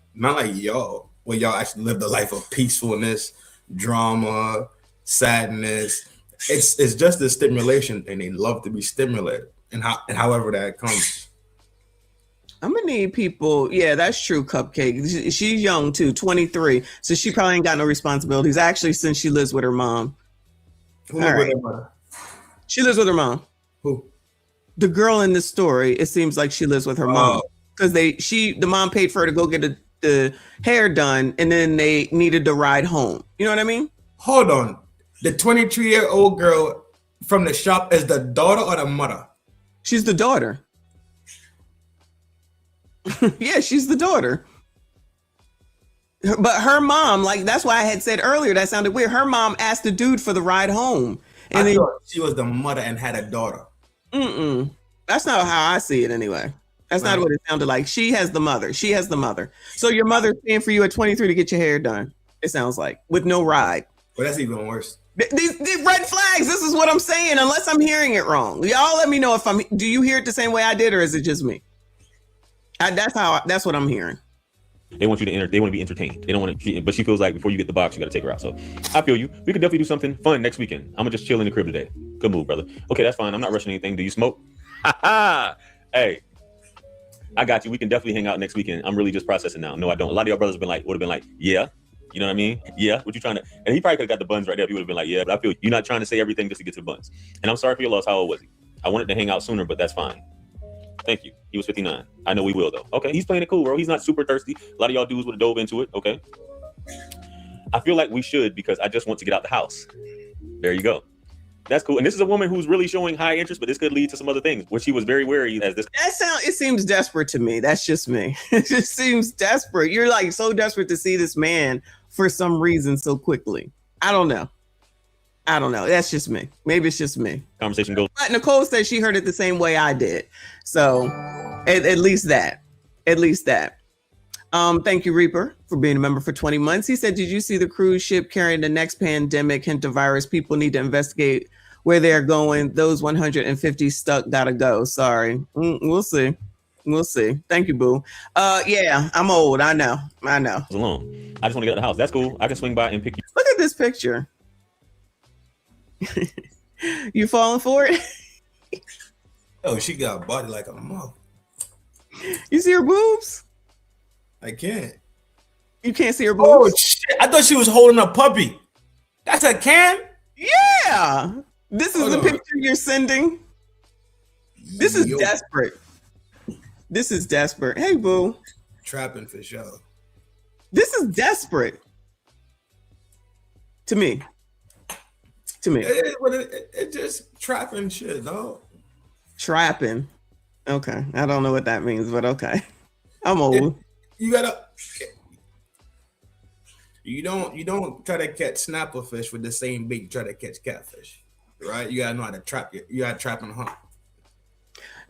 y'all, where y'all actually live the life of peacefulness, drama, sadness. It's just a stimulation thing. They love to be stimulated, and however that comes. I'm gonna need people. Yeah, that's true. Cupcake. She's young too, 23, so she probably ain't got no responsibilities. Actually, since she lives with her mom. Who lives with her mom? She lives with her mom. Who? The girl in this story. It seems like she lives with her mom because the mom paid for her to go get the hair done, and then they needed to ride home. You know what I mean? Hold on. The 23-year-old girl from the shop is the daughter or the mother? She's the daughter. Yeah, she's the daughter. But her mom, like, that's why I had said earlier that sounded weird. Her mom asked the dude for the ride home. And I thought she was the mother and had a daughter. That's not how I see it anyway. That's not what it sounded like. She has the mother. So your mother's paying for you at 23 to get your hair done, it sounds like, with no ride. Well, that's even worse. These red flags, this is what I'm saying, unless I'm hearing it wrong. Y'all let me know do you hear it the same way I did, or is it just me? That's what I'm hearing. They want you to they want to be entertained. They don't want to, but she feels like before you get the box, you got to take her out. So I feel you. We could definitely do something fun next weekend. I'm gonna just chill in the crib today. Good move, brother. Okay, that's fine. I'm not rushing anything. Do you smoke? Hey, I got you. We can definitely hang out next weekend. I'm really just processing now. No, I don't. A lot of your brothers would have been like, yeah. You know what I mean? Yeah. What you trying to? And he probably could have got the buns right there. If he would have been like, yeah. But I feel you're not trying to say everything just to get to the buns. And I'm sorry for your loss. How old was he? I wanted to hang out sooner, but that's fine. Thank you. He was 59. I know we will though. Okay, he's playing it cool, bro. He's not super thirsty. A lot of y'all dudes would have dove into it. Okay. I feel like we should because I just want to get out the house. There you go. That's cool. And this is a woman who's really showing high interest, but this could lead to some other things, which he was very wary as this. It seems desperate to me. That's just me. It just seems desperate. You're like so desperate to see this man for some reason so quickly. I don't know. That's just me. Maybe it's just me. Conversation goes. But Nicole said she heard it the same way I did. So at least that. Thank you, Reaper, for being a member for 20 months. He said, did you see the cruise ship carrying the next pandemic hint of virus? People need to investigate where they're going. Those 150 stuck gotta go. Sorry. We'll see. Thank you, boo. Yeah, I'm old. I know. Alone. I just want to get out of the house. That's cool. I can swing by and pick you. Look at this picture. You falling for it? Oh, she got a body like a mom. You see her boobs? I can't. You can't see her boobs? Oh shit! I thought she was holding a puppy. That's a can? Yeah. This is the picture you're sending. This is desperate. Hey, boo. Trapping for sure. This is desperate. To me. It just trapping shit, dog. Trapping. Okay. I don't know what that means, but okay. I'm old. You don't try to catch snapper fish with the same bait you try to catch catfish. Right? You gotta know how to trap it. You gotta trap and hunt.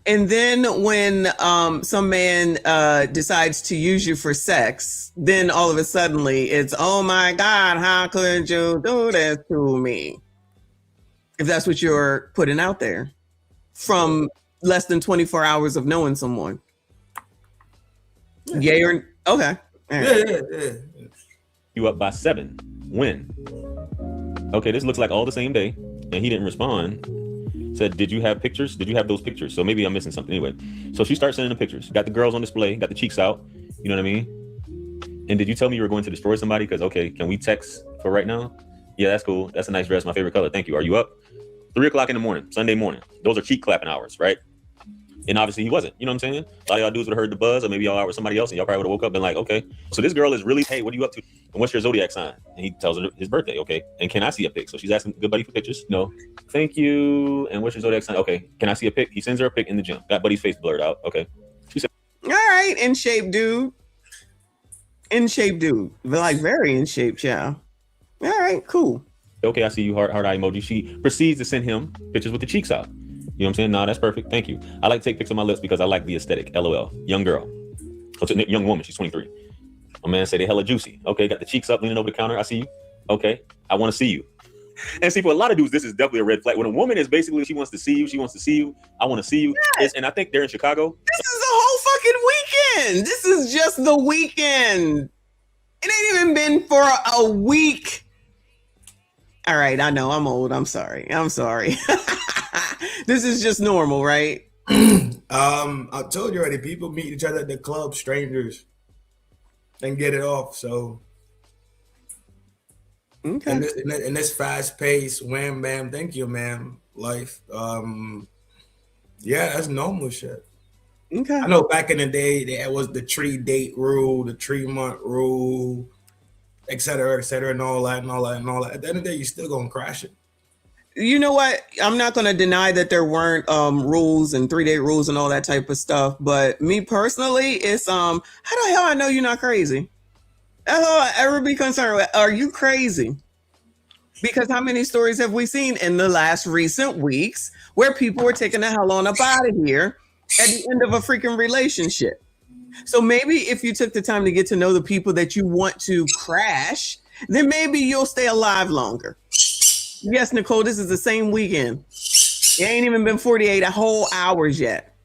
And then when some man decides to use you for sex, then all of a sudden it's, oh my God, how could you do this to me? If that's what you're putting out there from less than 24 hours of knowing someone. Yeah, you're okay. Yeah. You up by 7. When? Okay, this looks like all the same day. And he didn't respond. Said, did you have pictures? Did you have those pictures? So maybe I'm missing something. Anyway, so she starts sending the pictures. Got the girls on display, got the cheeks out. You know what I mean? And did you tell me you were going to destroy somebody? Because, okay, can we text for right now? Yeah, that's cool. That's a nice dress. My favorite color. Thank you. Are you up? 3 o'clock in the morning, Sunday morning. Those are cheek clapping hours, right? And obviously he wasn't. You know what I'm saying? A lot of y'all dudes would have heard the buzz, or maybe y'all out with somebody else, and y'all probably would have woke up and been like, okay. So this girl is really, hey, what are you up to? And what's your zodiac sign? And he tells her his birthday. Okay. And can I see a pic? So she's asking good buddy for pictures. No. Thank you. And what's your zodiac sign? Okay. Can I see a pic? He sends her a pic in the gym. Got buddy's face blurred out. Okay. She said, all right, in shape, dude. But like very in shape, child. All right, cool. Okay, I see you, heart eye emoji. She proceeds to send him pictures with the cheeks out. You know what I'm saying? No, that's perfect. Thank you. I like to take pics of my lips because I like the aesthetic. LOL. Young girl. It's a young woman. She's 23. A man say they hella juicy. Okay, got the cheeks up, leaning over the counter. I see you. Okay, I want to see you. And see, for a lot of dudes, this is definitely a red flag. When a woman is basically, she wants to see you, I want to see you. Yes. And I think they're in Chicago. This is the whole fucking weekend. This is just the weekend. It ain't even been for a week. All right, I know I'm old. I'm sorry. This is just normal, right? I told you already. People meet each other at the club, strangers, and get it off. So, okay. In this fast pace, wham bam, thank you, ma'am, life. Yeah, that's normal shit. Okay. I know back in the day, there was the 3 date rule, the 3 month rule, et cetera, and all that. At the end of the day, you're still gonna crash it. You know what? I'm not going to deny that there weren't rules and 3-day rules and all that type of stuff. But me personally, it's how the hell I know you're not crazy? That's all I ever be concerned with. Are you crazy? Because how many stories have we seen in the last recent weeks where people were taking the hell on up out of here at the end of a freaking relationship? So maybe if you took the time to get to know the people that you want to crash, then maybe you'll stay alive longer. Yes, Nicole, this is the same weekend. It ain't even been 48 whole hours yet.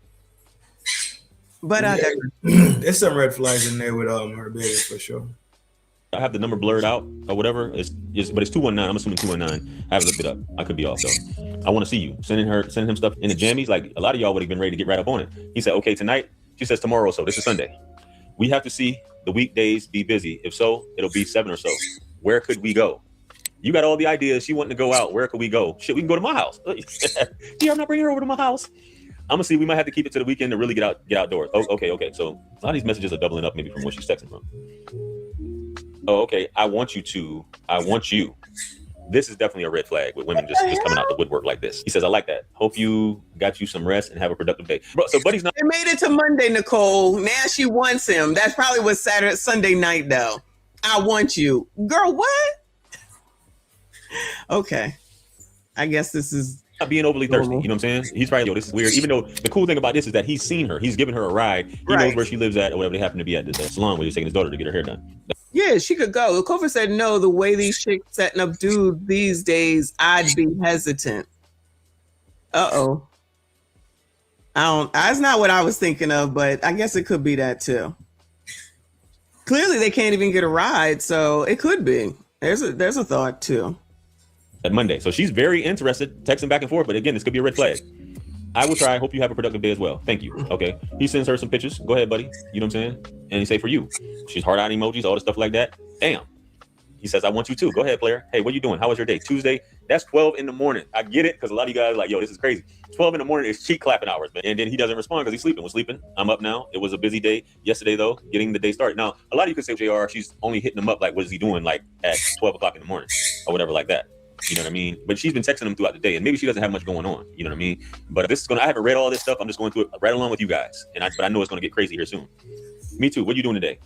But there's some red flags in there with her baby for sure. I have the number blurred out or whatever. But it's 219. I'm assuming 219. I haven't looked it up. I could be off though. I want to see you. Sending him stuff in the jammies. Like a lot of y'all would have been ready to get right up on it. He said, okay, tonight. She says tomorrow. So this is Sunday. We have to see the weekdays be busy. If so, it'll be 7 or so. Where could we go? You got all the ideas. She wanting to go out. Where could we go? Shit, we can go to my house. Yeah, I'm not bringing her over to my house. I'm gonna see. We might have to keep it to the weekend to really get outdoors. Oh, okay. So a lot of these messages are doubling up maybe from what she's texting from. Oh, okay. I want you to. I want you. This is definitely a red flag with women just coming out the woodwork like this. He says, I like that. Hope you got you some rest and have a productive day. Bro, so Buddy's not. It made it to Monday, Nicole. Now she wants him. That's probably was Sunday night though. I want you, girl. What? Okay, I guess this is not being overly thirsty. You know what I'm saying? He's probably, this is weird. Even though the cool thing about this is that he's seen her. He's given her a ride. He knows where she lives at or whatever they happen to be at the salon where he's taking his daughter to get her hair done. Yeah, she could go. Kofa said no. The way these chicks setting up dudes these days, I'd be hesitant. Uh-oh. That's not what I was thinking of, but I guess it could be that too. Clearly they can't even get a ride, so it could be. There's a thought too. At Monday. So she's very interested, texting back and forth, but again, this could be a red flag. I will try. Hope you have a productive day as well. Thank you. Okay. He sends her some pictures. Go ahead, buddy. You know what I'm saying? And he say for you. She's heart out emojis, all the stuff like that. Damn. He says, I want you too. Go ahead, player. Hey, what you doing? How was your day? Tuesday? That's 12 in the morning. I get it, because a lot of you guys are like, yo, this is crazy. 12 in the morning is cheek clapping hours, man. And then he doesn't respond because he's sleeping. We're sleeping. I'm up now. It was a busy day yesterday, though, getting the day started. Now, a lot of you could say, JR, she's only hitting him up like, what is he doing, like at 12 o'clock in the morning or whatever like that. You know what I mean? But she's been texting him throughout the day, and maybe she doesn't have much going on. You know what I mean? But this is I haven't read all this stuff. I'm just going through it right along with you guys. But I know it's going to get crazy here soon. Me too. What are you doing today?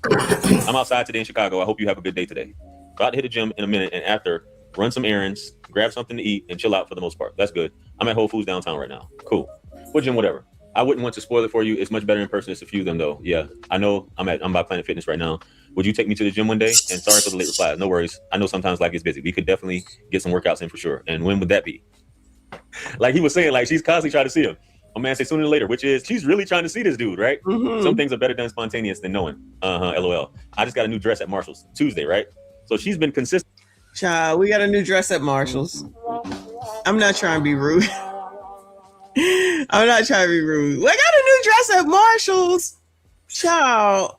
I'm outside today in Chicago. I hope you have a good day today. About to hit the gym in a minute, and after, run some errands, grab something to eat, and chill out for the most part. That's good. I'm at Whole Foods downtown right now. Cool. What gym? Whatever. I wouldn't want to spoil it for you. It's much better in person. It's a few of them though. Yeah, I know. I'm by Planet Fitness right now. Would you take me to the gym one day? And sorry for the late reply. No worries. I know sometimes life gets busy. We could definitely get some workouts in for sure. And when would that be? Like he was saying, like she's constantly trying to see him. My man say sooner or later, which is she's really trying to see this dude, right? Mm-hmm. Some things are better done spontaneous than knowing. LOL. I just got a new dress at Marshall's Tuesday, right? So she's been consistent. Child, we got a new dress at Marshall's. I'm not trying to be rude. I'm not trying to be rude. We got a new dress at Marshall's. Child,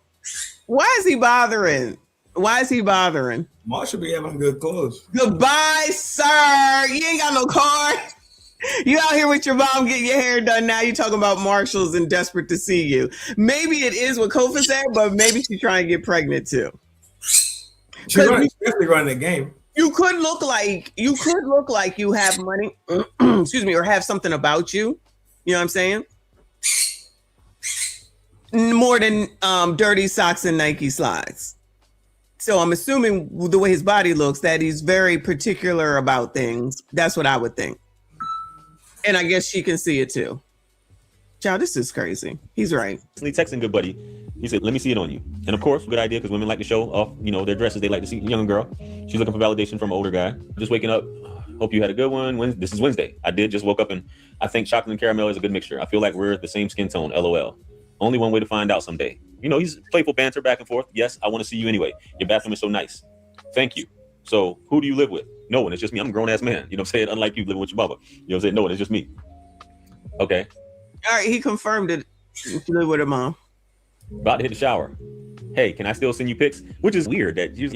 why is he bothering? Marshall be having good clothes. Goodbye, sir. You ain't got no car. You out here with your mom getting your hair done. Now you talking about Marshall's and desperate to see you. Maybe it is what Kofa said, but maybe she's trying to get pregnant too. She's especially running the game. You could look like you have money, excuse me, or have something about you. You know what I'm saying? More than dirty socks and Nike slides. So I'm assuming the way his body looks that he's very particular about things. That's what I would think. And I guess she can see it too. Child, this is crazy. He's right. Texting good buddy. He said, let me see it on you. And of course, good idea, because women like to show off, you know, their dresses. They like to see a young girl. She's looking for validation from an older guy. Just waking up. Hope you had a good one. This is Wednesday. I did just woke up, and I think chocolate and caramel is a good mixture. I feel like we're the same skin tone, LOL. Only one way to find out someday. You know, he's playful banter back and forth. Yes, I want to see you anyway. Your bathroom is so nice. Thank you. So who do you live with? No one. It's just me. I'm a grown ass man. You know what I'm saying? Unlike you living with your mother. You know what I'm saying? No one. It's just me. Okay. All right. He confirmed it. You live with her mom. About to hit the shower. Hey, can I still send you pics? Which is weird that you,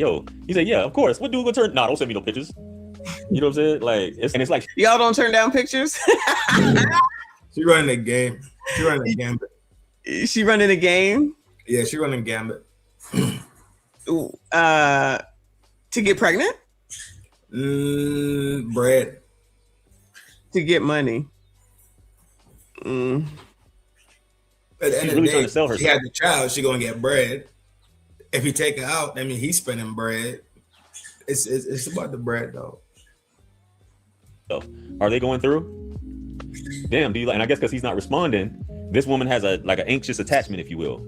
he said, yeah, of course. What dude gonna turn? Nah, don't send me no pictures. You know what I'm saying? Like, it's like y'all don't turn down pictures. She running the game. She running the gambit. She running a game. Yeah, she running gambit. To get pregnant. Bread. To get money. At the end She's of really the trying day, to sell herself. she had the child. She gonna get bread. If he take her out, I mean, he's spending bread. It's about the bread though. So, are they going through? Damn, do you like? And I guess because he's not responding, this woman has an anxious attachment, if you will.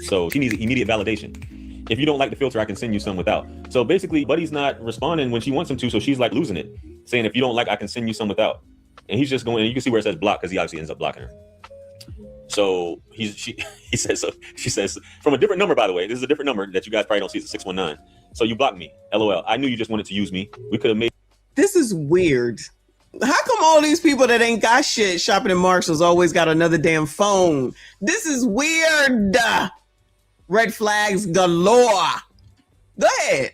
So she needs immediate validation. If you don't like the filter, I can send you some without. So basically, Buddy's not responding when she wants him to, so she's like losing it, saying, if you don't like, I can send you some without. And he's just going, and you can see where it says block, because he obviously ends up blocking her. So he says, so she says, from a different number, by the way, this is a different number that you guys probably don't see. It's a 619. So you blocked me. LOL. I knew you just wanted to use me. We could have made. This is weird. How come all these people that ain't got shit shopping at Marshall's always got another damn phone? This is weird. Red flags galore. Go ahead.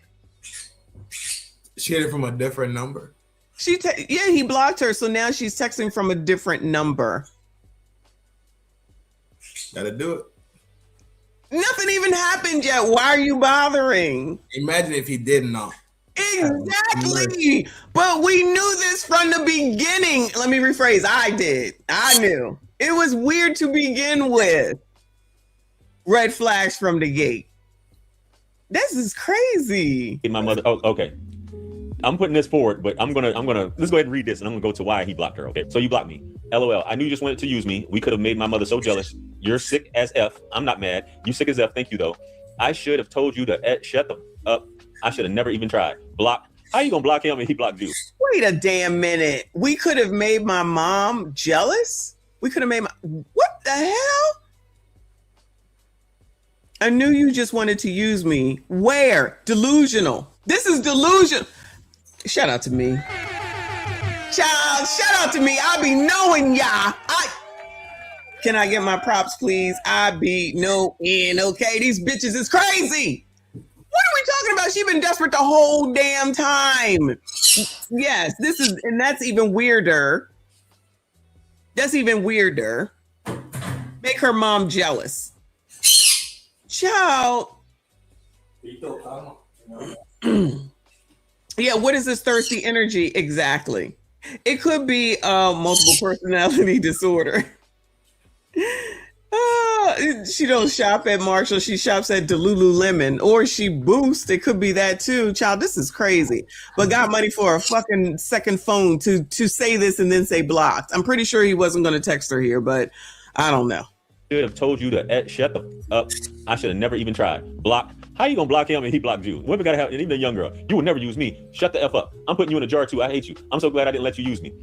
She hit it from a different number. He blocked her, so now she's texting from a different number. Gotta do it. Nothing even happened yet. Why are you bothering? Imagine if he did not. Exactly. But we knew this from the beginning. Let me rephrase. I did. I knew. It was weird to begin with. Red flags from the gate. This is crazy. My mother. Oh, okay. I'm putting this forward, but I'm gonna let's go ahead and read this, and I'm gonna go to why he blocked her. Okay. So you blocked me. LOL. I knew you just wanted to use me. We could have made my mother so jealous. You're sick as F. I'm not mad. You sick as F. Thank you though. I should have told you to shut the up. I should have never even tried. Block. How you gonna block him and he blocked you? Wait a damn minute. We could have made my mom jealous? We could have made what the hell? I knew you just wanted to use me. Where? Delusional. This is delusion. Shout out to me. Child, shout out to me. I be knowing y'all. Can I get my props, please? I be knowing. Okay, these bitches is crazy. What are we talking about? She been desperate the whole damn time. Yes, this is, and that's even weirder. That's even weirder. Make her mom jealous. Child. Yeah, what is this thirsty energy exactly? It could be multiple personality disorder. She don't shop at Marshall. She shops at Lululemon, or she Boost. It could be that too. Child, this is crazy. But got money for a fucking second phone to say this and then say blocked. I'm pretty sure he wasn't going to text her here, but I don't know. Should have told you to shut the up. I should have never even tried. Block. How you gonna block him and he blocked you? Women gotta have, and even a young girl. You would never use me. Shut the F up. I'm putting you in a jar too. I hate you. I'm so glad I didn't let you use me.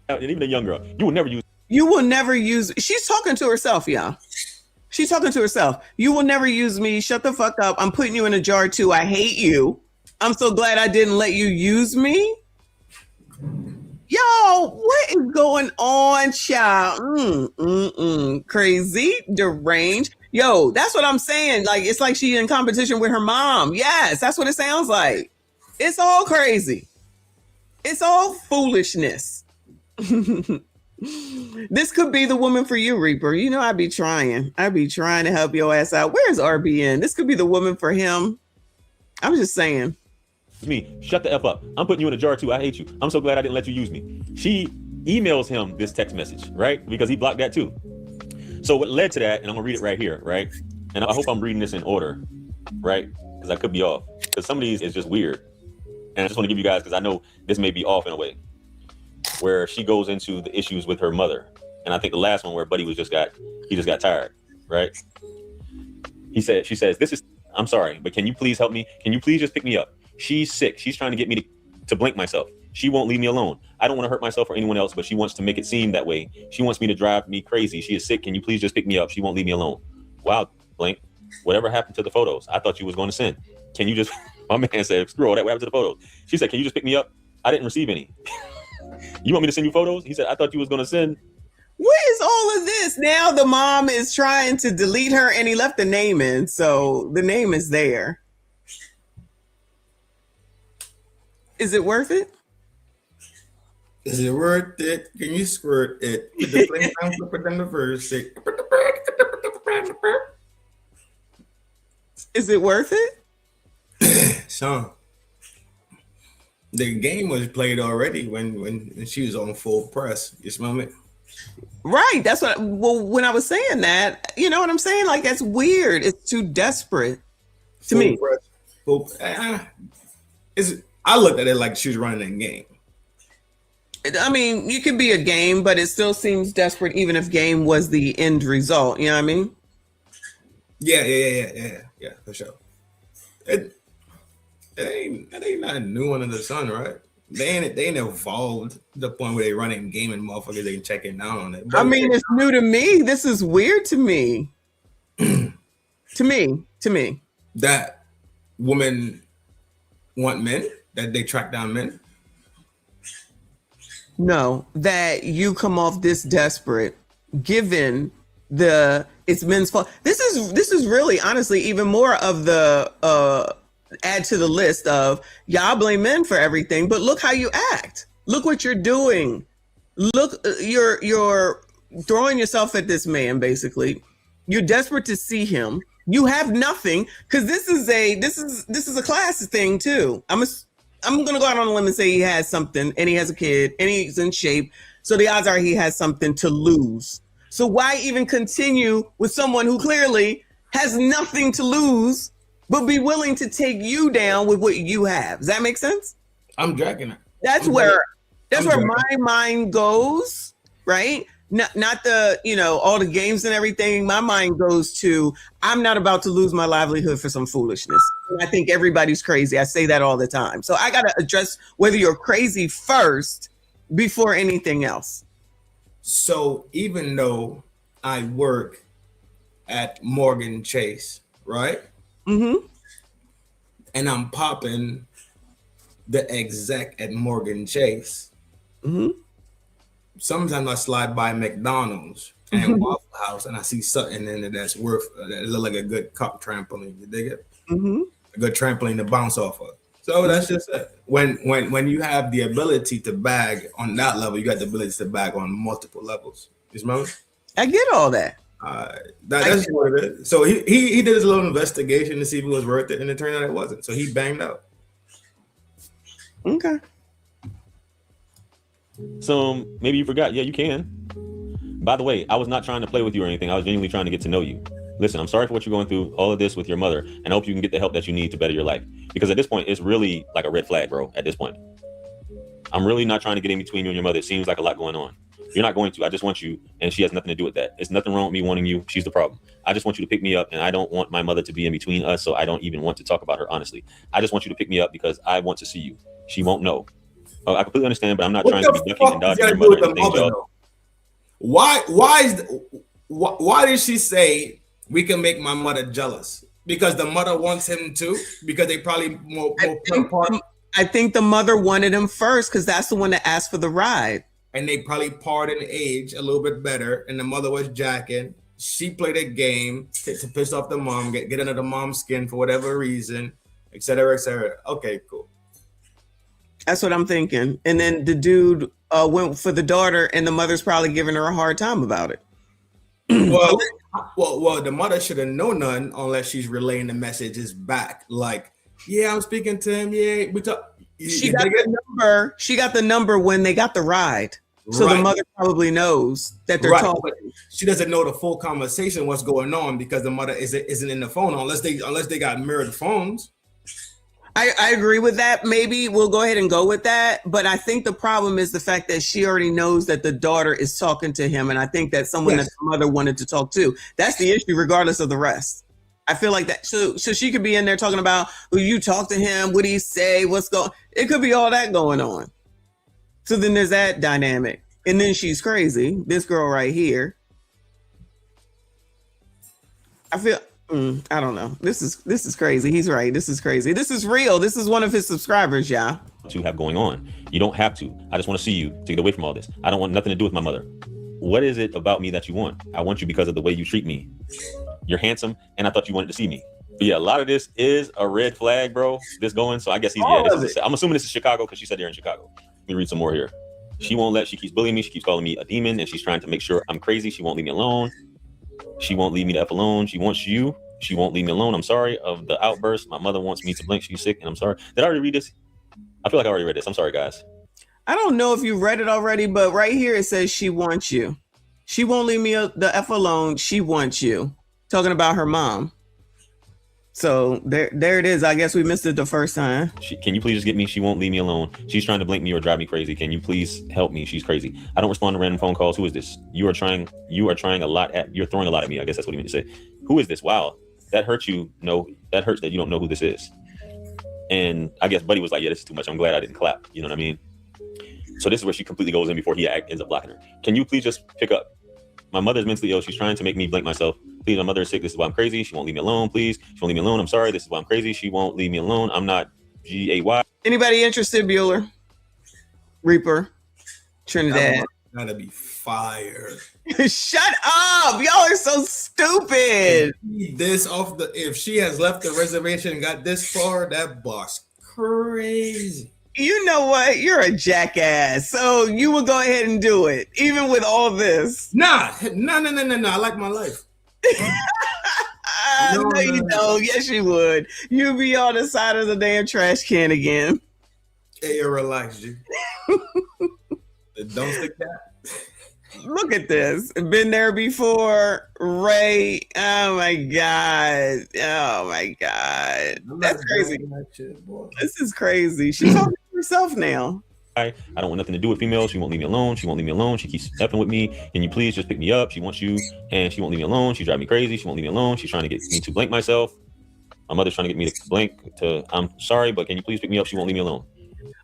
And even a young girl. You would never use. You will never use. She's talking to herself, y'all. She's talking to herself. You will never use me. Shut the fuck up. I'm putting you in a jar too. I hate you. I'm so glad I didn't let you use me. Yo, what is going on, child? Crazy, deranged. Yo, that's what I'm saying. Like, it's like she in competition with her mom. Yes, that's what it sounds like. It's all crazy. It's all foolishness. This could be the woman for you, Reaper. You know, I be trying to help your ass out. Where's RBN? This could be the woman for him. I'm just saying. Me, shut the F up. I'm putting you in a jar too. I hate you. I'm so glad I didn't let you use me. She emails him this text message, right? Because he blocked that too. So what led to that, and I'm gonna read it right here, right? And I hope I'm reading this in order, right? Because I could be off. Because some of these is just weird. And I just want to give you guys, because I know this may be off in a way, where she goes into the issues with her mother. and I think the last one where Buddy just got tired, right? She says, I'm sorry, but can you please help me? Can you please just pick me up? She's sick. She's trying to get me to blink myself. She won't leave me alone. I don't want to hurt myself or anyone else, but she wants to make it seem that way. She wants me to drive me crazy. She is sick. Can you please just pick me up? She won't leave me alone. Wow, Blink. Whatever happened to the photos? I thought you was going to send. Can you just, my man said, screw all that. What happened to the photos? She said, can you just pick me up? I didn't receive any. You want me to send you photos? He said, I thought you was going to send. What is all of this? Now the mom is trying to delete her and he left the name in. So the name is there. Is it worth it? Is it worth it? Can you squirt it? With the flame down, put it in the verse. Is it worth it? Son, the game was played already when she was on full press. You smell me? Right. That's what. Well, when I was saying that, you know what I'm saying? Like, that's weird. It's too desperate to me. I looked at it like she was running a game. I mean, you could be a game, but it still seems desperate, even if game was the end result. You know what I mean? Yeah, for sure. It ain't nothing new under the sun, right? They ain't evolved to the point where they running game and motherfuckers they can check it down on it. But I mean, it's new to me. This is weird to me. to me. That women want men, that they track down men. No, that you come off this desperate, given it's men's fault. This is really, honestly, even more of the add to the list of y'all blame men for everything, but look how you act. Look what you're doing. Look, you're throwing yourself at this man. Basically, you're desperate to see him. You have nothing, because this is a class thing too. I'm gonna go out on a limb and say he has something, and he has a kid, and he's in shape. So the odds are he has something to lose. So why even continue with someone who clearly has nothing to lose, but be willing to take you down with what you have? Does that make sense? I'm dragging it. That's where my mind goes, right? Not the, all the games and everything. My mind goes to, I'm not about to lose my livelihood for some foolishness. I think everybody's crazy. I say that all the time. So I got to address whether you're crazy first before anything else. So even though I work at Morgan Chase, right? Mm-hmm. And I'm popping the exec at Morgan Chase. Mm-hmm. Sometimes I slide by McDonald's and Waffle House and I see something in it that look like a good cup trampoline. You dig it? Mm-hmm. A good trampoline to bounce off of. So that's just it. When you have the ability to bag on that level, you got the ability to bag on multiple levels. You smell it? I get all that. That's what it is. So he did his little investigation to see if it was worth it, and it turned out it wasn't. So he banged out. Okay. So maybe you forgot. Yeah, you can. By the way, I was not trying to play with you or anything. I was genuinely trying to get to know you. Listen, I'm sorry for what you're going through, all of this with your mother, and I hope you can get the help that you need to better your life. Because at this point, it's really like a red flag, bro. At this point, I'm really not trying to get in between you and your mother. It seems like a lot going on. You're not going to. I just want you, and she has nothing to do with that. It's nothing wrong with me wanting you. She's the problem. I just want you to pick me up, and I don't want my mother to be in between us, so I don't even want to talk about her, honestly. I just want you to pick me up because I want to see you. She won't know. I completely understand, but I'm not trying to be ducking and dodging your mother. Why did she say we can make my mother jealous? Because the mother wants him too? Because they probably more I think the mother wanted him first because that's the one that asked for the ride. And they probably parred in age a little bit better, and the mother was jacking. She played a game to piss off the mom, get under the mom's skin for whatever reason, et cetera, et cetera. Okay, cool. That's what I'm thinking. And then the dude went for the daughter, and the mother's probably giving her a hard time about it. Well, the mother should have known none unless she's relaying the messages back. Like, yeah, I'm speaking to him. Yeah, we talk. She got the number. She got the number when they got the ride. So the mother probably knows that they're talking. But she doesn't know the full conversation, what's going on, because the mother isn't in the phone unless they got mirrored phones. I agree with that. Maybe we'll go ahead and go with that. But I think the problem is the fact that she already knows that the daughter is talking to him. And I think that's someone that the mother wanted to talk to. That's the issue, regardless of the rest. I feel like that. So she could be in there talking about, will you talk to him? What do he say? What's going? It could be all that going on. So then there's that dynamic. And then she's crazy. This girl right here. I feel... I don't know. This is crazy. He's right. This is crazy. This is real. This is one of his subscribers, y'all. To have going on. You don't have to. I just want to see you to get away from all this. I don't want nothing to do with my mother. What is it about me that you want? I want you because of the way you treat me. You're handsome, and I thought you wanted to see me. But yeah, a lot of this is a red flag, bro. This going. So I guess he's I'm assuming this is Chicago because she said they're in Chicago. Let me read some more here. She keeps bullying me. She keeps calling me a demon, and she's trying to make sure I'm crazy. She won't leave me alone. She won't leave me the F alone. She wants you. She won't leave me alone. I'm sorry of the outburst. My mother wants me to blink. She's sick, and I'm sorry. Did I already read this? I feel like I already read this. I'm sorry, guys. I don't know if you read it already, but right here it says she wants you. She won't leave me the F alone. She wants you. Talking about her mom. So there it is. I guess we missed it the first time. Can you please just get me? She won't leave me alone. She's trying to blink me or drive me crazy. Can you please help me? She's crazy. I don't respond to random phone calls. Who is this? You're throwing a lot at me. I guess that's what he meant to say. Who is this? Wow. That hurts you. No, that hurts that you don't know who this is. And I guess Buddy was like, yeah, this is too much. I'm glad I didn't clap. You know what I mean? So this is where she completely goes in before he ends up blocking her. Can you please just pick up? My mother's mentally ill. She's trying to make me blink myself. Please, my mother is sick. This is why I'm crazy. She won't leave me alone. Please. She won't leave me alone. I'm sorry. This is why I'm crazy. She won't leave me alone. I'm not GAY. Anybody interested, Bueller? Reaper? Trinidad? Gotta be fire. Shut up. Y'all are so stupid. If she has left the reservation and got this far, that boss crazy. You know what? You're a jackass. So you will go ahead and do it, even with all this. Nah. I like my life. No, you don't. Yes, you would. You'd be on the side of the damn trash can again. Hey, relax, G. Don't stick that. Look at this. Been there before, Ray. Oh my God. Oh my God. That's crazy. This is crazy. She's talking to herself now. I don't want nothing to do with females. She won't leave me alone. She won't leave me alone. She keeps effing with me. Can you please just pick me up? She wants you, and she won't leave me alone. She drives me crazy. She won't leave me alone. She's trying to get me to blink myself. My mother's trying to get me to blink. I'm sorry, but can you please pick me up? She won't leave me alone.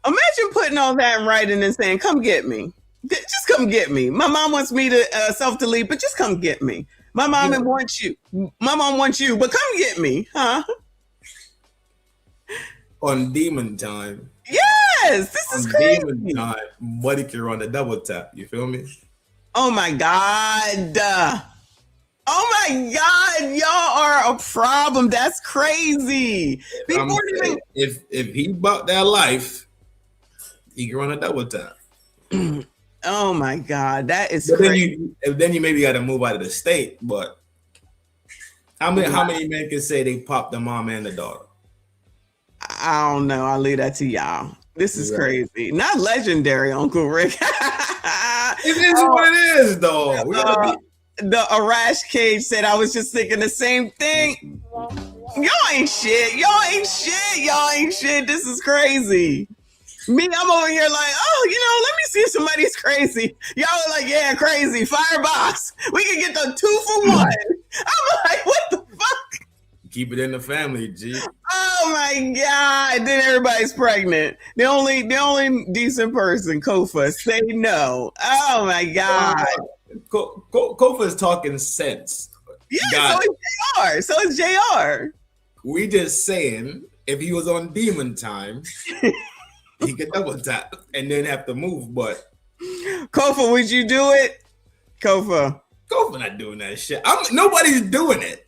Imagine putting all that in writing and saying, "Come get me. Just come get me. My mom wants me to self-delete, but just come get me. My mom wants you. My mom wants you, but come get me, huh?" On demon time. Yes, this is crazy. Demon time, Buddy can run a double tap. You feel me? Oh my God. Oh my God. Y'all are a problem. That's crazy. If he bought that life, he can run a double tap. Oh my God, that is crazy. Then you maybe got to move out of the state. But how many men can say they popped the mom and the daughter? I don't know. I'll leave that to y'all. This is crazy. Not legendary, Uncle Rick. It is what it is, though. The Arash Cage said, "I was just thinking the same thing." Y'all ain't shit. Y'all ain't shit. Y'all ain't shit. This is crazy. Me, I'm over here like, oh, let me see if somebody's crazy. Y'all are like, yeah, crazy. Firebox. We can get the 2 for 1. I'm like, what the fuck? Keep it in the family, G. Oh my God. Then everybody's pregnant. The only decent person, Kofa, say no. Oh my God. Kofa is talking sense. Yeah, so is JR. We just saying, if he was on demon time, he could double tap and then have to move. But Kofa, would you do it? Kofa not doing that shit. Nobody's doing it.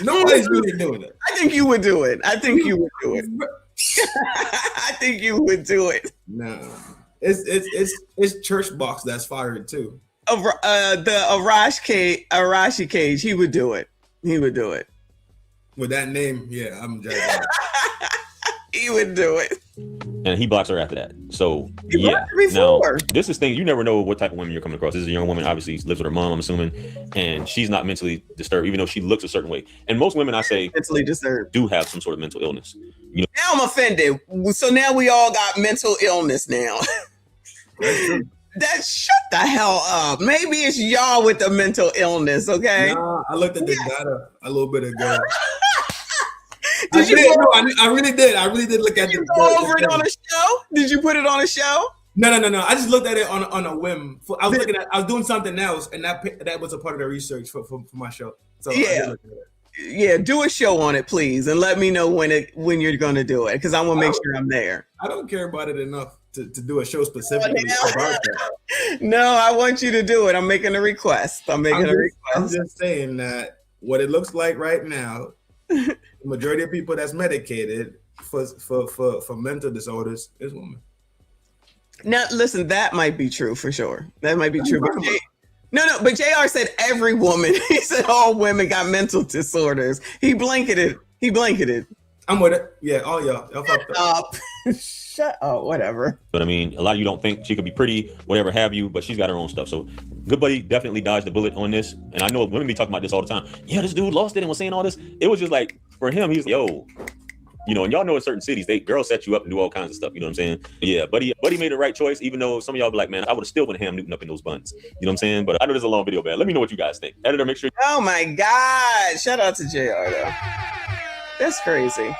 Nobody's really doing it. I think you would do it. I think you would do it. I think you would do it. No, it's Church Box that's fired too. The Arashi Cage, he would do it. He would do it. With that name, yeah, I'm judging. He you would do it. And he blocks her after that. So You yeah. blocked her Now before. this is things you never know what type of women you're coming across. This is a young woman, obviously lives with her mom, I'm assuming, and she's not mentally disturbed, even though she looks a certain way. And most women, I say, Mentally disturbed. do have some sort of mental illness. You know, Now I'm offended. So now we all got mental illness now. That shut the hell up. Maybe it's y'all with the mental illness, okay? Nah, I looked at the data a little bit ago. Did you I really did. I really did look at go over it on a show? Did you put it on a show? No. I just looked at it on a whim. I was doing something else, and that was a part of the research for my show. So Yeah. Yeah, do a show on it, please, and let me know when you're gonna do it, because I want to make sure I'm there. I don't care about it enough to do a show specifically about that. No, I want you to do it. I'm making a request. I'm just saying that what it looks like right now, the majority of people that's medicated for mental disorders is women. Now, listen, that might be true for sure. That might be true. But but JR said every woman. He said all women got mental disorders. He blanketed. I'm with it. Yeah, all y'all fucked up. Shut up. Whatever. but I mean, a lot of you don't think she could be pretty, whatever have you, but she's got her own stuff. So Good Buddy definitely dodged the bullet on this. And I know women be talking about this all the time. Yeah, this dude lost it and was saying all this. It was just like, for him, he's yo, you know, and y'all know in certain cities, girls set you up and do all kinds of stuff. You know what I'm saying? Yeah, Buddy made the right choice, even though some of y'all be like, man, I would have still been Ham Newton up in those buns. You know what I'm saying? But I know there's a long video, man. Let me know what you guys think. Editor, make sure. Oh my God. Shout out to JR though. That's crazy.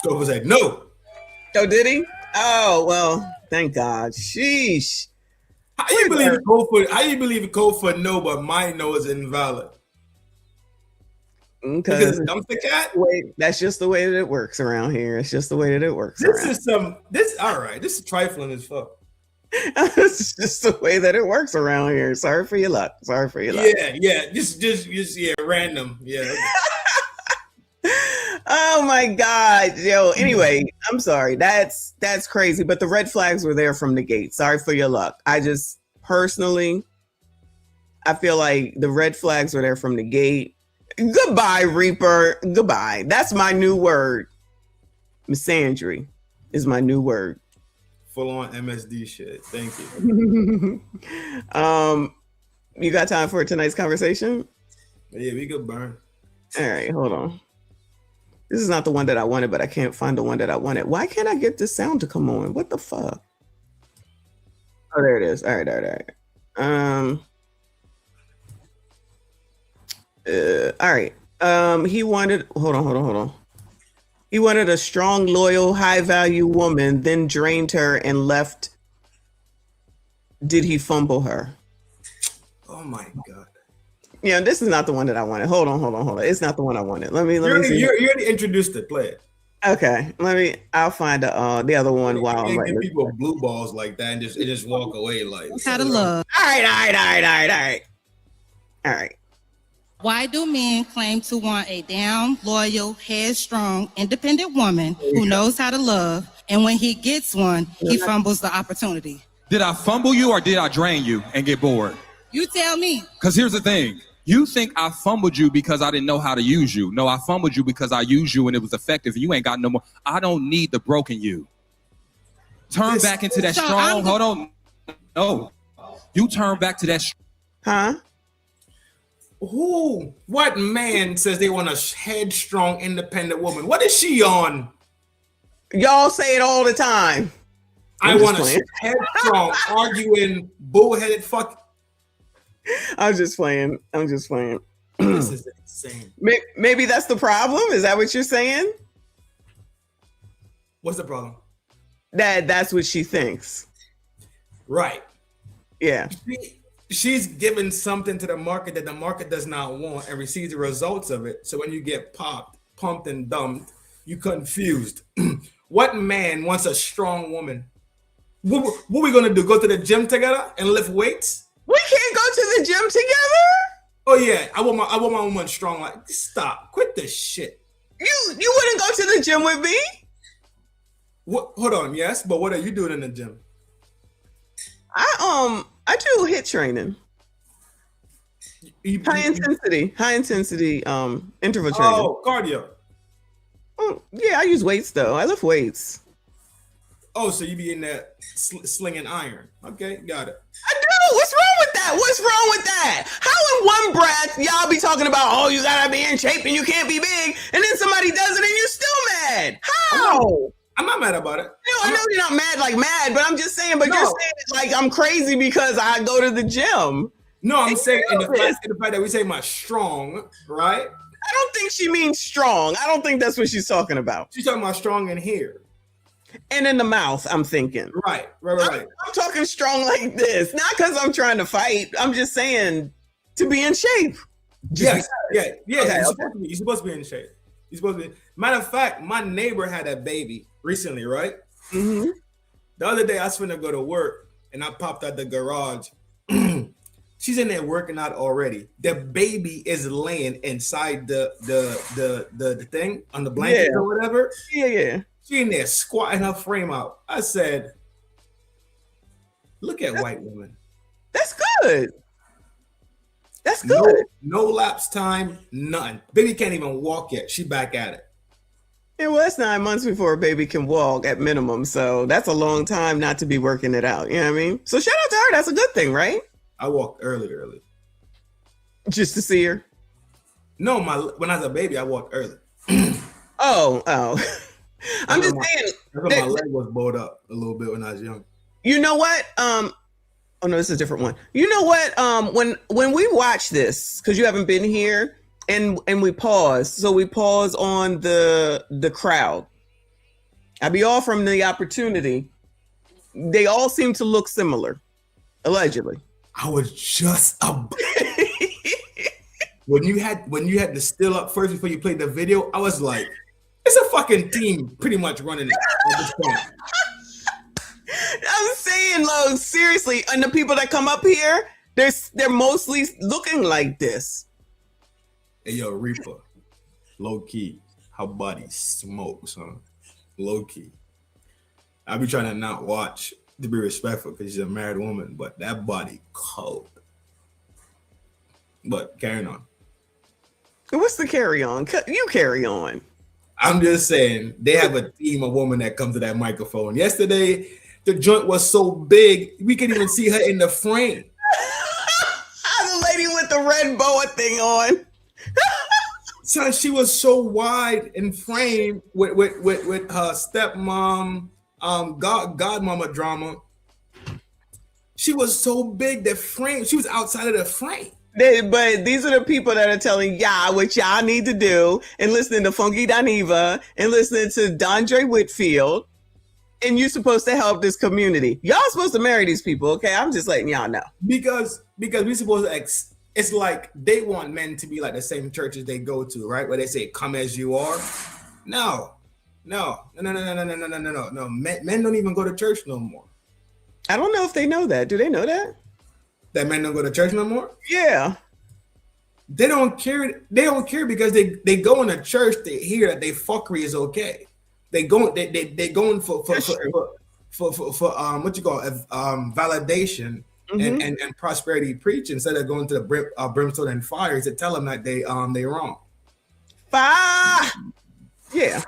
So was like, no. Oh, did he? Oh, well, thank God. Sheesh. How you believe code for no, but my no is invalid? Because I'm the cat. Wait, that's just the way that it works around here. It's just the way that it works. This is trifling as fuck. It's just the way that it works around here. Sorry for your luck. Yeah. Just random. Yeah. Oh my God, yo. Anyway, I'm sorry. That's crazy. But the red flags were there from the gate. Sorry for your luck. I just personally, I feel like the red flags were there from the gate. Goodbye, Reaper. Goodbye. That's my new word. Misandry is my new word. Full on MSD shit. Thank you. You got time for tonight's conversation? Yeah, we could burn. All right, hold on. This is not the one that I wanted, but I can't find the one that I wanted. Why can't I get this sound to come on? What the fuck? Oh, there it is. All right. All right. He wanted, hold on. He wanted a strong, loyal, high value woman, then drained her and left. Did he fumble her? Oh my God. Yeah, this is not the one that I wanted. Hold on. It's not the one I wanted. Let me see. You already introduced it. Play it. Okay, I'll find the other one while I'm give people blue balls like that and just walk away like. How to love. All right. Why do men claim to want a down, loyal, headstrong, independent woman who knows how to love, and when he gets one, he fumbles the opportunity? Did I fumble you or did I drain you and get bored? You tell me. Because here's the thing. You think I fumbled you because I didn't know how to use you. No, I fumbled you because I used you and it was effective. You ain't got no more. I don't need the broken you. Turn back into that strong. Hold on. No. You turn back to that. Huh? What man says they want a headstrong, independent woman? What is she on? Y'all say it all the time. I want a headstrong, arguing, bullheaded fuck. I'm just playing. This is insane. Maybe that's the problem. Is that what you're saying? What's the problem? That's what she thinks. Right. Yeah. She's giving something to the market that the market does not want and receives the results of it. So when you get pumped and dumped, you confused. What man wants a strong woman? What we gonna do? Go to the gym together and lift weights? We can't go to the gym together. Oh yeah, I want my woman strong. Like, stop, quit this shit. You wouldn't go to the gym with me? What? Hold on, yes, but what are you doing in the gym? I do HIIT training. High intensity interval training. Oh, cardio. Yeah, I use weights though. I lift weights. Oh, so you be in there slinging iron? Okay, got it. I do. What's wrong with that? What's wrong with that? How in one breath y'all be talking about, oh, you gotta be in shape and you can't be big, and then somebody does it and you're still mad? How? I'm not mad about it. No, I know you're not mad, but I'm just saying. But you're saying it like I'm crazy because I go to the gym. No, I'm saying in the fact that we say my strong, right? I don't think she means strong. I don't think that's what she's talking about. She's talking about strong in here. And in the mouth, I'm thinking. Right. I'm talking strong like this. Not because I'm trying to fight. I'm just saying to be in shape. Yes. Yeah. You're supposed to be in shape. You're supposed to be. Matter of fact, my neighbor had a baby recently, right? Mm-hmm. The other day, I was finna go to work, and I popped out the garage. She's in there working out already. The baby is laying inside the thing on the blanket or whatever. Yeah. She in there squatting her frame out. I said, look at white women. That's good. That's good. No lapse time, nothing. Baby can't even walk yet. She back at it. Yeah, well, that's 9 months before a baby can walk at minimum. So that's a long time not to be working it out. You know what I mean? So shout out to her. That's a good thing, right? I walked early. Just to see her? No, when I was a baby, I walked early. Oh. I'm just saying. My leg was bowed up a little bit when I was young. You know what? Oh no, this is a different one. You know what? When we watch this, because you haven't been here, and we pause. So we pause on the crowd. I be offering the opportunity. They all seem to look similar, allegedly. I was just when you had to still up first before you played the video, I was like, it's a fucking team pretty much running it at this point. I'm saying, Lo, seriously, and the people that come up here, they're mostly looking like this. Hey, yo, Reaper, low key, her body smokes, huh? Low key. I be trying to not watch to be respectful because she's a married woman, but that body cold. But carrying on. What's the carry on? You carry on. I'm just saying they have a team of women that come to that microphone. Yesterday, the joint was so big we couldn't even see her in the frame. The lady with the red boa thing on. So she was so wide in frame with her stepmom, godmama drama. She was so big that frame. She was outside of the frame. But these are the people that are telling y'all what y'all need to do, and listening to Funky Doniva and listening to Dondre Whitfield, and you're supposed to help this community. Y'all supposed to marry these people, okay? I'm just letting y'all know. Because we're supposed to. It's like they want men to be like the same churches they go to, right? Where they say, "Come as you are." No. Men don't even go to church no more. I don't know if they know that. Do they know that? That men don't go to church no more? Yeah. They don't care. They don't care because they go in a church. They hear that they fuckery is okay. They going for what you call validation and prosperity preach instead of going to the brimstone and fire to tell them that they wrong. Yeah.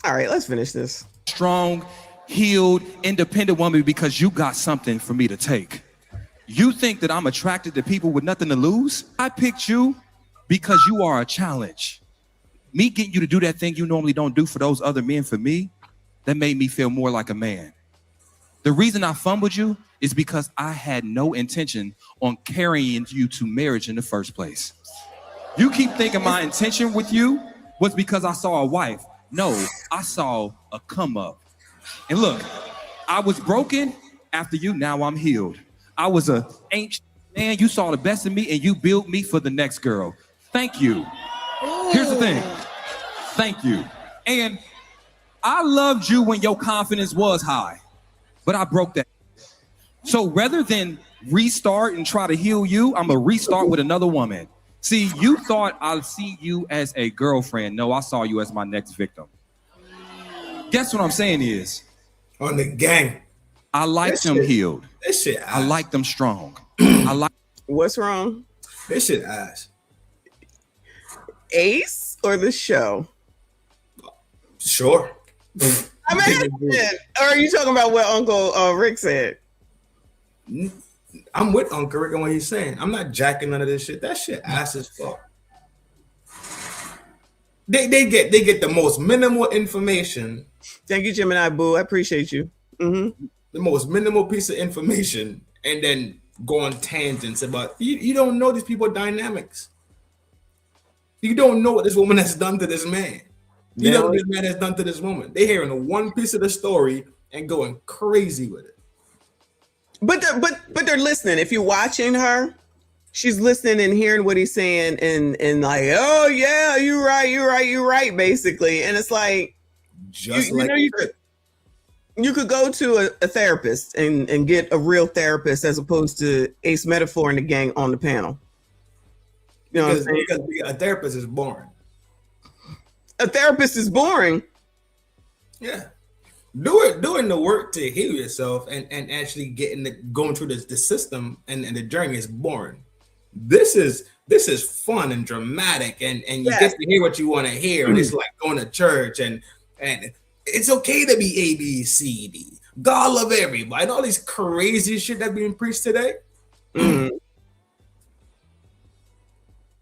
All right, let's finish this. Strong, healed, independent woman because you got something for me to take. You think that I'm attracted to people with nothing to lose? I picked you because you are a challenge. Me getting you to do that thing you normally don't do for those other men for me, that made me feel more like a man. The reason I fumbled you is because I had no intention on carrying you to marriage in the first place. You keep thinking my intention with you was because I saw a wife. No, I saw a come up. And look, I was broken after you, now I'm healed. I was a ancient man, you saw the best of me and you built me for the next girl. Thank you. Here's the thing. Thank you. And I loved you when your confidence was high, but I broke that. So rather than restart and try to heal you, I'm gonna restart with another woman. See, you thought I'd see you as a girlfriend. No, I saw you as my next victim. Guess what I'm saying is, on the gang, I like them healed. This shit ass. I like them strong. I like. What's wrong? This shit ass. Ace or the show? Sure. Imagine. Or are you talking about what Uncle Rick said? I'm with Uncle Rick on what he's saying. I'm not jacking none of this shit. That shit ass as fuck. They get the most minimal information. Thank you, Gemini Boo. I appreciate you. Mm-hmm. The most minimal piece of information, and then go on tangents about you don't know these people dynamics. You don't know what this woman has done to this man. You know what this man has done to this woman. They're hearing one piece of the story and going crazy with it. But they're listening. If you're watching her, she's listening and hearing what he's saying and like, oh yeah, you're right, basically. And it's like, you could go to a therapist and get a real therapist as opposed to Ace Metaphor and the gang on the panel. You know what I'm saying? Because a therapist is boring. A therapist is boring. Yeah. Doing the work to heal yourself and actually going through the system and the journey is boring. This is fun and dramatic and you get to hear what you want to hear. And it's like going to church and it's okay to be A, B, C, D. God love everybody. And all these crazy shit that's being preached today. Mm-hmm.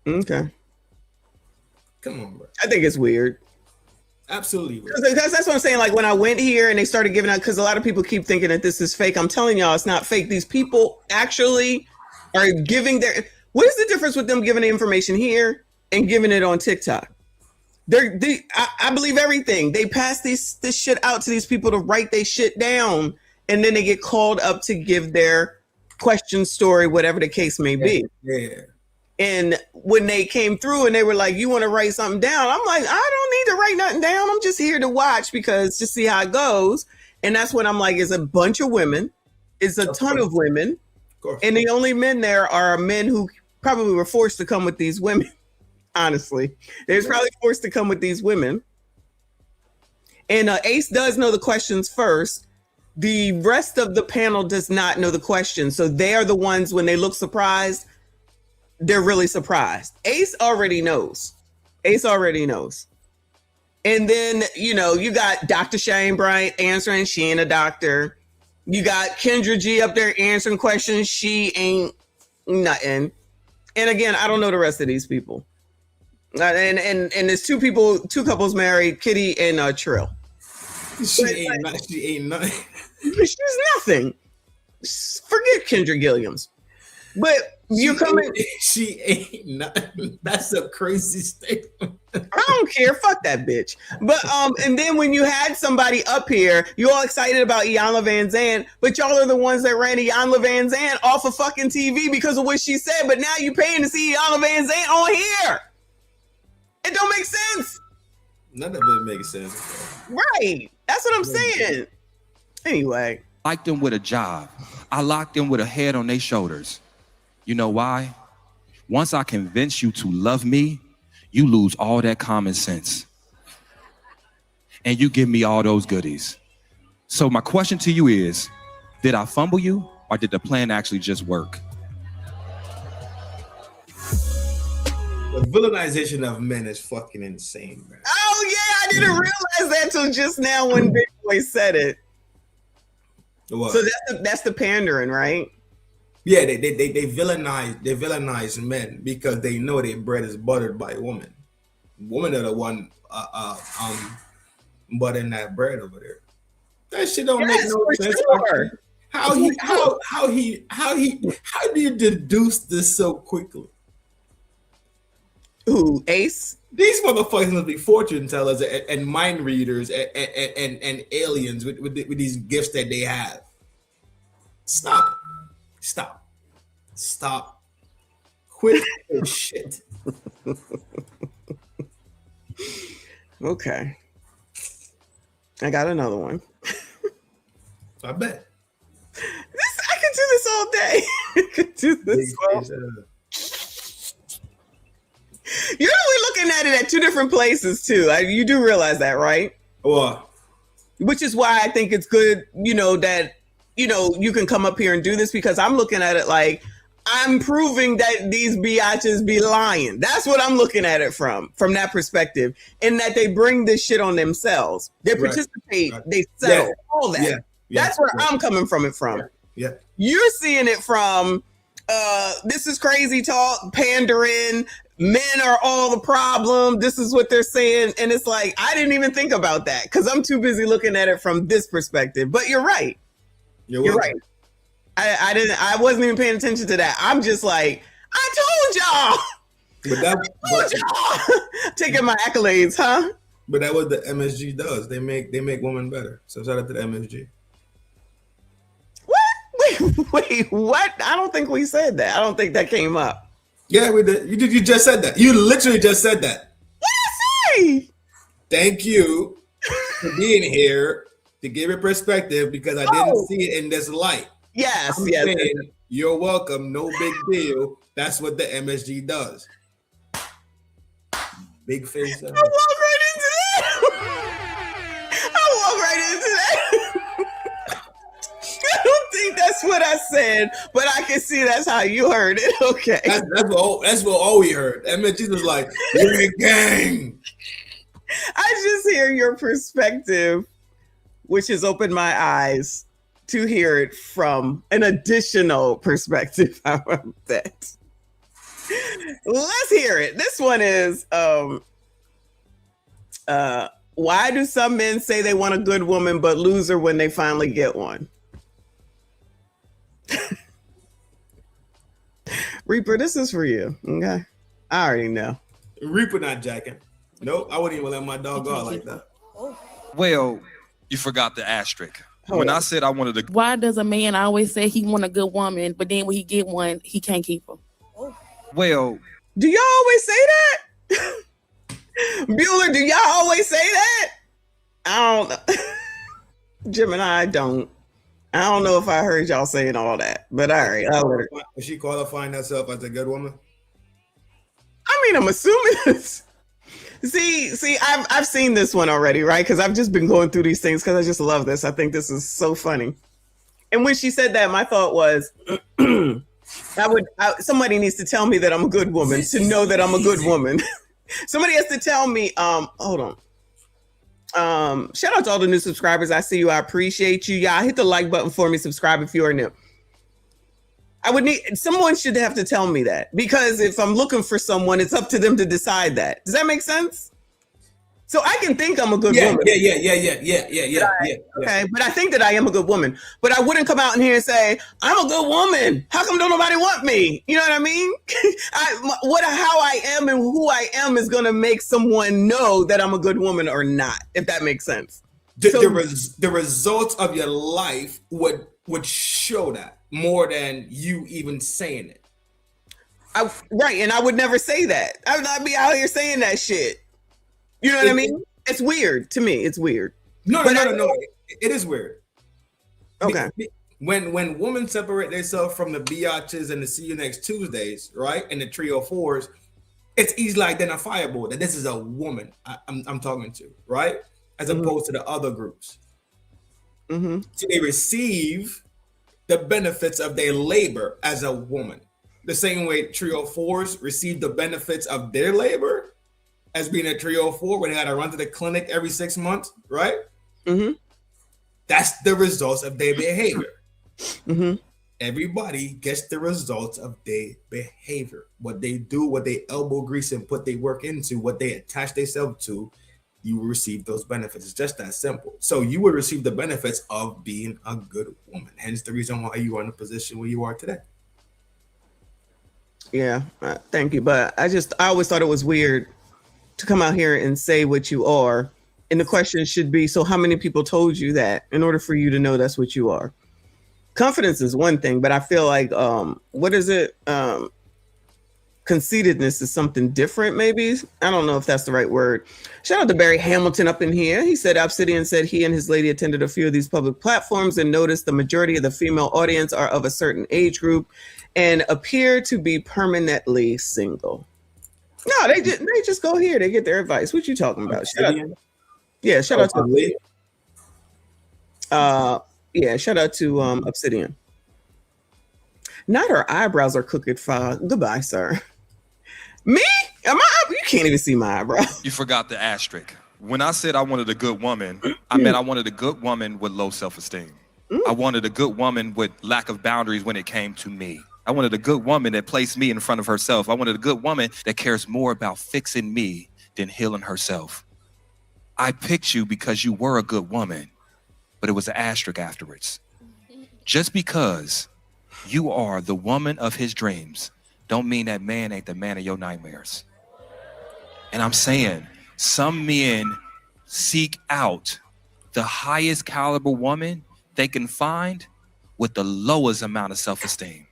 Okay. Come on, bro. I think it's weird. Absolutely weird. That's what I'm saying. Like when I went here and they started giving out, because a lot of people keep thinking that this is fake. I'm telling y'all, it's not fake. These people actually are giving their. What is the difference with them giving the information here and giving it on TikTok? I believe everything. They pass this shit out to these people to write their shit down, and then they get called up to give their question, story, whatever the case may be. Yeah. And when they came through and they were like, you want to write something down? I'm like, I don't need to write nothing down. I'm just here to watch because to see how it goes. And that's when I'm like, it's a bunch of women. It's a ton of women. And the only men there are men who probably were forced to come with these women. Honestly, they was probably forced to come with these women. And Ace does know the questions first. The rest of the panel does not know the questions. So they are the ones when they look surprised, they're really surprised. Ace already knows. And then, you got Dr. Shane Bryant answering. She ain't a doctor. You got Kendra G up there answering questions. She ain't nothing. And again, I don't know the rest of these people. And there's two couples married, Kitty and Trill. She ain't nothing. She's nothing. Forget Kendra Gilliams. But you coming? She ain't nothing. That's a crazy statement. I don't care. Fuck that bitch. But and then when you had somebody up here, you all excited about Iyanla Van Zandt, but y'all are the ones that ran Iyanla Van Zandt off of fucking TV because of what she said. But now you paying to see Iyanla Van Zandt on here. It don't make sense. None of it makes sense. Right. That's what I'm saying. Anyway. Liked them with a job. I locked them with a head on their shoulders. You know why? Once I convince you to love me, you lose all that common sense. And you give me all those goodies. So my question to you is, did I fumble you or did the plan actually just work? The villainization of men is fucking insane, man. Oh yeah, I didn't realize that till just now when Big Boy said it. What? So that's the pandering, right? Yeah, they villainize men because they know their bread is buttered by women. Women are the one buttering that bread over there. That shit don't make no sense. Sure. How do you deduce this so quickly? Ooh, Ace? These motherfuckers must be fortune tellers and mind readers and aliens with these gifts that they have. Stop. Quit this shit. Okay. I got another one. I bet. I could do this all day. I could do this all. You're really looking at it at two different places too. You do realize that, right? Well, which is why I think it's good, that you can come up here and do this, because I'm looking at it like I'm proving that these biatches be lying. That's what I'm looking at it from that perspective, and that they bring this shit on themselves. They participate, they settle, all that. That's where I'm coming from it from. Yeah. You're seeing it from this is crazy talk, pandering, men are all the problem. This is what they're saying. And it's like, I didn't even think about that because I'm too busy looking at it from this perspective. But you're right. You're right. I wasn't even paying attention to that. I'm just like, I told y'all. Taking my accolades, huh? But that's what the MSG does. They make women better. So shout out to the MSG. Wait, what? I don't think we said that. I don't think that came up. Yeah, we did. You just said that. You literally just said that. What did I say? Thank you for being here to give it perspective because I didn't see it in this light. Yes, I'm saying, you're welcome. No big deal. That's what the MSG does. Big face. I walk right into that. I don't think that's what I said, but I can see that's how you heard it. Okay. That's what all we heard. MSG was like, you're a gang. I just hear your perspective, which has opened my eyes to hear it from an additional perspective. How about that? Let's hear it. This one is why do some men say they want a good woman but lose her when they finally get one? Reaper, this is for you. Okay. I already know. Reaper not jacking. Nope, I wouldn't even let my dog go out like that. Well, you forgot the asterisk. When I said I wanted to. Why does a man always say he want a good woman, but then when he get one, he can't keep her? Well, do y'all always say that? Bueller, do y'all always say that? I don't know. Jim and I don't. I don't know if I heard y'all saying all that, but all right. Is she qualifying herself as a good woman? I mean, I'm assuming it's. See, I've seen this one already, right? Because I've just been going through these things because I just love this. I think this is so funny. And when she said that, my thought was, somebody needs to tell me that I'm a good woman to know that I'm a good woman. Somebody has to tell me. Hold on. Shout out to all the new subscribers. I see you. I appreciate you. Y'all hit the like button for me. Subscribe if you are new. Someone should have to tell me that, because if I'm looking for someone, it's up to them to decide that. Does that make sense? So I can think I'm a good woman. Yeah. Okay, but I think that I am a good woman. But I wouldn't come out in here and say, I'm a good woman. How come don't nobody want me? You know what I mean? How I am and who I am is going to make someone know that I'm a good woman or not, if that makes sense. The results of your life would show that more than you even saying it. Right, and I would never say that. I would not be out here saying that shit. You know what I mean? It's weird to me. It's weird. No. It is weird. Okay. When women separate themselves from the biatches and the see you next Tuesdays, right, and the 304s, it's easily identifiable that this is a woman I'm talking to, right, as opposed to the other groups. Mm-hmm. So they receive the benefits of their labor as a woman, the same way 304s receive the benefits of their labor as being a 304 when they got to run to the clinic every 6 months, right? Mm-hmm. That's the results of their behavior. Mm-hmm. Everybody gets the results of their behavior. What they do, what they elbow grease and put their work into, what they attach themselves to, you will receive those benefits. It's just that simple. So you would receive the benefits of being a good woman. Hence the reason why you are in the position where you are today. Yeah, thank you. But I always thought it was weird to come out here and say what you are. And the question should be, so how many people told you that in order for you to know that's what you are? Confidence is one thing, but I feel like, what is it? Conceitedness is something different, maybe. I don't know if that's the right word. Shout out to Barry Hamilton up in here. He said Obsidian said he and his lady attended a few of these public platforms and noticed the majority of the female audience are of a certain age group and appear to be permanently single. No, they just go here. They get their advice. What you talking about? Shout out to shout out to Obsidian. Not her eyebrows are crooked fog. Goodbye, sir. Me? Am I? You can't even see my eyebrow. You forgot the asterisk. When I said I wanted a good woman, I meant I wanted a good woman with low self-esteem. I wanted a good woman with lack of boundaries when it came to me. I wanted a good woman that placed me in front of herself. I wanted a good woman that cares more about fixing me than healing herself. I picked you because you were a good woman, but it was an asterisk afterwards. Just because you are the woman of his dreams don't mean that man ain't the man of your nightmares. And I'm saying some men seek out the highest caliber woman they can find with the lowest amount of self-esteem.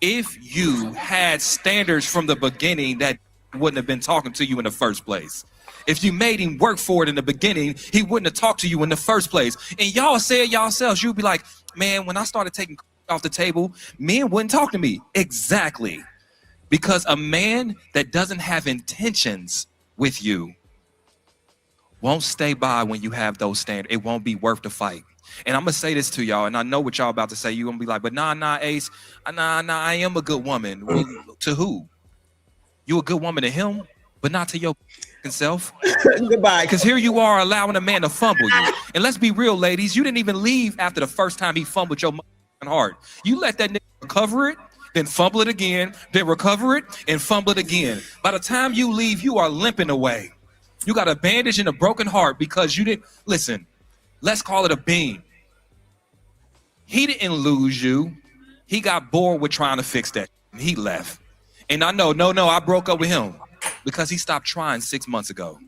If you had standards from the beginning, that wouldn't have been talking to you in the first place. If you made him work for it in the beginning, he wouldn't have talked to you in the first place. And y'all said yourselves, you'd be like, man, when I started taking off the table, men wouldn't talk to me. Exactly. Because a man that doesn't have intentions with you won't stay by when you have those standards. It won't be worth the fight. And I'm going to say this to y'all, and I know what y'all about to say. You're going to be like, but nah, Ace, nah, I am a good woman. Well, to who? You a good woman to him, but not to your self. Goodbye. Because here you are allowing a man to fumble you. And let's be real, ladies, you didn't even leave after the first time he fumbled your heart. You let that nigga recover it, then fumble it again, then recover it, and fumble it again. By the time you leave, you are limping away. You got a bandage and a broken heart because you didn't, listen, let's call it a beam. He didn't lose you. He got bored with trying to fix that. He left. And I know, no, I broke up with him because he stopped trying 6 months ago.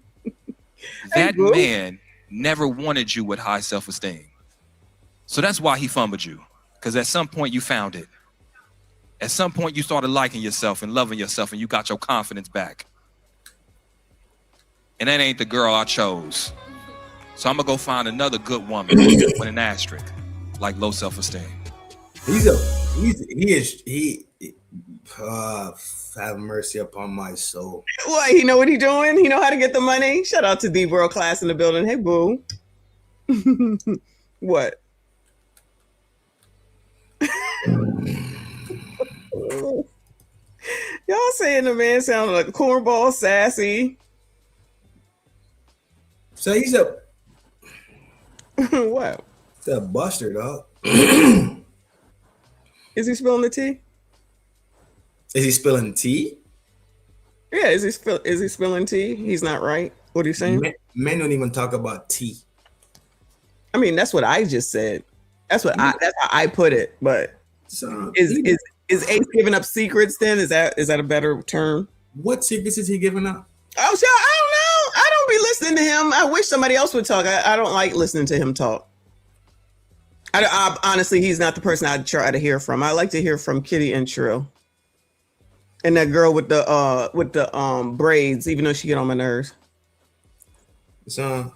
That man never wanted you with high self-esteem. So that's why he fumbled you. Because at some point you found it. At some point you started liking yourself and loving yourself and you got your confidence back. And that ain't the girl I chose. So I'm gonna go find another good woman with an asterisk, like low self-esteem. Have mercy upon my soul. What? He know what he doing? He know how to get the money? Shout out to the world class in the building. Hey, boo. What? Y'all saying the man sounded like a cornball, sassy. So he's a what? He's a buster, dog. Is he spilling the tea? Is he spilling tea? Yeah, is he spilling tea? He's not right. What are you saying? Men don't even talk about tea. I mean, that's what I just said. That's how I put it. But is Ace giving up secrets then? Is that a better term? What secrets is he giving up? Oh, so I don't know. I don't be listening to him. I wish somebody else would talk. I don't like listening to him talk. I honestly, he's not the person I'd try to hear from. I like to hear from Kitty and Trill. And that girl with the braids, even though she get on my nerves. So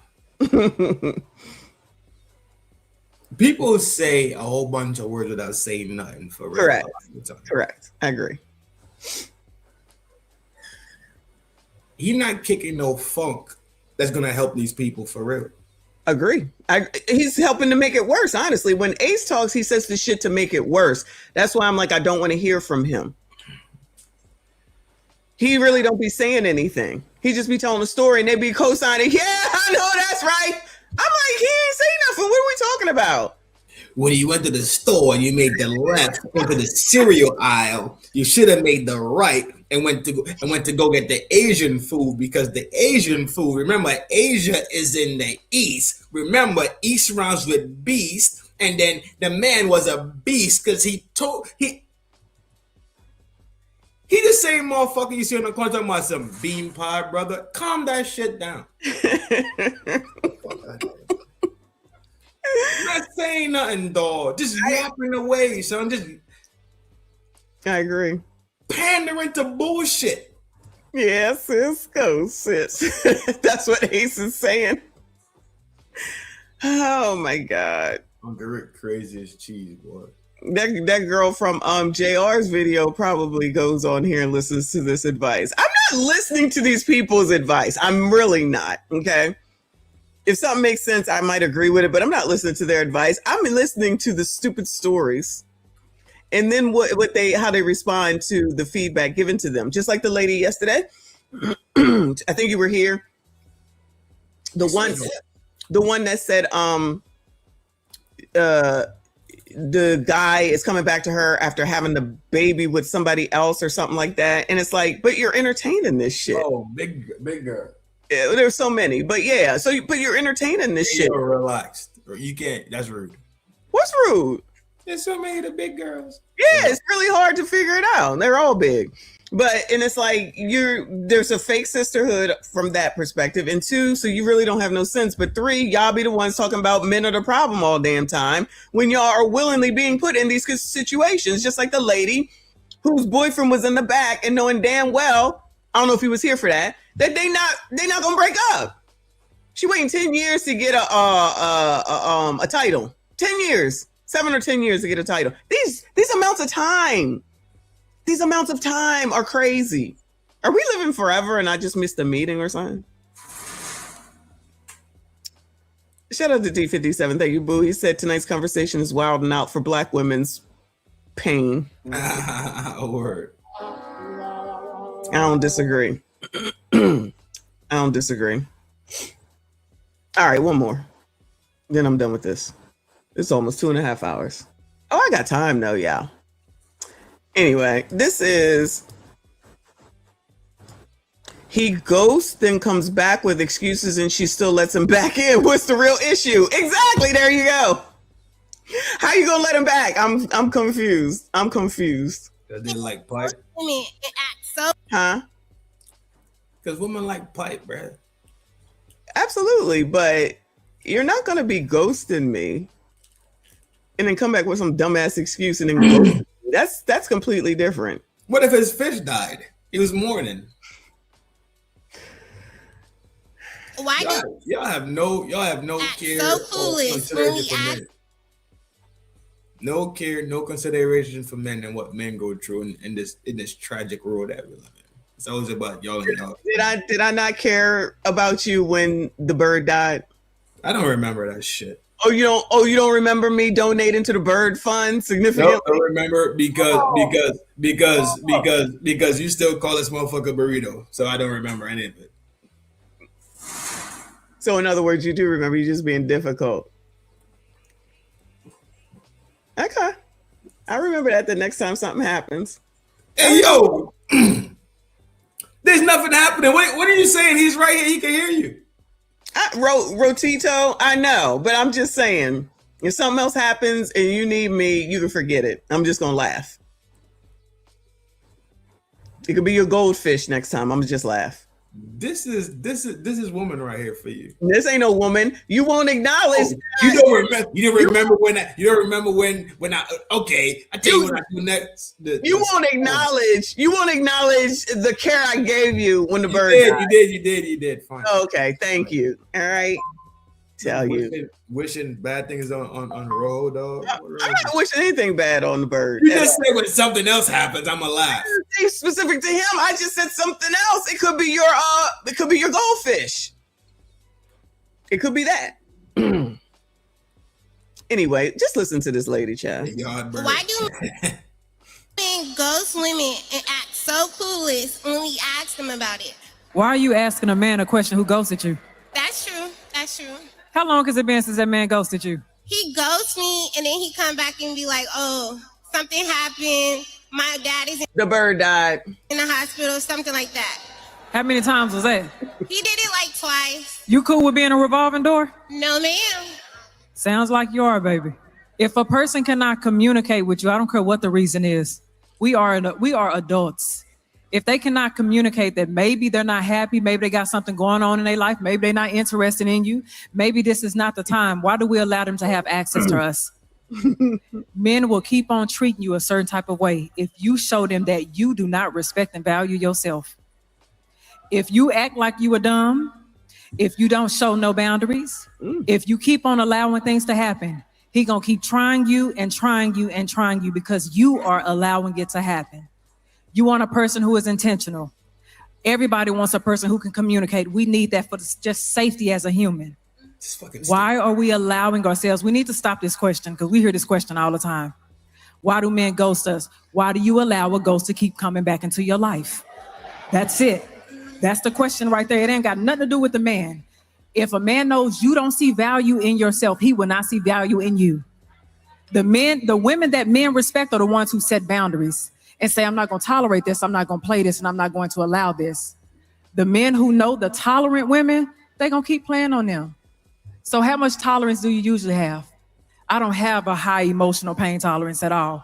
people say a whole bunch of words without saying nothing for real. Correct. I agree. He's not kicking no funk that's gonna help these people for real. Agree. He's helping to make it worse. Honestly, when Ace talks, he says the shit to make it worse. That's why I'm like, I don't want to hear from him. He really don't be saying anything. He just be telling a story and they be co-signing. Yeah, I know that's right. I'm like, he ain't say nothing. What are we talking about? When you went to the store and you made the left into the cereal aisle, you should have made the right and went to go get the Asian food, because the Asian food, remember, Asia is in the East. Remember, East rhymes with beast, and then the man was a beast because he the same motherfucker you see on the corner talking about some bean pie, brother. Calm that shit down. Not saying nothing, dog. Just yapping away, son. I agree. Pandering to bullshit. Yeah, sis, go, sis. That's what Ace is saying. Oh my God. Uncle Rick crazy as cheese, boy. That girl from JR's video probably goes on here and listens to this advice. I'm not listening to these people's advice. I'm really not. Okay. If something makes sense, I might agree with it, but I'm not listening to their advice. I'm listening to the stupid stories and then how they respond to the feedback given to them. Just like the lady yesterday. I think you were here. The one that said the guy is coming back to her after having the baby with somebody else or something like that. And it's like, but you're entertaining this shit. Oh, big girl. Yeah, there's so many, but yeah. But you're entertaining this shit. You're relaxed. You can't. That's rude. What's rude? There's so many of the big girls. Yeah, it's really hard to figure it out. They're all big. And it's like there's a fake sisterhood from that perspective. And 2, so you really don't have no sense. But 3, y'all be the ones talking about men are the problem all damn time when y'all are willingly being put in these situations. Just like the lady whose boyfriend was in the back and knowing damn well, I don't know if he was here for that they not gonna break up. She waiting 10 years to get a title. 10 years, 7 or 10 years to get a title. These amounts of time. These amounts of time are crazy. Are we living forever and I just missed a meeting or something? Shout out to D57. Thank you, Boo. He said tonight's conversation is wild and out for Black women's pain. Word. I don't disagree. I don't disagree. All right, one more. Then I'm done with this. It's almost 2.5 hours. Oh, I got time though, yeah. Anyway, this is he ghosts, then comes back with excuses, and she still lets him back in. What's the real issue? Exactly. There you go. How you gonna let him back? I'm confused. I'm confused. They like pipe. Huh? Because women like pipe, bruh. Absolutely, but you're not gonna be ghosting me and then come back with some dumbass excuse and then ghost me. That's completely different. What if his fish died? He was mourning. Why y'all have no care. So foolish. No care, no consideration for men and what men go through in this tragic world that we live in. It's always about y'all and y'all. Did I not care about you when the bird died? I don't remember that shit. Oh, you don't remember me donating to the bird fund significantly? No, I don't remember because you still call this motherfucker burrito, so I don't remember any of it. So in other words, you do remember, you just being difficult. Okay. I remember that the next time something happens. Hey, yo! There's nothing happening. What are you saying? He's right here. He can hear you. Rotito, I know, but I'm just saying, if something else happens and you need me, you can forget it. I'm just going to laugh. It could be your goldfish next time. I'm just laugh. This is woman right here for you. This ain't no woman. You won't acknowledge. You don't remember when I okay. I tell you what I do next. You won't acknowledge the care I gave you when the bird died. You did. Fine. Okay, thank you. All right. Tell you. Wishing bad things on the road, dog. I'm not wishing anything bad on the bird. You just say when something else happens, I'm gonna laugh. Specific to him, I just said something else. It could be your goldfish. It could be that. Anyway, just listen to this lady, child. Why do men ghost women and act so clueless when we ask them about it? Why are you asking a man a question who ghosted you? That's true. How long has it been since that man ghosted you? He ghosts me and then he come back and be like, oh, something happened. My dad is the bird died in the hospital, something like that. How many times was that? He did it like twice. You cool with being a revolving door? No, ma'am. Sounds like you are, baby. If a person cannot communicate with you, I don't care what the reason is. We are adults. If they cannot communicate that maybe they're not happy, maybe they got something going on in their life, maybe they're not interested in you, maybe this is not the time, why do we allow them to have access to us? Men will keep on treating you a certain type of way if you show them that you do not respect and value yourself. If you act like you are dumb, if you don't show no boundaries, if you keep on allowing things to happen, he gonna keep trying you and trying you and trying you because you are allowing it to happen. You want a person who is intentional. Everybody wants a person who can communicate. We need that for just safety as a human. Why are we allowing ourselves? We need to stop this question because we hear this question all the time. Why do men ghost us? Why do you allow a ghost to keep coming back into your life? That's it. That's the question right there. It ain't got nothing to do with the man. If a man knows you don't see value in yourself, he will not see value in you. The women that men respect are the ones who set boundaries and say, I'm not going to tolerate this, I'm not going to play this, and I'm not going to allow this. The men who know the tolerant women, they're going to keep playing on them. So how much tolerance do you usually have? I don't have a high emotional pain tolerance at all.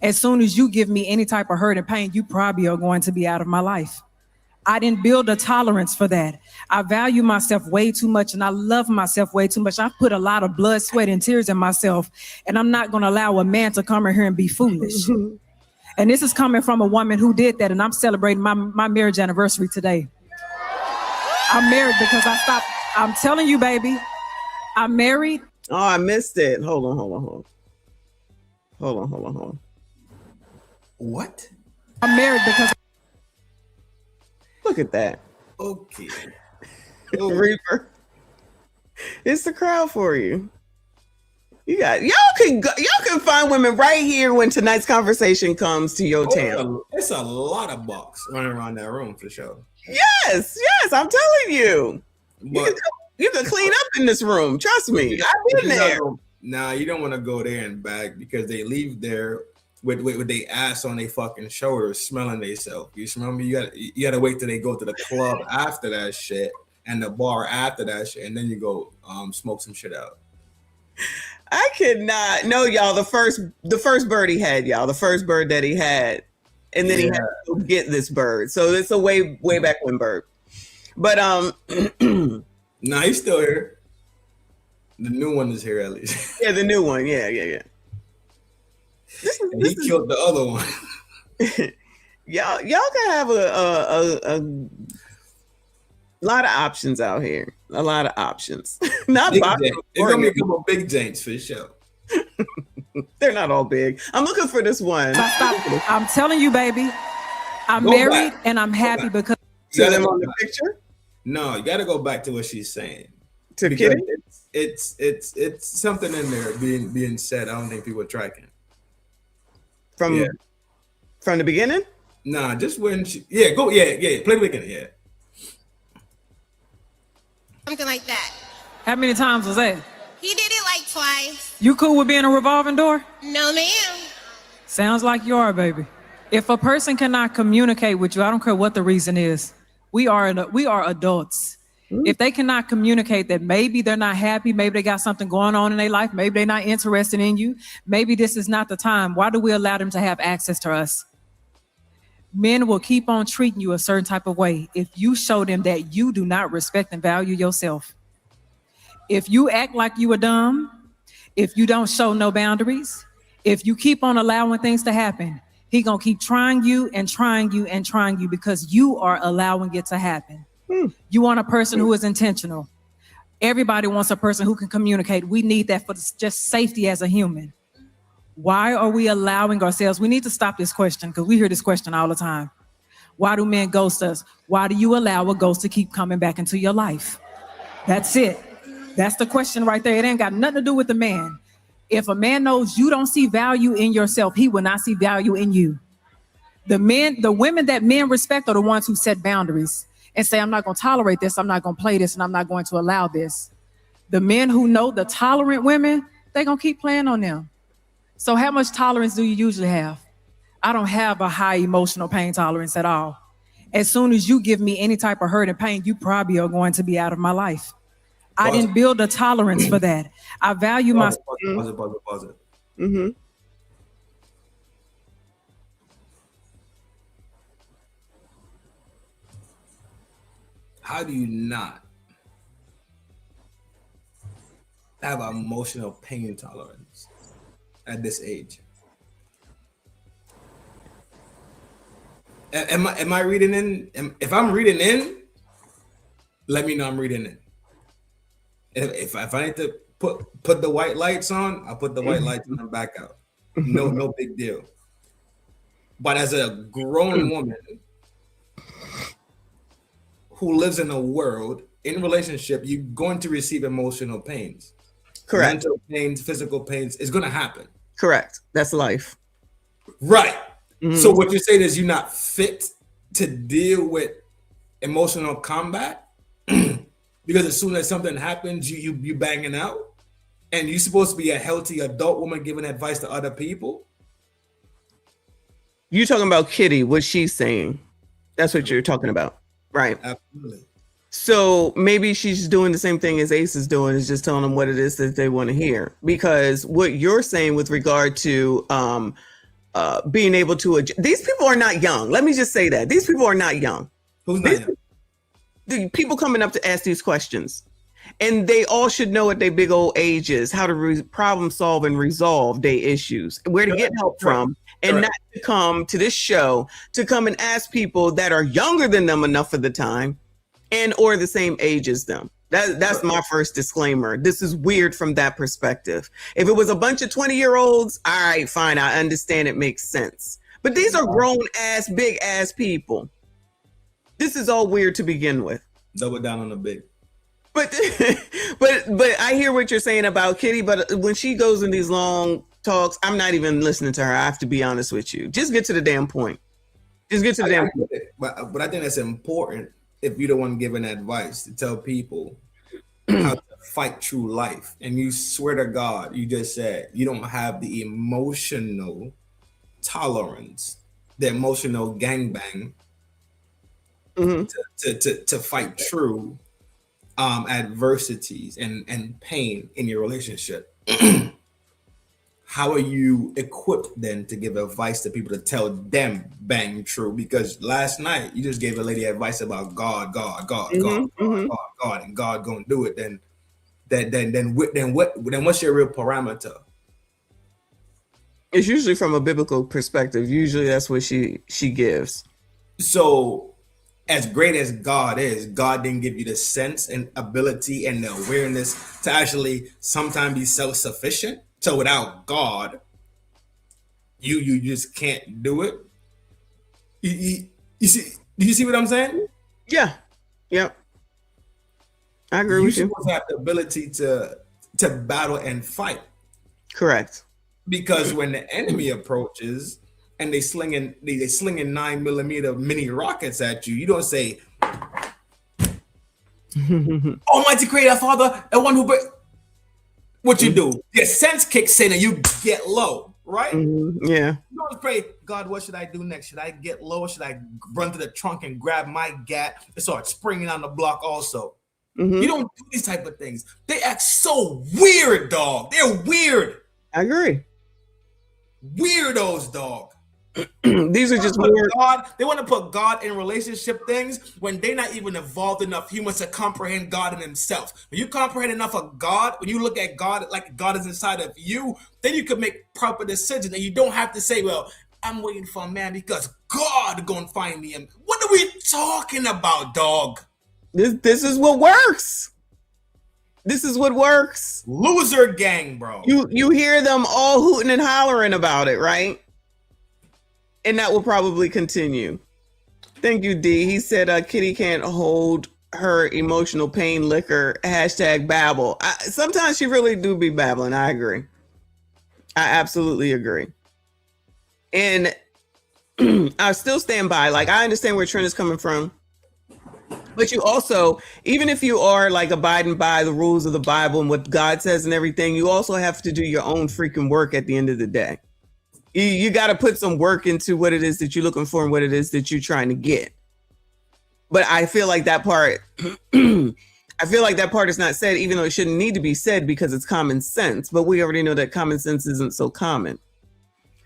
As soon as you give me any type of hurt and pain, you probably are going to be out of my life. I didn't build a tolerance for that. I value myself way too much and I love myself way too much. I put a lot of blood, sweat, and tears in myself, and I'm not going to allow a man to come in here and be foolish. And this is coming from a woman who did that, and I'm celebrating my marriage anniversary today. I'm married because I stopped. I'm telling you, baby, I'm married. Oh, I missed it. Hold on. What? I'm married because. Look at that. Okay. Reaper. It's the crowd for you. Y'all can find women right here when tonight's conversation comes to your town. It's a lot of bucks running around that room for sure. Yes, I'm telling you. You can clean up in this room. Trust me. I've been there. Nah, you don't want to go there and back because they leave there with their ass on their fucking shoulders, smelling themselves. You smell me? You gotta wait till they go to the club after that shit and the bar after that shit, and then you go smoke some shit out. I could not. No, y'all. The first bird he had, y'all. The first bird that he had, and then he had to go get this bird. So it's a way back when bird. But nah, he's still here. The new one is here at least. Yeah, the new one. Yeah. He killed the other one. y'all can have a lot of options out here. A lot of options. Not it's gonna be a couple big James for sure. They're not all big. I'm looking for this one. I'm telling you, baby, I'm married and I'm happy because. See them on the picture? No, you got to go back to what she's saying. To Kitty? It's something in there being said. I don't think people are tracking. From the beginning? Nah, just when she play the beginning, yeah. Something like that. How many times was that? He did it like twice. You cool with being a revolving door? No, ma'am. Sounds like you are, baby. If a person cannot communicate with you, I don't care what the reason is. We are adults. If they cannot communicate that maybe they're not happy, maybe they got something going on in their life, maybe they're not interested in you, maybe this is not the time, why do we allow them to have access to us? Men will keep on treating you a certain type of way if you show them that you do not respect and value yourself. If you act like you are dumb, if you don't show no boundaries, if you keep on allowing things to happen, he gonna keep trying you and trying you and trying you because you are allowing it to happen. You want a person who is intentional. Everybody wants a person who can communicate. We need that for just safety as a human. Why are we allowing ourselves? We need to stop this question because we hear this question all the time. Why do men ghost us? Why do you allow a ghost to keep coming back into your life? That's it. That's the question right there. It ain't got nothing to do with the man. If a man knows you don't see value in yourself, he will not see value in you. The women that men respect are the ones who set boundaries and say, I'm not going to tolerate this, I'm not going to play this, and I'm not going to allow this. The men who know the tolerant women, they're going to keep playing on them. So how much tolerance do you usually have? I don't have a high emotional pain tolerance at all. As soon as you give me any type of hurt and pain, you probably are going to be out of my life. I didn't build a tolerance for that. I value myself. Pause it. How do you not have emotional pain tolerance at this age? Am I reading in? If I'm reading in, let me know I'm reading in. If I need to put the white lights on, I'll put the white lights on and back out. No big deal. But as a grown woman who lives in a world, in relationship, you're going to receive emotional pains. Correct. Mental pains, physical pains is going to happen. Correct. That's life. Right. Mhm. So what you're saying is you're not fit to deal with emotional combat because as soon as something happens, you banging out, and you're supposed to be a healthy adult woman giving advice to other people. You talking about Kitty? What she's saying? That's what you're talking about, right? Absolutely. So maybe she's doing the same thing as Ace is doing, is just telling them what it is that they want to hear. Because what you're saying with regard to being able to adjust, these people are not young. Let me just say that these people are not young. Who's not young? The people coming up to ask these questions, and they all should know at their big old ages how to problem solve and resolve their issues, where to get help from, and not to come to this show to come and ask people that are younger than them enough of the time and or the same age as them. That's my first disclaimer. This is weird from that perspective. If it was a bunch of 20-year-olds, all right, fine, I understand, it makes sense. But these are grown ass, big ass people. This is all weird to begin with. Double down on the big. But I hear what you're saying about Kitty, but when she goes in these long talks, I'm not even listening to her. I have to be honest with you. Just get to the damn point. Just get to the damn point. But I think that's important if you're the one giving advice to tell people how to fight through life. And you swear to God, you just said you don't have the emotional tolerance, the emotional gangbang to fight through adversities and pain in your relationship. How are you equipped then to give advice to people to tell them bang true? Because last night you just gave a lady advice about God, and God gonna do it. Then what's your real parameter? It's usually from a biblical perspective. Usually that's what she gives. So as great as God is, God didn't give you the sense and ability and the awareness to actually sometimes be self-sufficient. So without God, you just can't do it. You see what I'm saying? Yeah. Yep. I agree with you. You're supposed to have the ability to battle and fight. Correct. Because when the enemy approaches and they slinging 9mm mini rockets at you, you don't say, Almighty Creator, Father, the one who. What you do? Your sense kicks in and you get low, right? Yeah. You don't pray, God, what should I do next? Should I get low? Or should I run to the trunk and grab my gat and start springing on the block also? You don't do these type of things. They act so weird, dog. They're weird. I agree. Weirdos, dog. These are just more. God, they want to put God in relationship things when they're not even evolved enough humans to comprehend God in himself. When you comprehend enough of God, when you look at God like God is inside of you, then you can make proper decisions. And you don't have to say, well, I'm waiting for a man because God gonna find me. And what are we talking about, dog? This is what works. This is what works. Loser gang, bro. You hear them all hooting and hollering about it, right? And that will probably continue. Thank you, D. He said Kitty can't hold her emotional pain liquor, #babble. Sometimes she really do be babbling. I agree. I absolutely agree. And I still stand by. Like, I understand where Trent is coming from. But you also, even if you are like abiding by the rules of the Bible and what God says and everything, you also have to do your own freaking work at the end of the day. You got to put some work into what it is that you're looking for and what it is that you're trying to get. But I feel like that part, is not said, even though it shouldn't need to be said because it's common sense. But we already know that common sense isn't so common.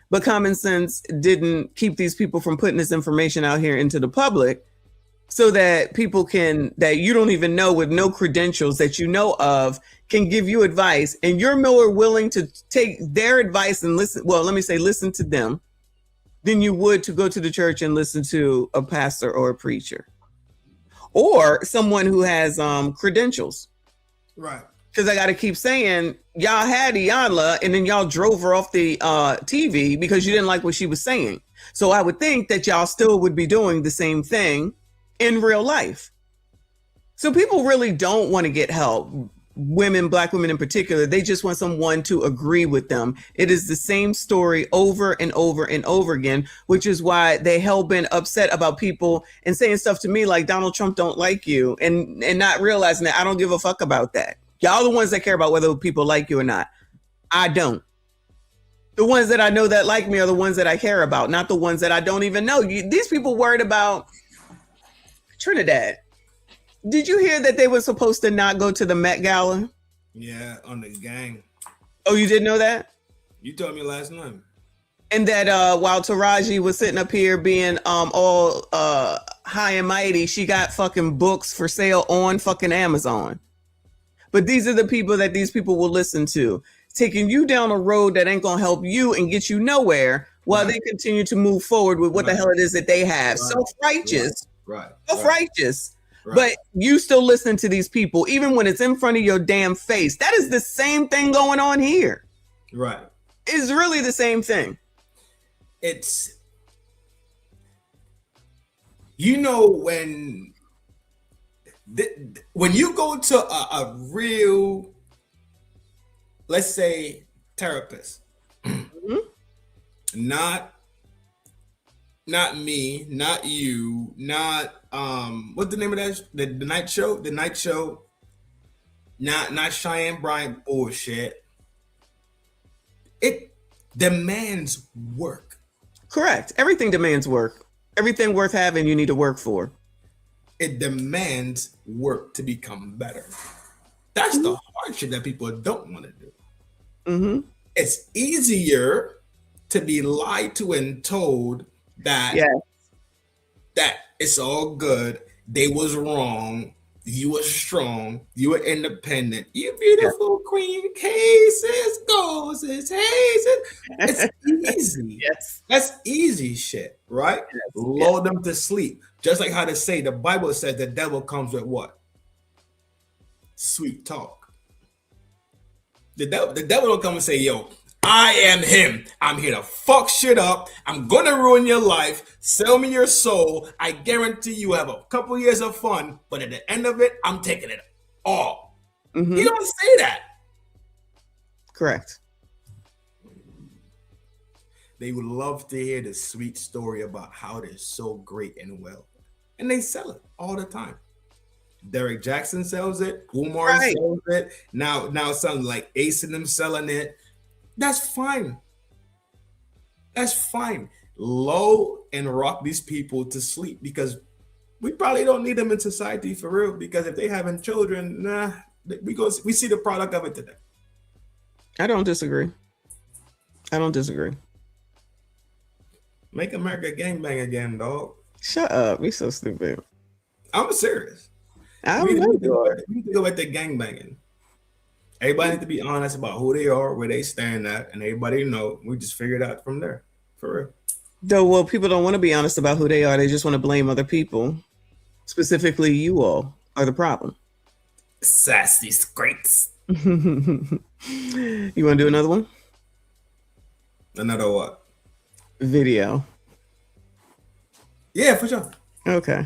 But common sense didn't keep these people from putting this information out here into the public so that people that you don't even know with no credentials that you know of can give you advice, and you're more willing to take their advice and listen. Well, let me say, listen to them than you would to go to the church and listen to a pastor or a preacher or someone who has credentials. Right. Because I got to keep saying, y'all had Iyanla and then y'all drove her off the TV because you didn't like what she was saying. So I would think that y'all still would be doing the same thing in real life. So people really don't want to get help. women, black women in particular, they just want someone to agree with them. It is the same story over and over and over again, which is why they hell-bent upset about people and saying stuff to me like Donald Trump don't like you, and not realizing that I don't give a fuck about that. Y'all the ones that care about whether people like you or not. I don't. The ones that I know that like me are the ones that I care about, not the ones that I don't even know. These people worried about Trinidad. Did you hear that they were supposed to not go to the Met Gala? Yeah, on the gang. Oh, you didn't know that? You told me last night. And that while Taraji was sitting up here being all high and mighty, she got fucking books for sale on fucking Amazon. But these are the people that these people will listen to, taking you down a road that ain't gonna help you and get you nowhere while they continue to move forward with what the hell it is that they have. Self-righteous. Right. Self-righteous. But you still listen to these people, even when it's in front of your damn face. That is the same thing going on here. Right. It's really the same thing. It's, you know, when you go to a real, let's say, therapist, not me, not you, not what's the name of that? The night show? The night show. Not Cheyenne Bryant bullshit. It demands work. Correct. Everything demands work. Everything worth having, you need to work for. It demands work to become better. That's the hard shit that people don't want to do. It's easier to be lied to and told that that it's all good. They was wrong. You were strong. You were independent. You beautiful queen. Cases, goes, haze. It's easy. That's easy shit, right? Lull them to sleep. Just like how they say, the Bible says the devil comes with what? Sweet talk. The devil don't come and say, yo, I am him. I'm here to fuck shit up. I'm gonna ruin your life. Sell me your soul. I guarantee you have a couple years of fun, but at the end of it, I'm taking it all. He don't say that. Correct. They would love to hear the sweet story about how they're so great and well. And they sell it all the time. Derek Jackson sells it. Umar sells it. Now something like Ace and them selling it. That's fine. That's fine. Lull and rock these people to sleep, because we probably don't need them in society for real. Because if they having children, we see the product of it today. I don't disagree. Make America gangbang again, dog. Shut up. You're so stupid. I'm serious. We need to go back to gangbanging. Everybody needs to be honest about who they are, where they stand at, and everybody know. We just figure it out from there. For real. Though, well, people don't want to be honest about who they are. They just want to blame other people. Specifically, you all are the problem. Sassy scrapes. You want to do another one? Another what? Video. Yeah, for sure. Okay.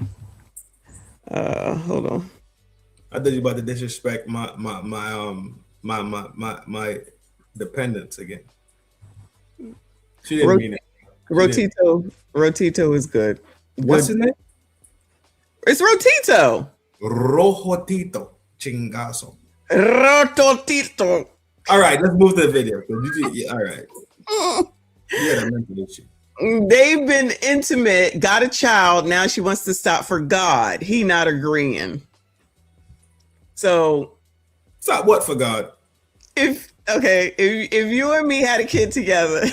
Hold on. I thought you about to disrespect my dependents again. She didn't mean it. Rotito is good. What's his name? It's Rotito. Rojotito. Chingazo. Rototito. All right, let's move to the video. All right. Yeah, I mentioned this shit. They've been intimate, got a child. Now she wants to stop for God. He not agreeing. So stop what for God? If you and me had a kid together,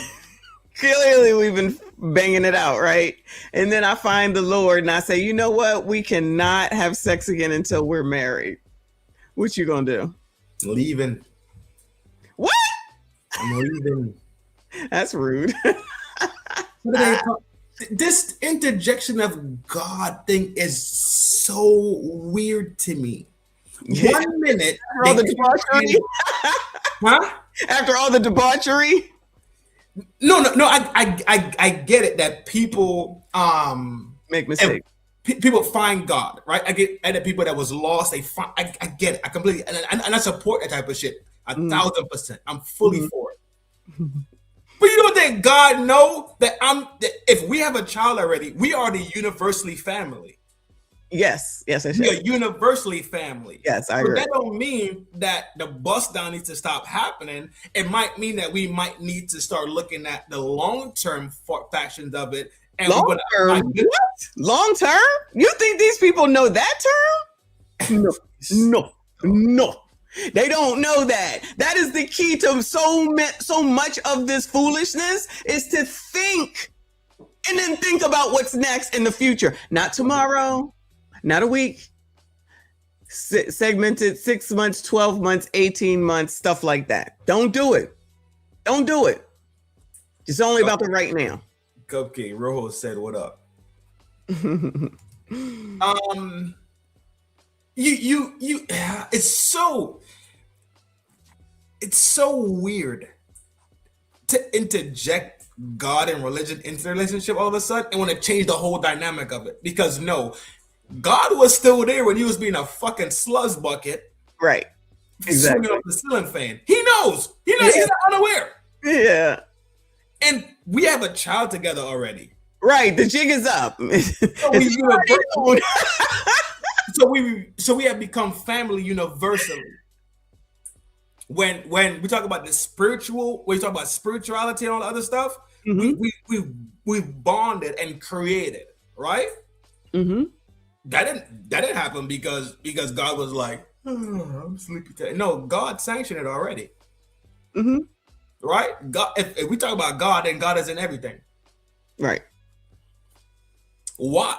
clearly we've been banging it out, right? And then I find the Lord and I say, you know what? We cannot have sex again until we're married. What you gonna do? Leaving. What? I'm leaving. That's rude. This interjection of God thing is so weird to me. 1 minute. After all the debauchery? Huh? After all the debauchery? No. I get it that people make mistakes. people find God, right? I get at the people that was lost. They find. I get it. I completely and I support that type of shit 1,000%. I'm fully for it. But you don't think God know that that if we have a child already, we are the universally family. Yes. We are universally family. Yes, I but agree. that don't mean that the bust down needs to stop happening. It might mean that we might need to start looking at the long-term factions of it. And Long term? What? Long term? You think these people know that term? No. They don't know that. That is the key to so much of this foolishness is to think and then think about what's next in the future. Not tomorrow, not a week. Segmented 6 months, 12 months, 18 months, stuff like that. Don't do it. Don't do it. It's only about the right now. Cupcake Rojo said, "What up?" It's so weird to interject God and religion into the relationship all of a sudden and want to change the whole dynamic of it. Because no, God was still there when he was being a fucking sluzz bucket, right? Exactly. Swinging off the ceiling fan. He knows. He knows. He's not unaware. Yeah. And we have a child together already. Right. The jig is up. So we have become family universally. When we talk about the spiritual, when we talk about spirituality and all the other stuff, we bonded and created, right? Mm-hmm. That didn't happen because God was like, oh, I'm sleepy today. No, God sanctioned it already. Mm-hmm. Right? God. If we talk about God, then God is in everything. Right. Why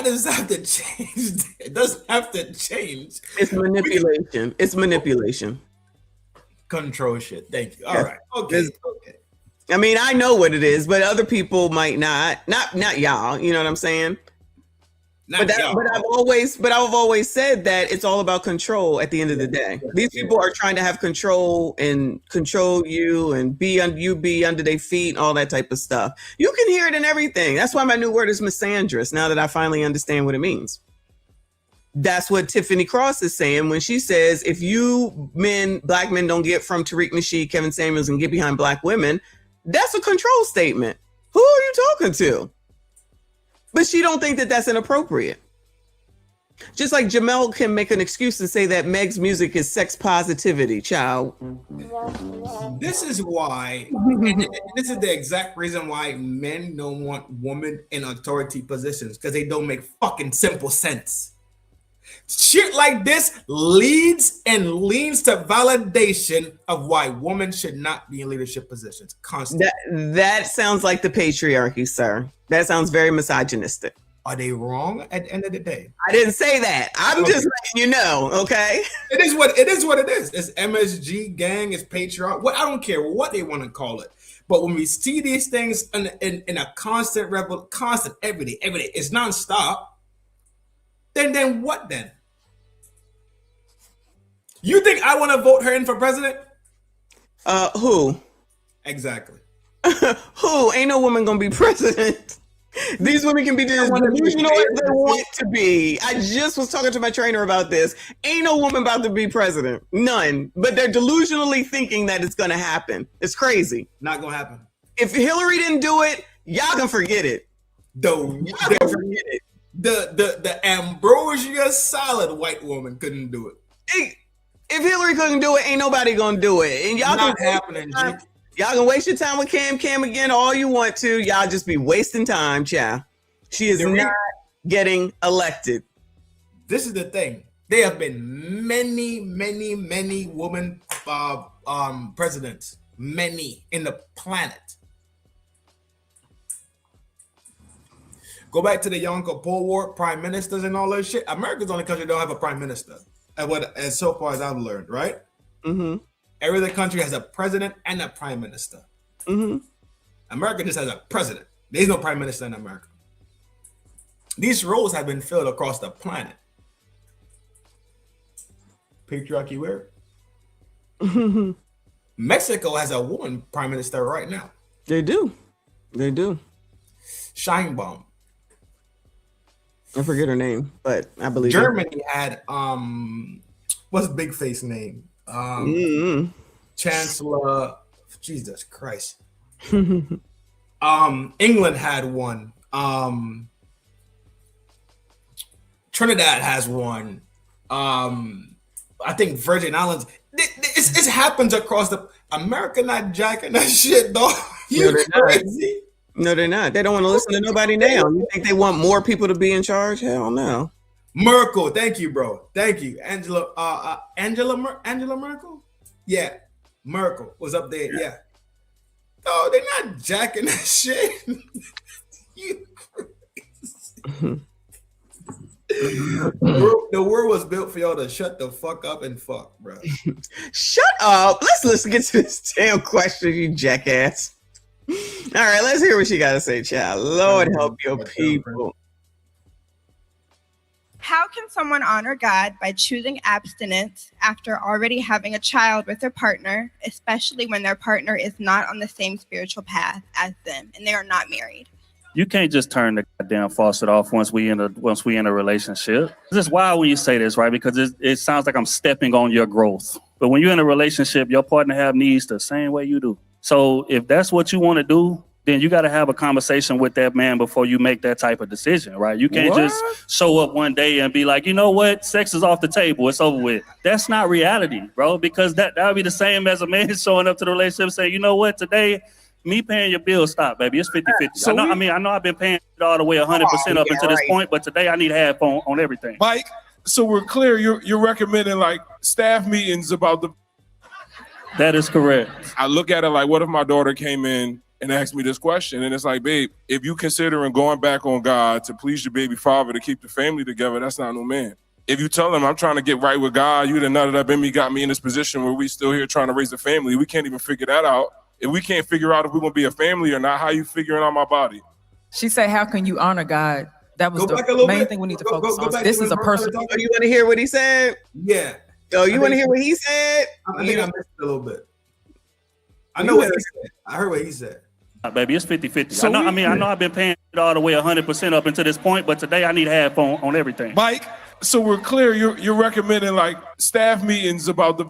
does it have to change? It doesn't have to change. It's manipulation. It's manipulation. Control shit. Thank you. All right. Okay. I mean, I know what it is, but other people might not. Not y'all. You know what I'm saying? But I've always said that it's all about control at the end of the day. These people are trying to have control and control you and be under their feet and all that type of stuff. You can hear it in everything. That's why my new word is misandrous, now that I finally understand what it means. That's what Tiffany Cross is saying when she says, if black men don't get from Tariq Nasheed, Kevin Samuels, and get behind black women, that's a control statement. Who are you talking to? But she don't think that that's inappropriate. Just like Jamel can make an excuse and say that Meg's music is sex positivity, child. This is why, and this is the exact reason why men don't want women in authority positions, because they don't make fucking simple sense. Shit like this leads and leans to validation of why women should not be in leadership positions constantly. That sounds like the patriarchy, sir. That sounds very misogynistic. Are they wrong at the end of the day? I didn't say that. I'm just letting you know, okay? It is what it is. It's MSG gang, it's patriarch. I don't care what they want to call it. But when we see these things in a constant every day, it's nonstop. Then what then? You think I want to vote her in for president? Who? Exactly. Who? Ain't no woman gonna be president. These women can be delusional as they want to be. I just was talking to my trainer about this. Ain't no woman about to be president. None. But they're delusionally thinking that it's gonna happen. It's crazy. Not gonna happen. If Hillary didn't do it, y'all can forget it. Y'all can forget it. The ambrosia salad white woman couldn't do it. If Hillary couldn't do it, ain't nobody gonna do it. And y'all not happening. Y'all can waste your time with Cam again all you want to. Y'all just be wasting time, child. She is not getting elected. This is the thing. There have been many women presidents, many in the planet. Go back to the Yom Kippur War, prime ministers and all that shit. America's the only country that don't have a prime minister, as so far as I've learned, right? Mm-hmm. Every other country has a president and a prime minister. Mm-hmm. America just has a president. There's no prime minister in America. These roles have been filled across the planet. Patriarchy where? Mm-hmm. Mexico has a woman prime minister right now. They do. They do. Sheinbaum. I forget her name, but I believe Germany had what's big face name? Chancellor. Jesus Christ. England had one. Trinidad has one. I think Virgin Islands. It happens across the America. Not jacking that shit, dog. You crazy? No, they're not. They don't want to listen to nobody now. You think they want more people to be in charge? Hell no. Merkel, thank you, bro. Thank you, Angela. Angela Merkel. Yeah, Merkel was up there. Yeah. Oh, they're not jacking that shit. You crazy. The world was built for y'all to shut the fuck up and fuck, bro. Shut up. Let's get to this damn question, you jackass. All right, let's hear what she got to say, child. Lord help your people. How can someone honor God by choosing abstinence after already having a child with their partner, especially when their partner is not on the same spiritual path as them and they are not married? You can't just turn the goddamn faucet off once we in a relationship. This is wild when you say this, right? Because it sounds like I'm stepping on your growth. But when you're in a relationship, your partner have needs the same way you do. So if that's what you want to do, then you got to have a conversation with that man before you make that type of decision, right? You can't just show up one day and be like, you know what? Sex is off the table. It's over with. That's not reality, bro, because that would be the same as a man showing up to the relationship saying, you know what? Today, me paying your bill, stop, baby. It's 50-50. So I know I've been paying all the way 100% up until this point, but today I need half on everything. Mike, so we're clear. You're recommending like staff meetings about the. That is correct. I look at it like, what if my daughter came in and asked me this question? And it's like, babe, if you considering going back on God to please your baby father to keep the family together, that's not no man. If you tell him I'm trying to get right with God, you done nutted up in me, got me in this position where we still here trying to raise a family. We can't even figure that out. If we can't figure out if we're gonna be a family or not, how you figuring out my body? She said, how can you honor God? That was the main thing we need to focus on. This is a person. Oh, you want to hear what he said? Yeah. Oh, you want to hear what he said? I think I missed it a little bit. I know what he said. I heard what he said. Baby, it's 50-50. So I know I've been paying all the way 100% up until this point, but today I need half on everything. Mike, so we're clear. You're recommending like staff meetings about the.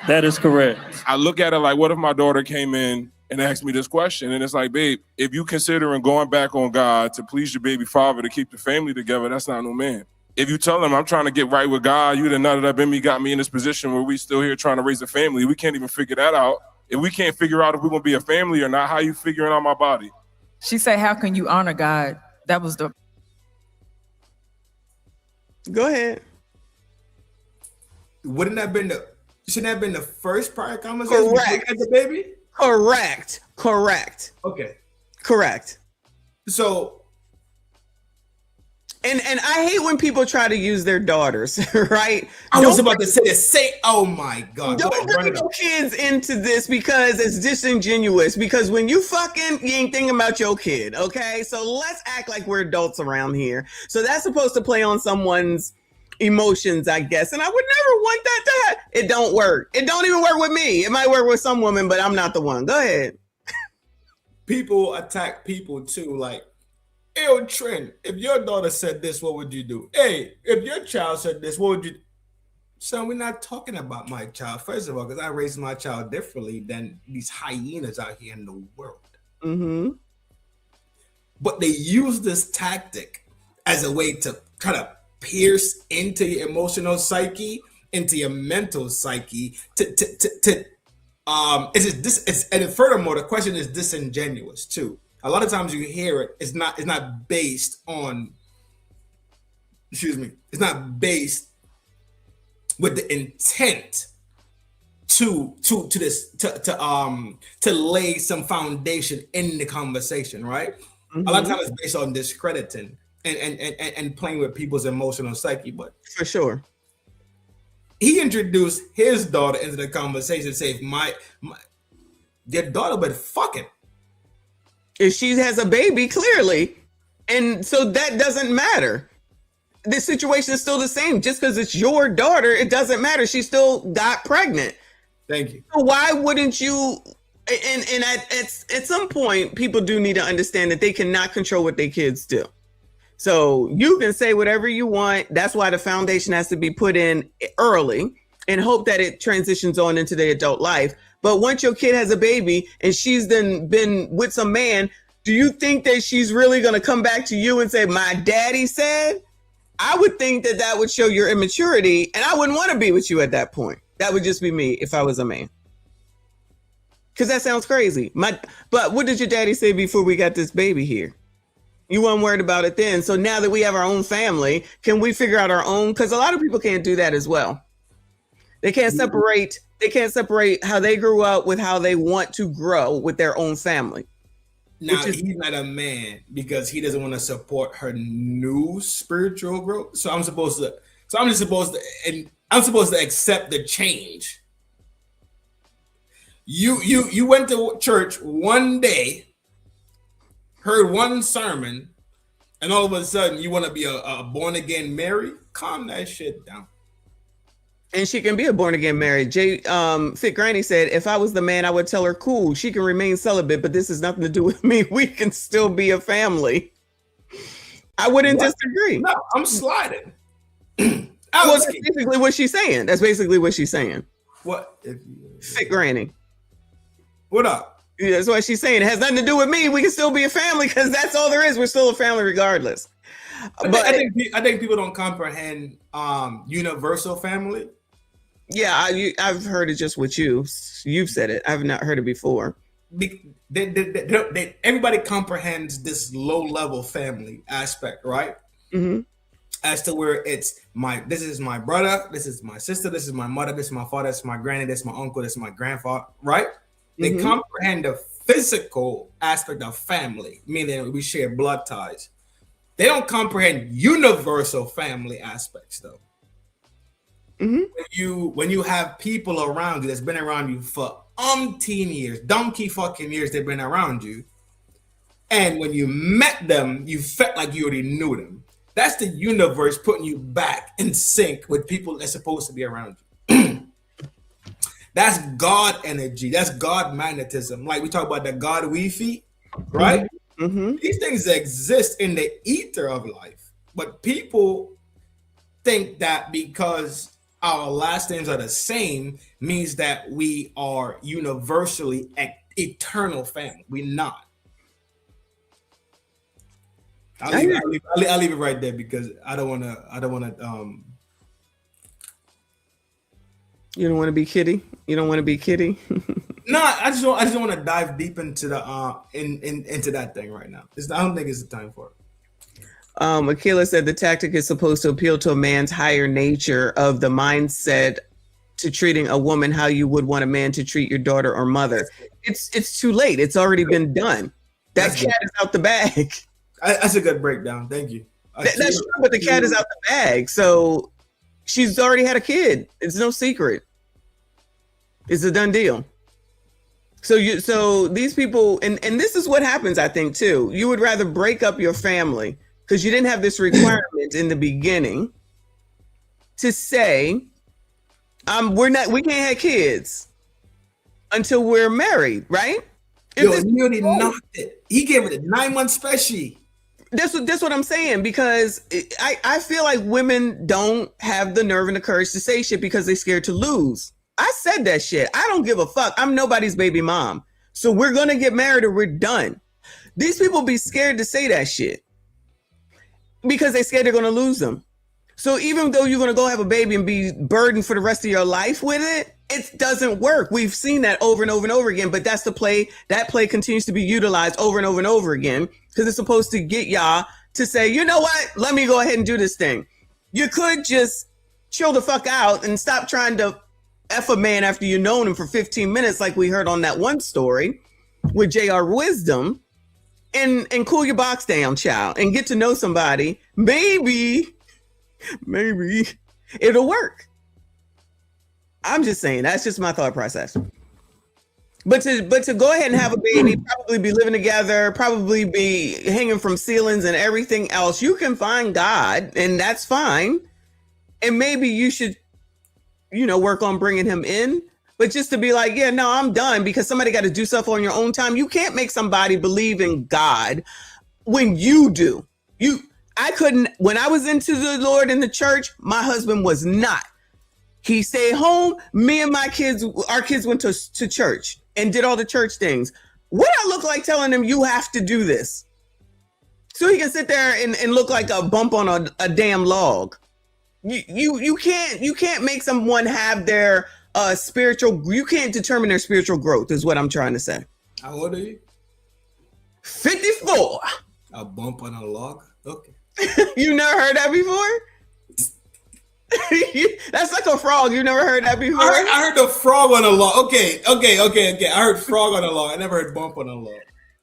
That is correct. I look at it like, what if my daughter came in and asked me this question? And it's like, babe, if you considering going back on God to please your baby father to keep the family together, that's not no man. If you tell him I'm trying to get right with God, you done nutted up in me, got me in this position where we still here trying to raise a family. We can't even figure that out. If we can't figure out if we're gonna be a family or not, how you figuring out my body? She said, how can you honor God? That was the. Go ahead. Wouldn't that been the? Shouldn't that have been the first prior conversation? Correct. As a baby? Correct. Okay. Correct. So. And I hate when people try to use their daughters, right? I was about to say this. Oh my God. Don't bring your kids into this because it's disingenuous. Because when you fucking, you ain't thinking about your kid, okay? So let's act like we're adults around here. So that's supposed to play on someone's emotions, I guess. And I would never want that to happen. It don't work. It don't even work with me. It might work with some women, but I'm not the one. Go ahead. People attack people too, like, hey, Trent, if your daughter said this, what would you do? Hey, if your child said this, what would you do? Son, we're not talking about my child, first of all, because I raised my child differently than these hyenas out here in the world. Mm-hmm. But they use this tactic as a way to kind of pierce into your emotional psyche, into your mental psyche, and furthermore, the question is disingenuous too. A lot of times you hear it, it's not based on, it's not based with the intent to lay some foundation in the conversation, right? Mm-hmm. A lot of times it's based on discrediting and playing with people's emotional psyche, but for sure. He introduced his daughter into the conversation, saying, your daughter been fucking. If she has a baby, clearly. And so that doesn't matter. The situation is still the same. Just because it's your daughter, it doesn't matter. She still got pregnant. Thank you. So why wouldn't you? And at some point, people do need to understand that they cannot control what their kids do. So you can say whatever you want. That's why the foundation has to be put in early and hope that it transitions on into the adult life. But once your kid has a baby and she's then been with some man, do you think that she's really going to come back to you and say, my daddy said? I would think that that would show your immaturity, and I wouldn't want to be with you at that point. That would just be me if I was a man. Because that sounds crazy. But what did your daddy say before we got this baby here? You weren't worried about it then. So now that we have our own family, can we figure out our own? Because a lot of people can't do that as well. They can't separate. They can't separate how they grew up with how they want to grow with their own family. Now he's not a man because he doesn't want to support her new spiritual growth. So I'm supposed to. So I'm just supposed to, and I'm supposed to accept the change. You went to church one day, heard one sermon, and all of a sudden you want to be a born again Mary? Calm that shit down. And she can be a born again Mary. Fit Granny said, if I was the man, I would tell her, cool, she can remain celibate, but this has nothing to do with me. We can still be a family. I wouldn't disagree. No, I'm sliding. Well, that's basically what she's saying. That's basically what she's saying. What? Fit Granny. What up? Yeah, that's what she's saying. It has nothing to do with me. We can still be a family because that's all there is. We're still a family regardless. But I think people don't comprehend universal family. Yeah, I've heard it just with you. You've said it. I've not heard it before. Everybody comprehends this low level family aspect, right? Mm-hmm. As to where it's this is my brother, this is my sister, this is my mother, this is my father, this is my granny, this is my uncle, this is my grandfather, right? They comprehend the physical aspect of family, meaning we share blood ties. They don't comprehend universal family aspects, though. When you have people around you that's been around you for umpteen years, donkey fucking years, they've been around you, and when you met them, you felt like you already knew them. That's the universe putting you back in sync with people that's supposed to be around you. That's God energy. That's God magnetism. Like we talk about the God Wi-Fi, right? These things exist in the ether of life, but people think that because our last names are the same means that we are universally eternal family. We're not. I'll leave it right there because I don't want to. You don't want to be Kitty. You don't want to be Kitty. No, I just don't want to dive deep into the into that thing right now. I don't think it's the time for it. Akila said the tactic is supposed to appeal to a man's higher nature of the mindset to treating a woman how you would want a man to treat your daughter or mother. It's too late. It's already been done. That cat is out the bag. That's a good breakdown. Thank you. That's true, but the cat is out the bag. So she's already had a kid. It's no secret. It's a done deal. So these people, and this is what happens, I think, too. You would rather break up your family because you didn't have this requirement in the beginning to say, we can't have kids until we're married, right? He already knocked it. He gave it a 9-month special. That's what I'm saying, because I feel like women don't have the nerve and the courage to say shit because they're scared to lose. I said that shit. I don't give a fuck. I'm nobody's baby mom. So we're going to get married or we're done. These people be scared to say that shit because they're scared they're going to lose them. So even though you're going to go have a baby and be burdened for the rest of your life with it, it doesn't work. We've seen that over and over and over again, but that's the play. That play continues to be utilized over and over and over again because it's supposed to get y'all to say, you know what? Let me go ahead and do this thing. You could just chill the fuck out and stop trying to F a man after you've known him for 15 minutes like we heard on that one story with JR Wisdom and cool your box down, child, and get to know somebody. Maybe it'll work. I'm just saying, that's just my thought process. But to go ahead and have a baby, probably be living together, probably be hanging from ceilings and everything else, you can find God, and that's fine. And maybe you should, work on bringing him in. But just to be like, yeah, no, I'm done because somebody got to do stuff on your own time. You can't make somebody believe in God when you do. I couldn't, when I was into the Lord in the church, my husband was not. He stayed home. Me and my kids, our kids went to church and did all the church things. What I look like telling him you have to do this? So he can sit there and look like a bump on a damn log. You can't make someone have their spiritual, you can't determine their spiritual growth is what I'm trying to say. How old are you? 54. A bump on a log? Okay. You never heard that before? That's like a frog. You never heard that before? I heard the frog on a log. Okay. I heard frog on a log. I never heard bump on a log.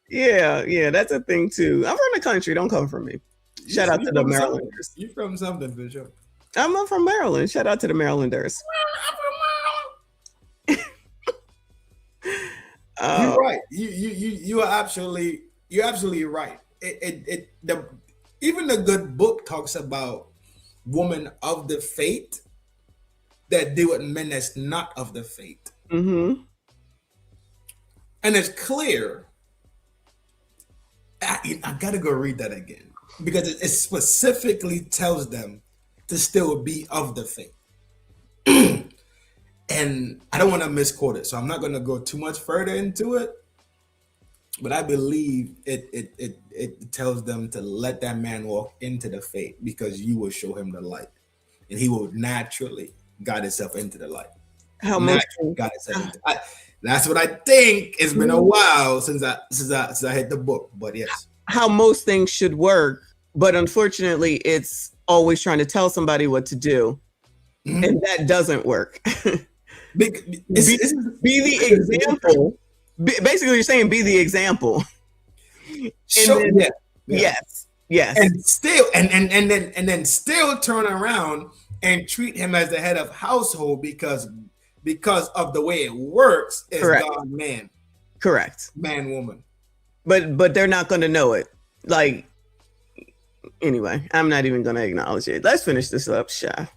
Yeah, that's a thing too. I'm from the country. Don't come for me. Shout out to the Marylanders. You from something, Bishop? I'm from Maryland. Shout out to the Marylanders. You're right. You are absolutely right. Even the good book talks about women of the faith that deal with men that's not of the faith. Mm-hmm. And it's clear. I gotta go read that again because it specifically tells them to still be of the faith. And I don't want to misquote it, so I'm not going to go too much further into it. But I believe it tells them to let that man walk into the faith because you will show him the light, and he will naturally guide himself into the light. That's what I think. It's been a while since I hit the book, but yes. How most things should work, but unfortunately, it's always trying to tell somebody what to do, and that doesn't work. Be the example. Basically, you're saying be the example. Yes, and still, and then still turn around and treat him as the head of household because of the way it works is God man. Correct. Man woman. But they're not going to know it. Like, anyway, I'm not even going to acknowledge it. Let's finish this up, Shy.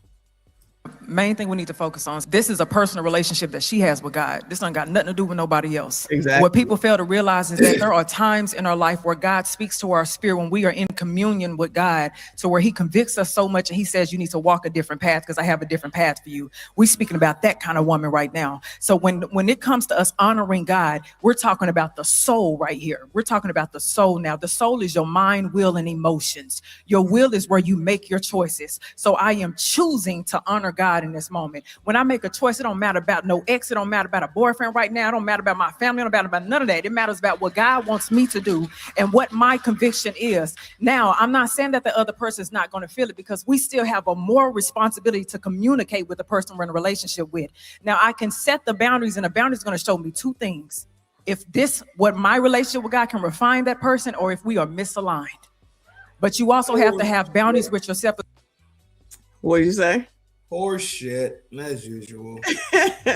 Main thing we need to focus on, this is a personal relationship that she has with God. This ain't got nothing to do with nobody else. Exactly. What people fail to realize is that there are times in our life where God speaks to our spirit when we are in communion with God, to where he convicts us so much and he says you need to walk a different path because I have a different path for you. We're speaking about that kind of woman right now. So when it comes to us honoring God, we're talking about the soul right here. We're talking about the soul now. The soul is your mind, will, and emotions. Your will is where you make your choices. So I am choosing to honor God in this moment. When I make a choice, it don't matter about no ex, it don't matter about a boyfriend right now, it don't matter about my family, it don't matter about none of that. It matters about what God wants me to do and what my conviction is. Now, I'm not saying that the other person is not going to feel it, because we still have a moral responsibility to communicate with the person we're in a relationship with. Now, I can set the boundaries, and the boundaries is going to show me two things. If what my relationship with God can refine that person, or if we are misaligned. But you also have to have boundaries with yourself. What did you say? Horse shit, as usual.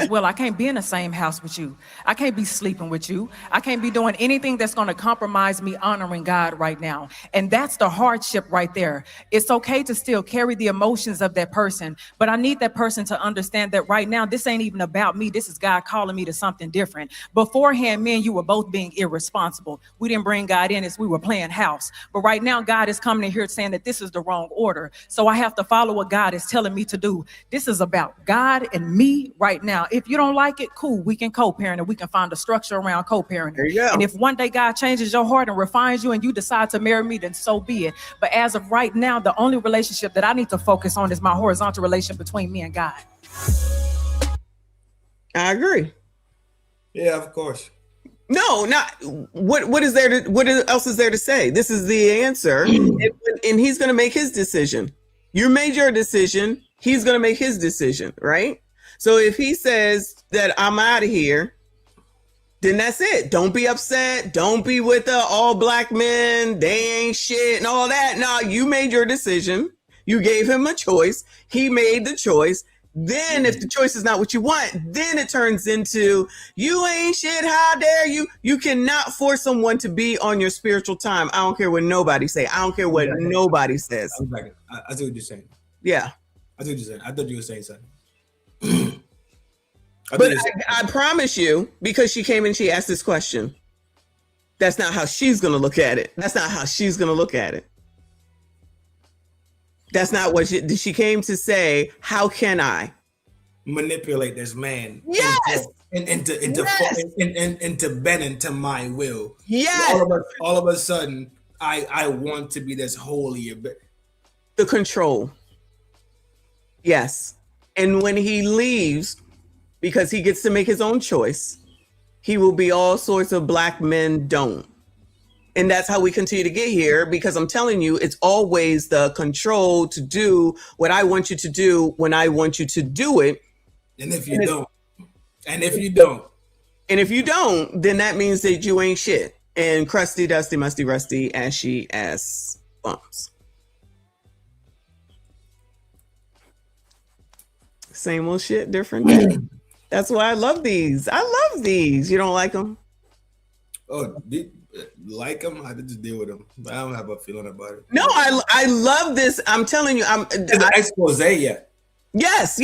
Well, I can't be in the same house with you. I can't be sleeping with you. I can't be doing anything that's going to compromise me honoring God right now. And that's the hardship right there. It's okay to still carry the emotions of that person, but I need that person to understand that right now, this ain't even about me. This is God calling me to something different. Beforehand, me and you were both being irresponsible. We didn't bring God in as we were playing house. But right now, God is coming in here saying that this is the wrong order. So I have to follow what God is telling me to do. This is about God and me right now. If you don't like it, cool. We can co-parent and we can find a structure around co-parenting. There you go. And if one day God changes your heart and refines you and you decide to marry me, then so be it. But as of right now, the only relationship that I need to focus on is my horizontal relationship between me and God. I agree. Yeah, of course. No, not what is there to, what else is there to say? This is the answer. And he's going to make his decision. You made your decision. He's going to make his decision, right? So if he says that I'm out of here, then that's it. Don't be upset. Don't be with the all black men. They ain't shit and all that. No, you made your decision. You gave him a choice. He made the choice. Then if the choice is not what you want, then it turns into you ain't shit. How dare you? You cannot force someone to be on your spiritual time. I don't care what nobody say. I don't care what nobody says. I see what you're saying. Yeah. I see what you're saying. I thought you were saying something. But I promise you, because she came and she asked this question, that's not how she's going to look at it. That's not how she's going to look at it. That's not what she came to say. How can I manipulate this man? Yes. into bending to my will. Yes. All of a sudden, I want to be this holy. The control. Yes. And when he leaves, because he gets to make his own choice, he will be all sorts of black men don't. And that's how we continue to get here, because I'm telling you, it's always the control to do what I want you to do when I want you to do it. And if you don't, and if you don't, then that means that you ain't shit. And crusty, dusty, musty, rusty, ashy ass bumps. Same old shit, different day. That's why I love these. I love these. You don't like them? Oh, like them? I just deal with them. I don't have a feeling about it. No, I love this. I'm telling you, it's an expose yet. Yes.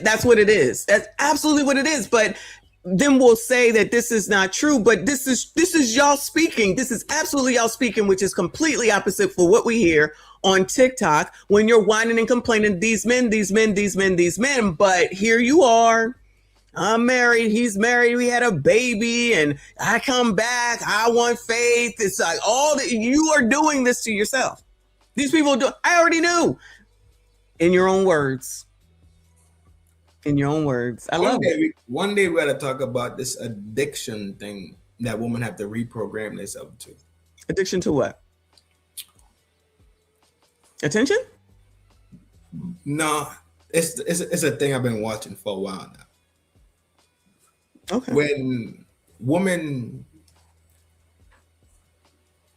That's what it is. That's absolutely what it is. But then we'll say that this is not true. But this is y'all speaking. This is absolutely y'all speaking, which is completely opposite for what we hear on TikTok when you're whining and complaining. These men. But here you are. I'm married. He's married. We had a baby, and I come back. I want faith. It's like all that you are doing this to yourself. These people do. I already knew. In your own words. In your own words. I love it. One day we got to talk about this addiction thing that women have to reprogram themselves to. Addiction to what? Attention? No, it's a thing I've been watching for a while now. Okay. When women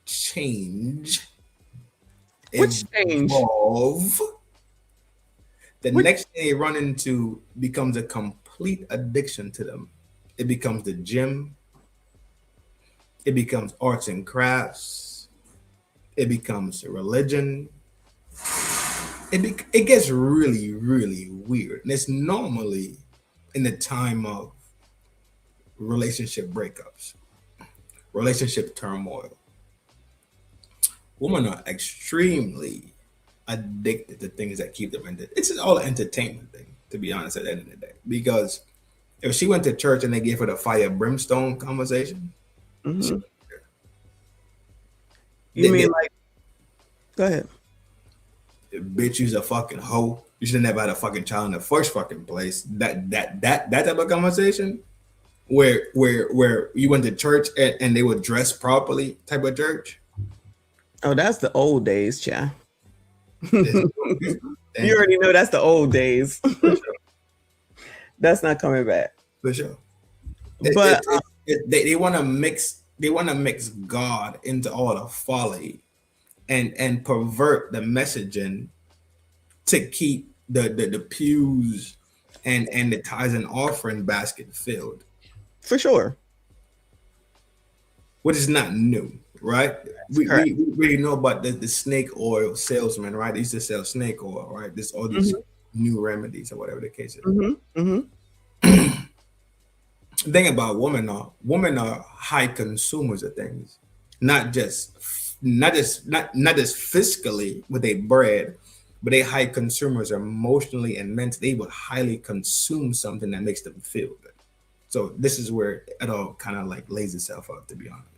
change, evolve, the next thing they run into becomes a complete addiction to them. It becomes the gym. It becomes arts and crafts. It becomes religion. It gets really, really weird. And it's normally in the time of relationship breakups, relationship turmoil. Women are extremely addicted to things that keep them in. It's all an entertainment thing, to be honest, at the end of the day. Because if she went to church and they gave her the fire brimstone conversation, you go ahead. Bitch, you's a fucking hoe. You should have never had a fucking child in the first fucking place. That type of conversation where you went to church and they would dress properly type of church. Oh, that's the old days, child. You already know that's the old days. That's not coming back. For sure. But they want to mix God into all the folly and pervert the messaging to keep the pews and the tithes and offering basket filled. For sure. Which is not new, right? We really know about the snake oil salesman, right? They used to sell snake oil, right? All these new remedies or whatever the case is. The thing about women are high consumers of things, not just fiscally with their bread, but they high consumers emotionally and mentally. They would highly consume something that makes them feel good. So this is where it all kind of like lays itself out, to be honest.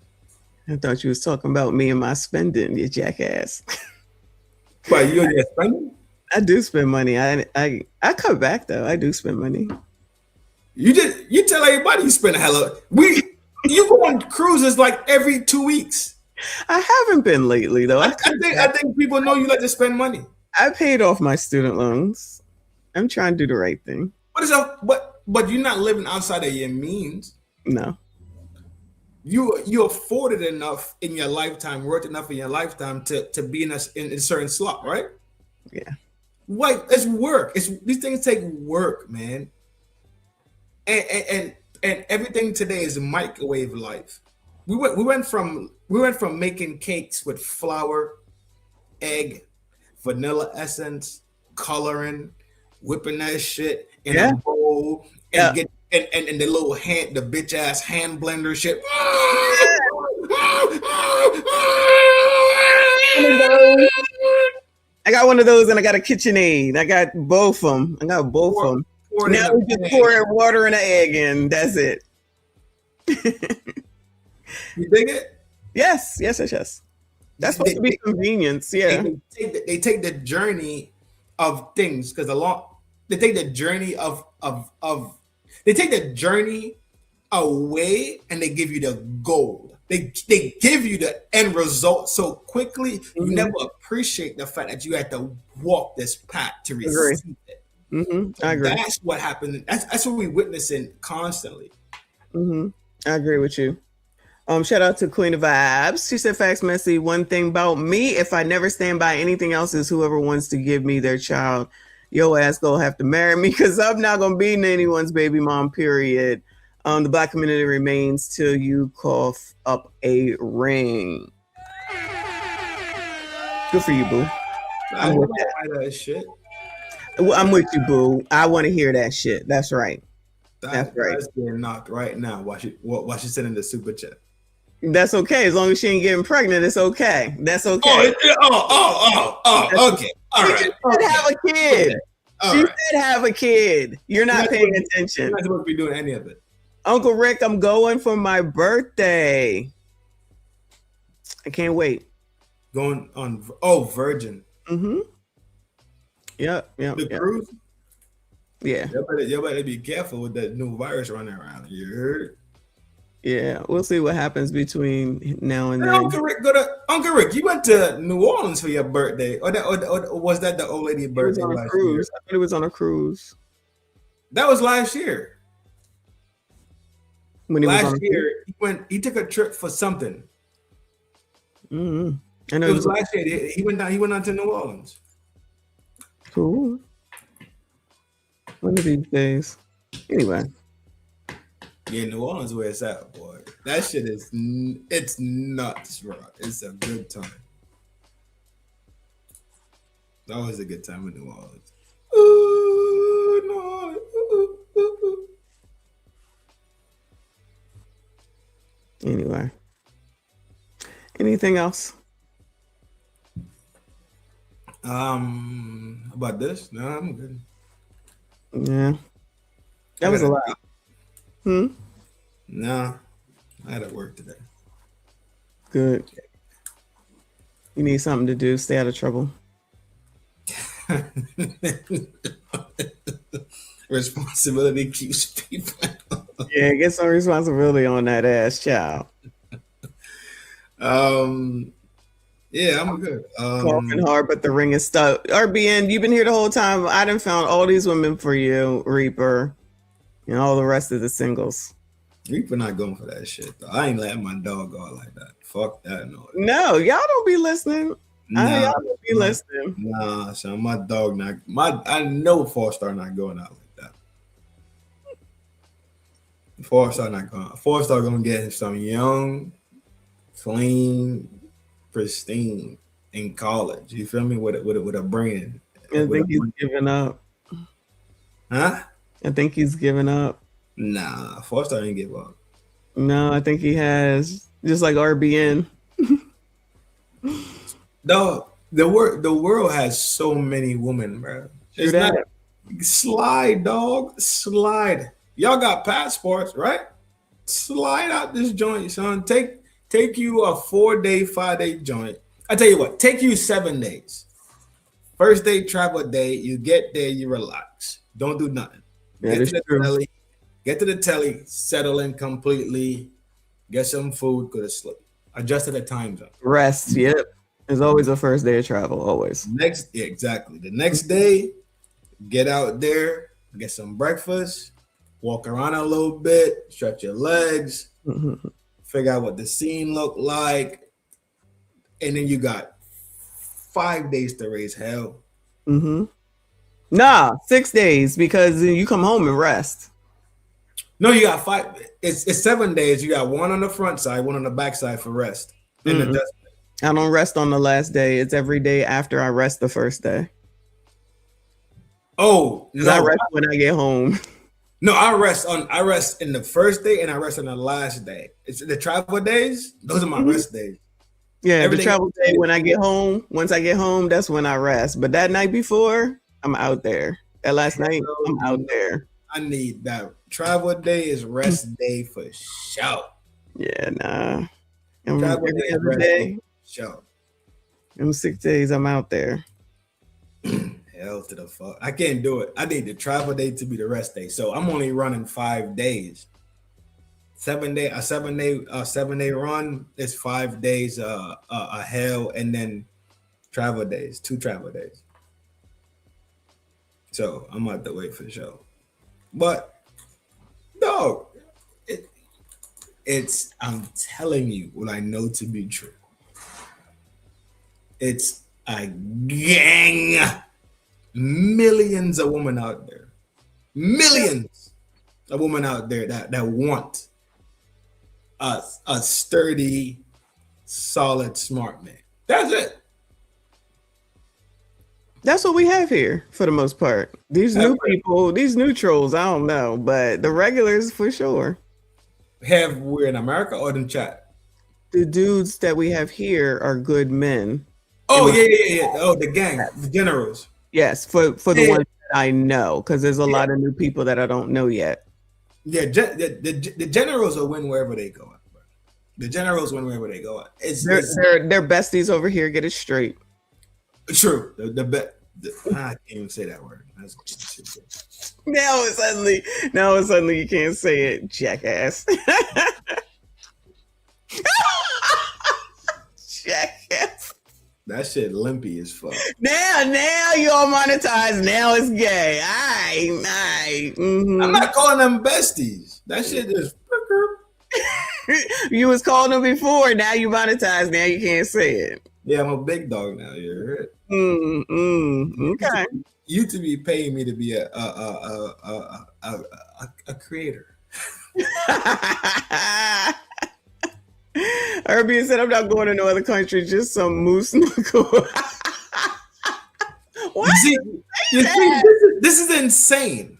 I thought you was talking about me and my spending, you jackass. But you and your spending? I do spend money. I cut back though. I do spend money. You tell everybody you spend a hella. You go on cruises like every 2 weeks. I haven't been lately though. I think people know you like to spend money. I paid off my student loans. I'm trying to do the right thing. But you're not living outside of your means. No. You afforded enough in your lifetime, worked enough in your lifetime to be in a certain slot, right? Yeah. Like it's work. These things take work, man. And everything today is microwave life. We went from making cakes with flour, egg, vanilla essence, coloring, whipping that shit in a bowl, and and the little the bitch ass hand blender shit. I got one of those, and I got a KitchenAid. I got both of them. I got both of them. Now we just pour water and an egg in. That's it. You dig it? Yes. That's supposed to be convenience. Yeah. They take the journey of things because they take the journey they take the journey away and they give you the gold. They give you the end result so quickly. You never appreciate the fact that you had to walk this path to receive it. I agree. That's what happened. That's what we're witnessing constantly. I agree with you. Shout out to Queen of Vibes. She said, "Facts, Messy. One thing about me, if I never stand by anything else, is whoever wants to give me their child, your ass gonna have to marry me because I'm not gonna be anyone's baby mom. Period. The Black community remains till you cough up a ring." Good for you, boo. I'm with that shit. I'm with you, boo. I want to hear that shit. That's right. That's right. That's getting knocked right now. While she's sending the super chat. That's okay. As long as she ain't getting pregnant, it's okay. That's okay. Okay. All right. She said have a kid. Okay. She said have a kid. You're not paying attention. You're not supposed to be doing any of it. Uncle Rick, I'm going for my birthday. I can't wait. Going on Virgin. Yep. The cruise? Yeah. You better be careful with that new virus running around. You heard? Yeah, we'll see what happens between now and Hey, then. Uncle Rick, you went to New Orleans for your birthday. Or was that the old lady birthday? It was on a cruise. I thought it was on a cruise. That was last year. When he was on last a year, he took a trip for something. I know it was last year. He went down to New Orleans. Cool. One of these days. Anyway. Yeah, New Orleans where it's at, boy. That shit it's nuts, bro. It's a good time. It's always a good time in New Orleans. Ooh, no. Anyway. Anything else? About this? No, I'm good. Yeah. That was a lot. No, I had to work today. Good. You need something to do. Stay out of trouble. Responsibility keeps people. Yeah, get some responsibility on that ass, child. Yeah, I'm good. Talking hard, but the ring is stuck. RBN, you've been here the whole time. I done found all these women for you, Reaper, and all the rest of the singles. Reaper not going for that shit, though. I ain't letting my dog go out like that. Fuck that noise. No, y'all don't be listening. Y'all don't be listening. Nah, son, my dog not. I know 4-star not going out like that. 4-star not going. 4-star gonna get some young, clean, pristine in college. You feel me? With a brand. I think he's giving up. Huh? I think he's giving up. Nah, 4-star ain't give up. No, I think he has. Just like RBN. Dog, the world has so many women, bro. It's not slide, dog. Slide. Y'all got passports, right? Slide out this joint, son. Take you a 4-day, 5-day joint. I tell you what, take you 7 days. First day, travel day. You get there, you relax. Don't do nothing. Get to the telly, settle in completely, get some food, go to sleep. Adjust to the time zone. Rest, yep. There's always a first day of travel, always. Exactly. The next day, get out there, get some breakfast, walk around a little bit, stretch your legs, figure out what the scene looked like, and then you got 5 days to raise hell. Nah, 6 days because you come home and rest. No, you got 5. It's 7 days. You got 1 on the front side, 1 on the back side for rest. In the dust. I don't rest on the last day. It's every day after I rest the first day. Oh, no. I rest when I get home. No, I rest in the first day and I rest on the last day. It's the travel days. Those are my rest days. Yeah, the Everything travel else day is when I get home, once I get home, that's when I rest. But that night before, I'm out there. That last night, I'm out there. I need that. Travel day is rest day for sure. Yeah, nah. Travel Every day is other rest day, day for sure. them 6 days, I'm out there. Hell to the fuck. I can't do it. I need the travel day to be the rest day. So I'm only running 5 days. 7 day, a 7 day run is 5 days a hell, and then travel days, 2 travel days. So I'm out the way for sure. But no, it's I'm telling you what I know to be true. It's a gang, millions of women out there, millions of women out there that want a sturdy, solid, smart man. That's it. That's what we have here for the most part. These new people, these new trolls, I don't know, but the regulars for sure. Have we in America or in chat? The dudes that we have here are good men. Oh yeah. Oh, the gang, the generals. Yes, for the ones that I know, because there's a lot of new people that I don't know yet. Yeah, the generals will win wherever they go. The generals win wherever they go. Their besties over here, get it straight. True. I can't even say that word. Now suddenly you can't say it, jackass. Jackass. That shit limpy as fuck. Now you all monetized. Now it's gay. I'm not calling them besties. That shit is. You was calling them before. Now you monetized. Now you can't say it. Yeah, I'm a big dog now. You heard? Okay. You to be paying me to be a creator. Herbie said, "I'm not going to no other country. Just some moose knuckle." You see, this is insane.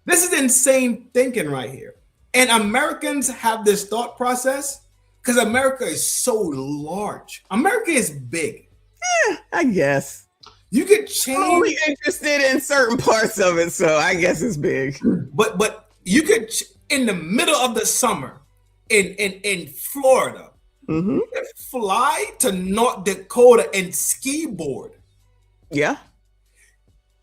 This is insane thinking right here. And Americans have this thought process because America is so large. America is big. Yeah, I guess. You could change. I'm only interested in certain parts of it, so I guess it's big. But you could in the middle of the summer in Florida, you could fly to North Dakota and ski board. Yeah.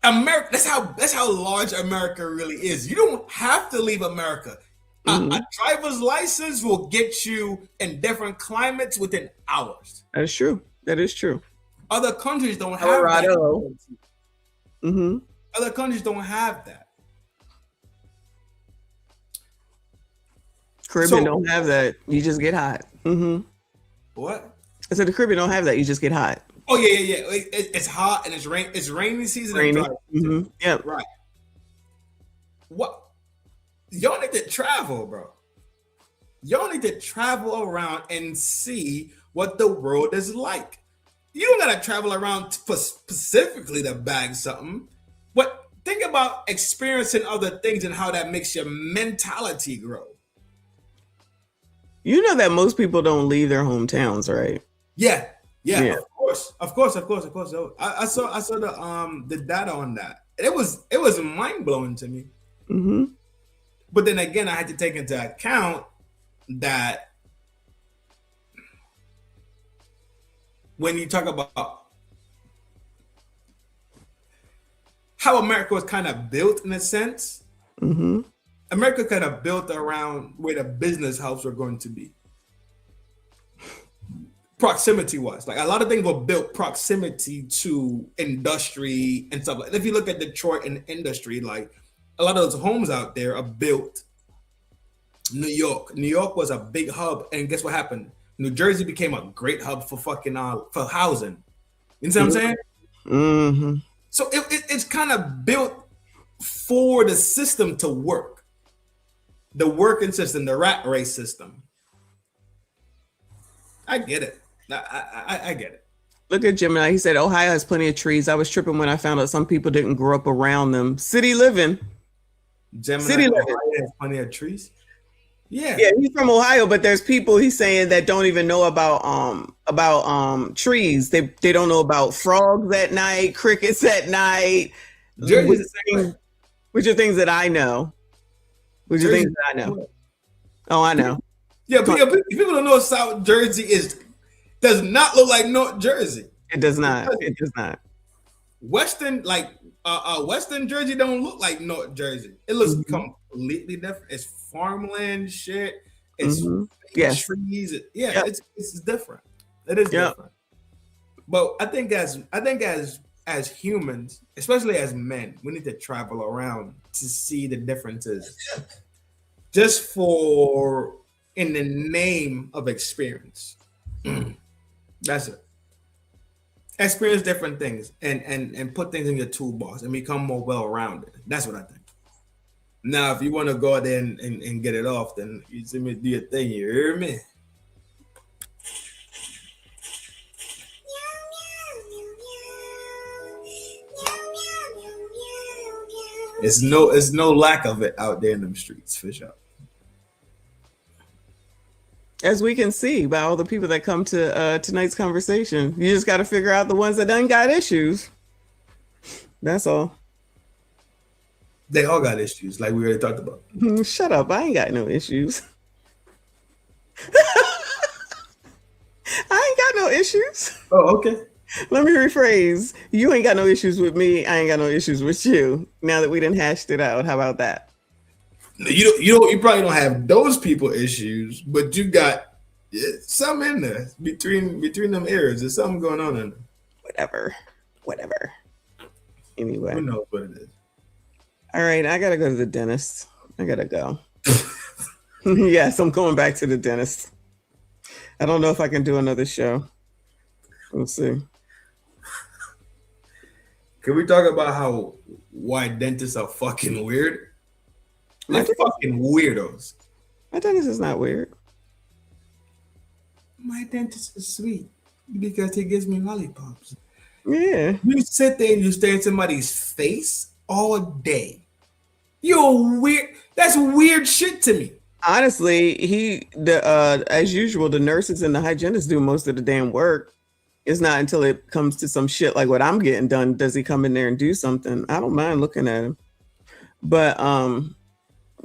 America, that's how large America really is. You don't have to leave America. A driver's license will get you in different climates within hours. That's true. That is true. Other countries don't have Colorado. that. Other countries don't have that. Caribbean don't have that. You just get hot. What? I said the Caribbean don't have that. You just get hot. Oh yeah. It's hot and it's rain. It's rainy season. Rainy. And dry season. Yeah. Right. What? Y'all need to travel, bro. Y'all need to travel around and see what the world is like. You don't gotta travel around specifically to bag something, but think about experiencing other things and how that makes your mentality grow. You know that most people don't leave their hometowns, right? Yeah. Of course. I saw the data on that. It was mind blowing to me. But then again, I had to take into account that when you talk about how America was kind of built in a sense, America kind of built around where the business hubs were going to be. Proximity wise, like a lot of things were built proximity to industry and stuff. Like if you look at Detroit and industry, like a lot of those homes out there are built. New York was a big hub, and guess what happened? New Jersey became a great hub for fucking for housing. You know what I'm saying? So it's kind of built for the system to work, the working system, the rat race system. I get it. I get it. Look at Gemini. He said Ohio has plenty of trees. I was tripping when I found out some people didn't grow up around them. City living. Gemini, City living. Ohio has plenty of trees. Yeah. Yeah, he's from Ohio, but there's people he's saying that don't even know about trees. They don't know about frogs at night, crickets at night. Jersey's Which are things that I know. Which are things that I know. Oh, I know. Yeah, people don't know South Jersey does not look like North Jersey. It does not. It does not. Western Jersey don't look like North Jersey. It looks completely different. It's farmland shit. It's trees. It's different. It is different. But I think as humans, especially as men, we need to travel around to see the differences. Just for in the name of experience. That's it. Experience different things and put things in your toolbox and become more well-rounded. That's what I think. Now, if you want to go out there and get it off, then you see me do your thing. You hear me? It's no lack of it out there in them streets, for sure. As we can see by all the people that come to tonight's conversation, you just got to figure out the ones that done got issues. That's all. They all got issues, like we already talked about. Shut up! I ain't got no issues. I ain't got no issues. Oh, okay. Let me rephrase. You ain't got no issues with me. I ain't got no issues with you. Now that we done hashed it out, how about that? You probably don't have those people issues, but you got some in there between them areas. There's something going on in there. Whatever. Anyway, who knows what it is? All right, I gotta go to the dentist. I gotta go. Yes, I'm going back to the dentist. I don't know if I can do another show. We'll see. Can we talk about why dentists are fucking weird? They're fucking weirdos. My dentist is not weird. My dentist is sweet because he gives me lollipops. Yeah. You sit there and you stare at somebody's face all day. You're weird. That's weird shit to me. Honestly, as usual, the nurses and the hygienists do most of the damn work. It's not until it comes to some shit like what I'm getting done does he come in there and do something. I don't mind looking at him, but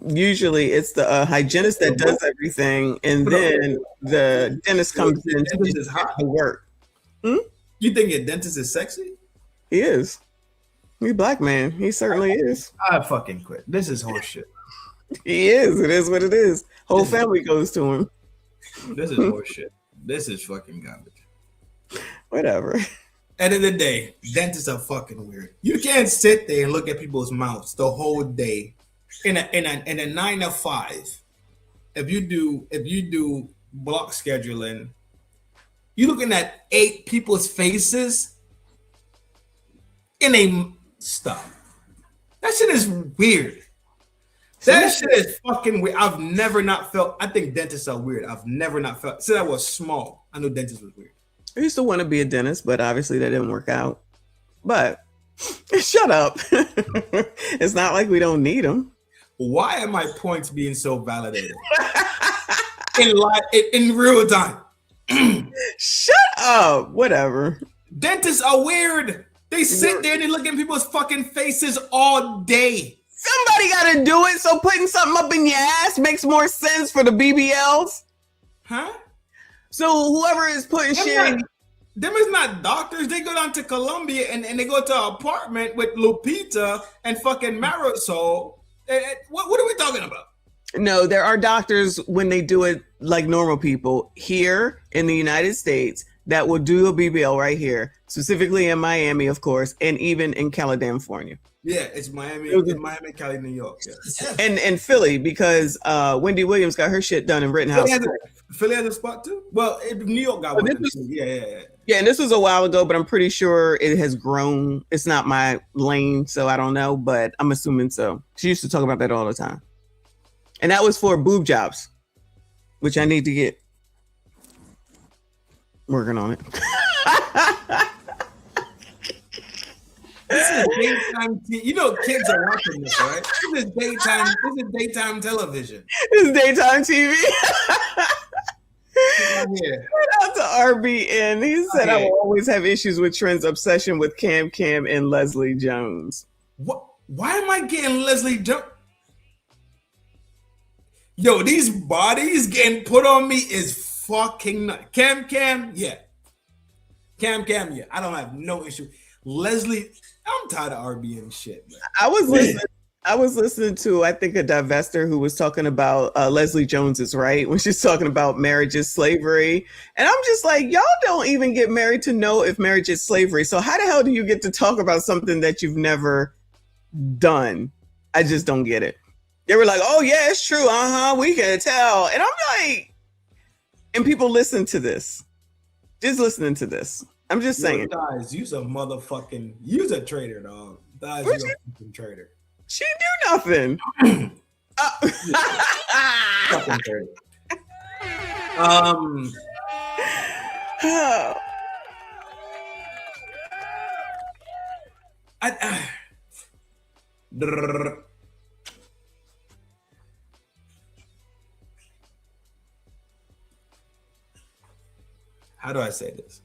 usually it's the hygienist that does everything, and then the dentist comes in to do the work. You think your dentist is sexy? He is. He's a black man. He certainly is. I fucking quit. This is horseshit. He is. It is what it is. Whole family goes to him. This is horseshit. This is fucking garbage. Whatever. End of the day, dentists are fucking weird. You can't sit there and look at people's mouths the whole day in a 9 to 5. If you do block scheduling, you're looking at 8 people's faces in a stop. That shit is weird. That shit is fucking weird. I've never not felt. I think dentists are weird. I've never not felt. Since I was small, I knew dentists was weird. I used to want to be a dentist, but obviously that didn't work out. But shut up. It's not like we don't need them. Why are my points being so validated? in real time. Shut up. Whatever. Dentists are weird. They sit there and they look at people's fucking faces all day. Somebody got to do it, so putting something up in your ass makes more sense for the BBLs. Huh? So whoever is putting shit in... Them is not doctors. They go down to Colombia and they go to an apartment with Lupita and fucking Marisol. What are we talking about? No, there are doctors when they do it like normal people here in the United States that will do a BBL right here, specifically in Miami, of course, and even in California. Yeah, it's Miami, Cali, New York. Yeah. And Philly, because Wendy Williams got her shit done in Rittenhouse. Philly has a spot too? Well, New York got one. Yeah, and this was a while ago, but I'm pretty sure it has grown. It's not my lane, so I don't know, but I'm assuming so. She used to talk about that all the time. And that was for boob jobs, which I need to get. Working on it. This is daytime. You know, kids are watching this, right? This is daytime. This is daytime television. It's daytime TV. Yeah. Shout out to RBN. He said, I will always have issues with Trent's obsession with Cam and Leslie Jones. What? Why am I getting Leslie Jones? Yo, these bodies getting put on me is fucking nuts. Cam, yeah. Cam, yeah. I don't have no issue. Leslie, I'm tired of RBN shit, man. I was listening to, I think, a divester who was talking about Leslie Jones is right when she's talking about marriage is slavery. And I'm just like, y'all don't even get married to know if marriage is slavery. So how the hell do you get to talk about something that you've never done? I just don't get it. They were like, oh, yeah, it's true. We can tell. And I'm like, and people listen to this. Just listening to this. I'm just saying. Guys, you's a traitor, dog. Guys, you're a fucking traitor. She do nothing. Fucking traitor. How do I say this?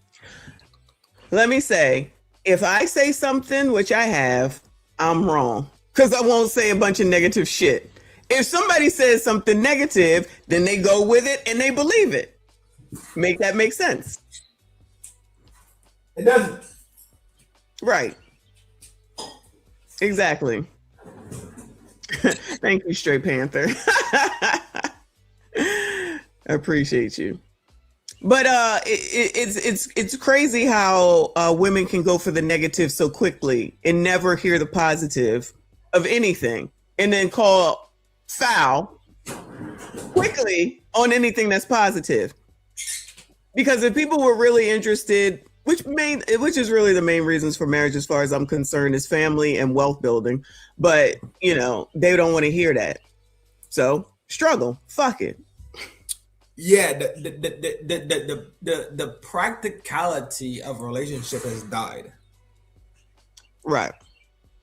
Let me say, if I say something, which I have, I'm wrong. Because I won't say a bunch of negative shit. If somebody says something negative, then they go with it and they believe it. Make that make sense? It doesn't. Right. Exactly. Thank you, Straight Panther. I appreciate you. But it's crazy how women can go for the negative so quickly and never hear the positive of anything, and then call foul quickly on anything that's positive. Because if people were really interested, which is really the main reasons for marriage, as far as I'm concerned, is family and wealth building. But they don't want to hear that. So struggle, fuck it. Yeah, the practicality of a relationship has died. Right.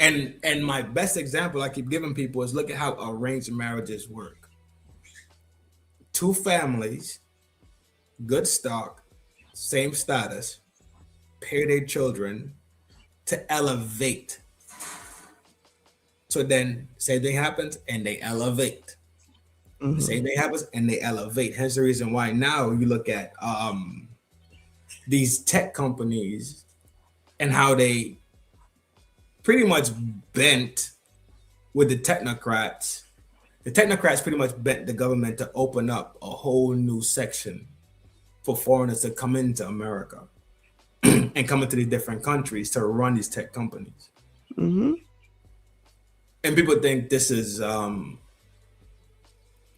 And my best example I keep giving people is look at how arranged marriages work. Two families, good stock, same status, pair their children to elevate. So then same thing happens and they elevate. Mm-hmm. Same thing happens and they elevate. Hence the reason why now you look at these tech companies and how they pretty much bent with the technocrats. The technocrats pretty much bent the government to open up a whole new section for foreigners to come into America and come into these different countries to run these tech companies. Mm-hmm. And people think this is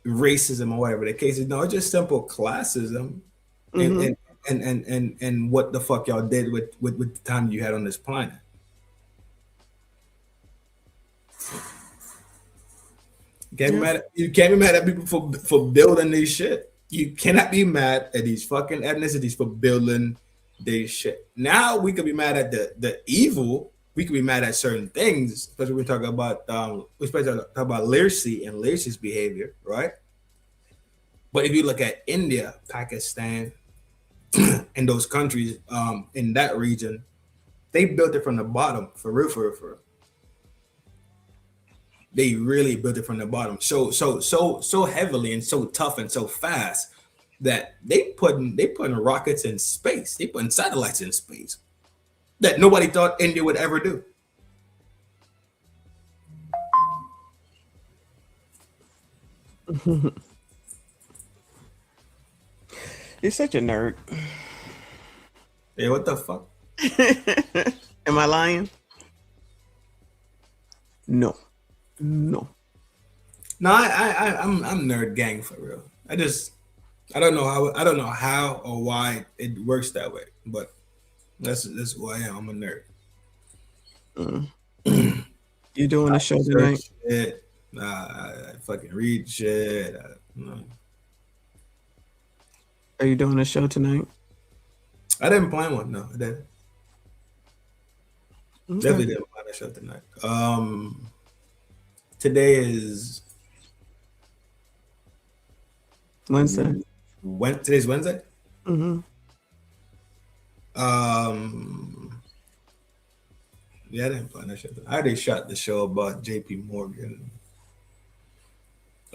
racism or whatever the case is. No, it's just simple classism. Mm-hmm. and what the fuck y'all did with the time you had on this planet. You can't be mad at people for building this shit. You cannot be mad at these fucking ethnicities for building this shit. Now we could be mad at the evil. We could be mad at certain things, especially when we talk about literacy and literacy's behavior, right? But if you look at India, Pakistan, and those countries in that region, they built it from the bottom for real. They really built it from the bottom so heavily and so tough and so fast that they putting rockets in space. They putting satellites in space that nobody thought India would ever do. You're such a nerd. Yeah, what the fuck? Am I lying? No. No, I'm nerd gang for real. I don't know how or why it works that way, but that's who I am. I'm a nerd. You doing a show tonight? Shit. I fucking read shit. Are you doing a show tonight? I didn't plan one. No, I didn't. Okay. Definitely didn't plan show tonight. Today is Wednesday. Today's Wednesday. Mm-hmm. Yeah, I didn't plan that shit. I already shot the show about JP Morgan.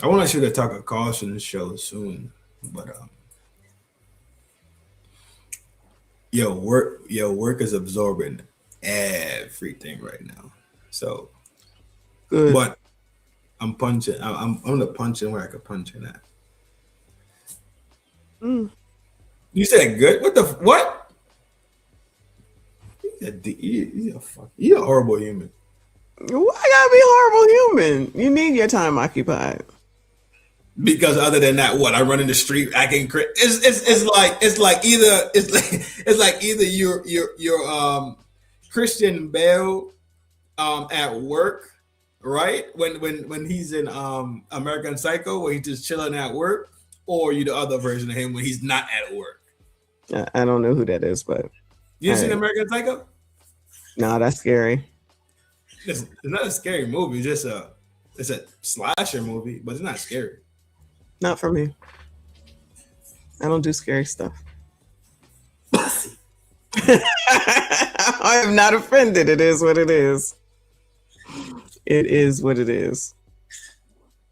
I want to shoot a Tucker Carlson show soon, but work is absorbing everything right now. So good. But I'm punching. I'm gonna punch in where I could punch in at. You said good? What? You're a horrible human. Why gotta be horrible human? You need your time occupied. Because other than that, what I run in the street acting crazy. It's like either you're Christian Bale at work, right? When he's in American Psycho, where he's just chilling at work, or you the other version of him when he's not at work. I don't know who that is, but you seen American Psycho? No, that's scary. It's not a scary movie. It's a slasher movie, but it's not scary. Not for me. I don't do scary stuff. I am not offended. It is what it is. It is what it is.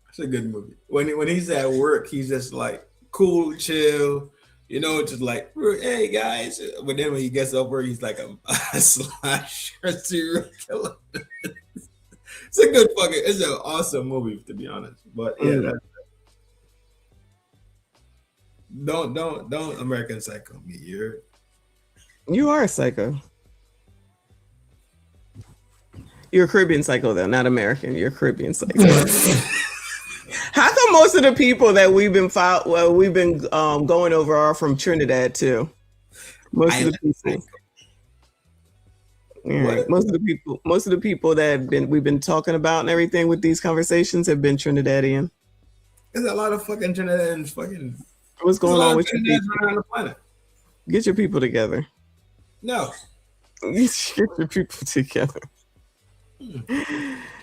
It's a good movie. When he's at work, he's just like cool, chill, just like, hey guys. But then when he gets up work, he's like a slasher serial killer. It's a good it's an awesome movie, to be honest. But yeah, don't American Psycho me. You are a psycho. You're a Caribbean psycho, though, not American. You're a Caribbean psycho. How come most of the people that we've been going over are from Trinidad too? Most of the people. Right. Most of the people that we've been talking about and everything with these conversations have been Trinidadian. There's a lot of fucking Trinidadians fucking. What's going on with your people? On the planet. Get your people together. No. Get your people together.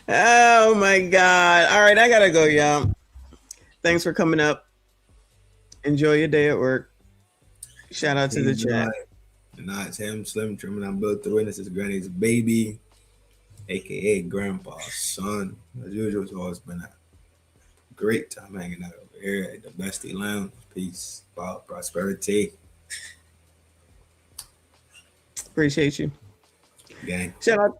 Oh my God. All right, I gotta go, y'all. Thanks for coming up. Enjoy your day at work. Shout out to the chat. It's him, Slim Trim, and I'm built to witness his granny's baby, aka Grandpa's son. As usual, it's always been a great time hanging out over here at the Bestie Lounge. Peace, power, prosperity. Appreciate you. Gang. Shout out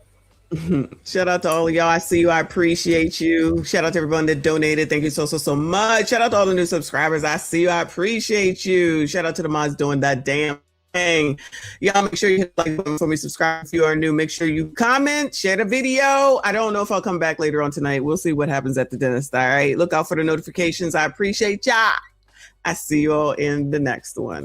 to all of y'all. I see you. I appreciate you. Shout out to everyone that donated. Thank you so much. Shout out to all the new subscribers. I see you. I appreciate you. Shout out to the mods doing that damn thing. Y'all make sure you hit the like button for me. Subscribe if you are new. Make sure you comment, share the video. I don't know if I'll come back later on tonight. We'll see what happens at the dentist. All right. Look out for the notifications. I appreciate y'all. I see you all in the next one.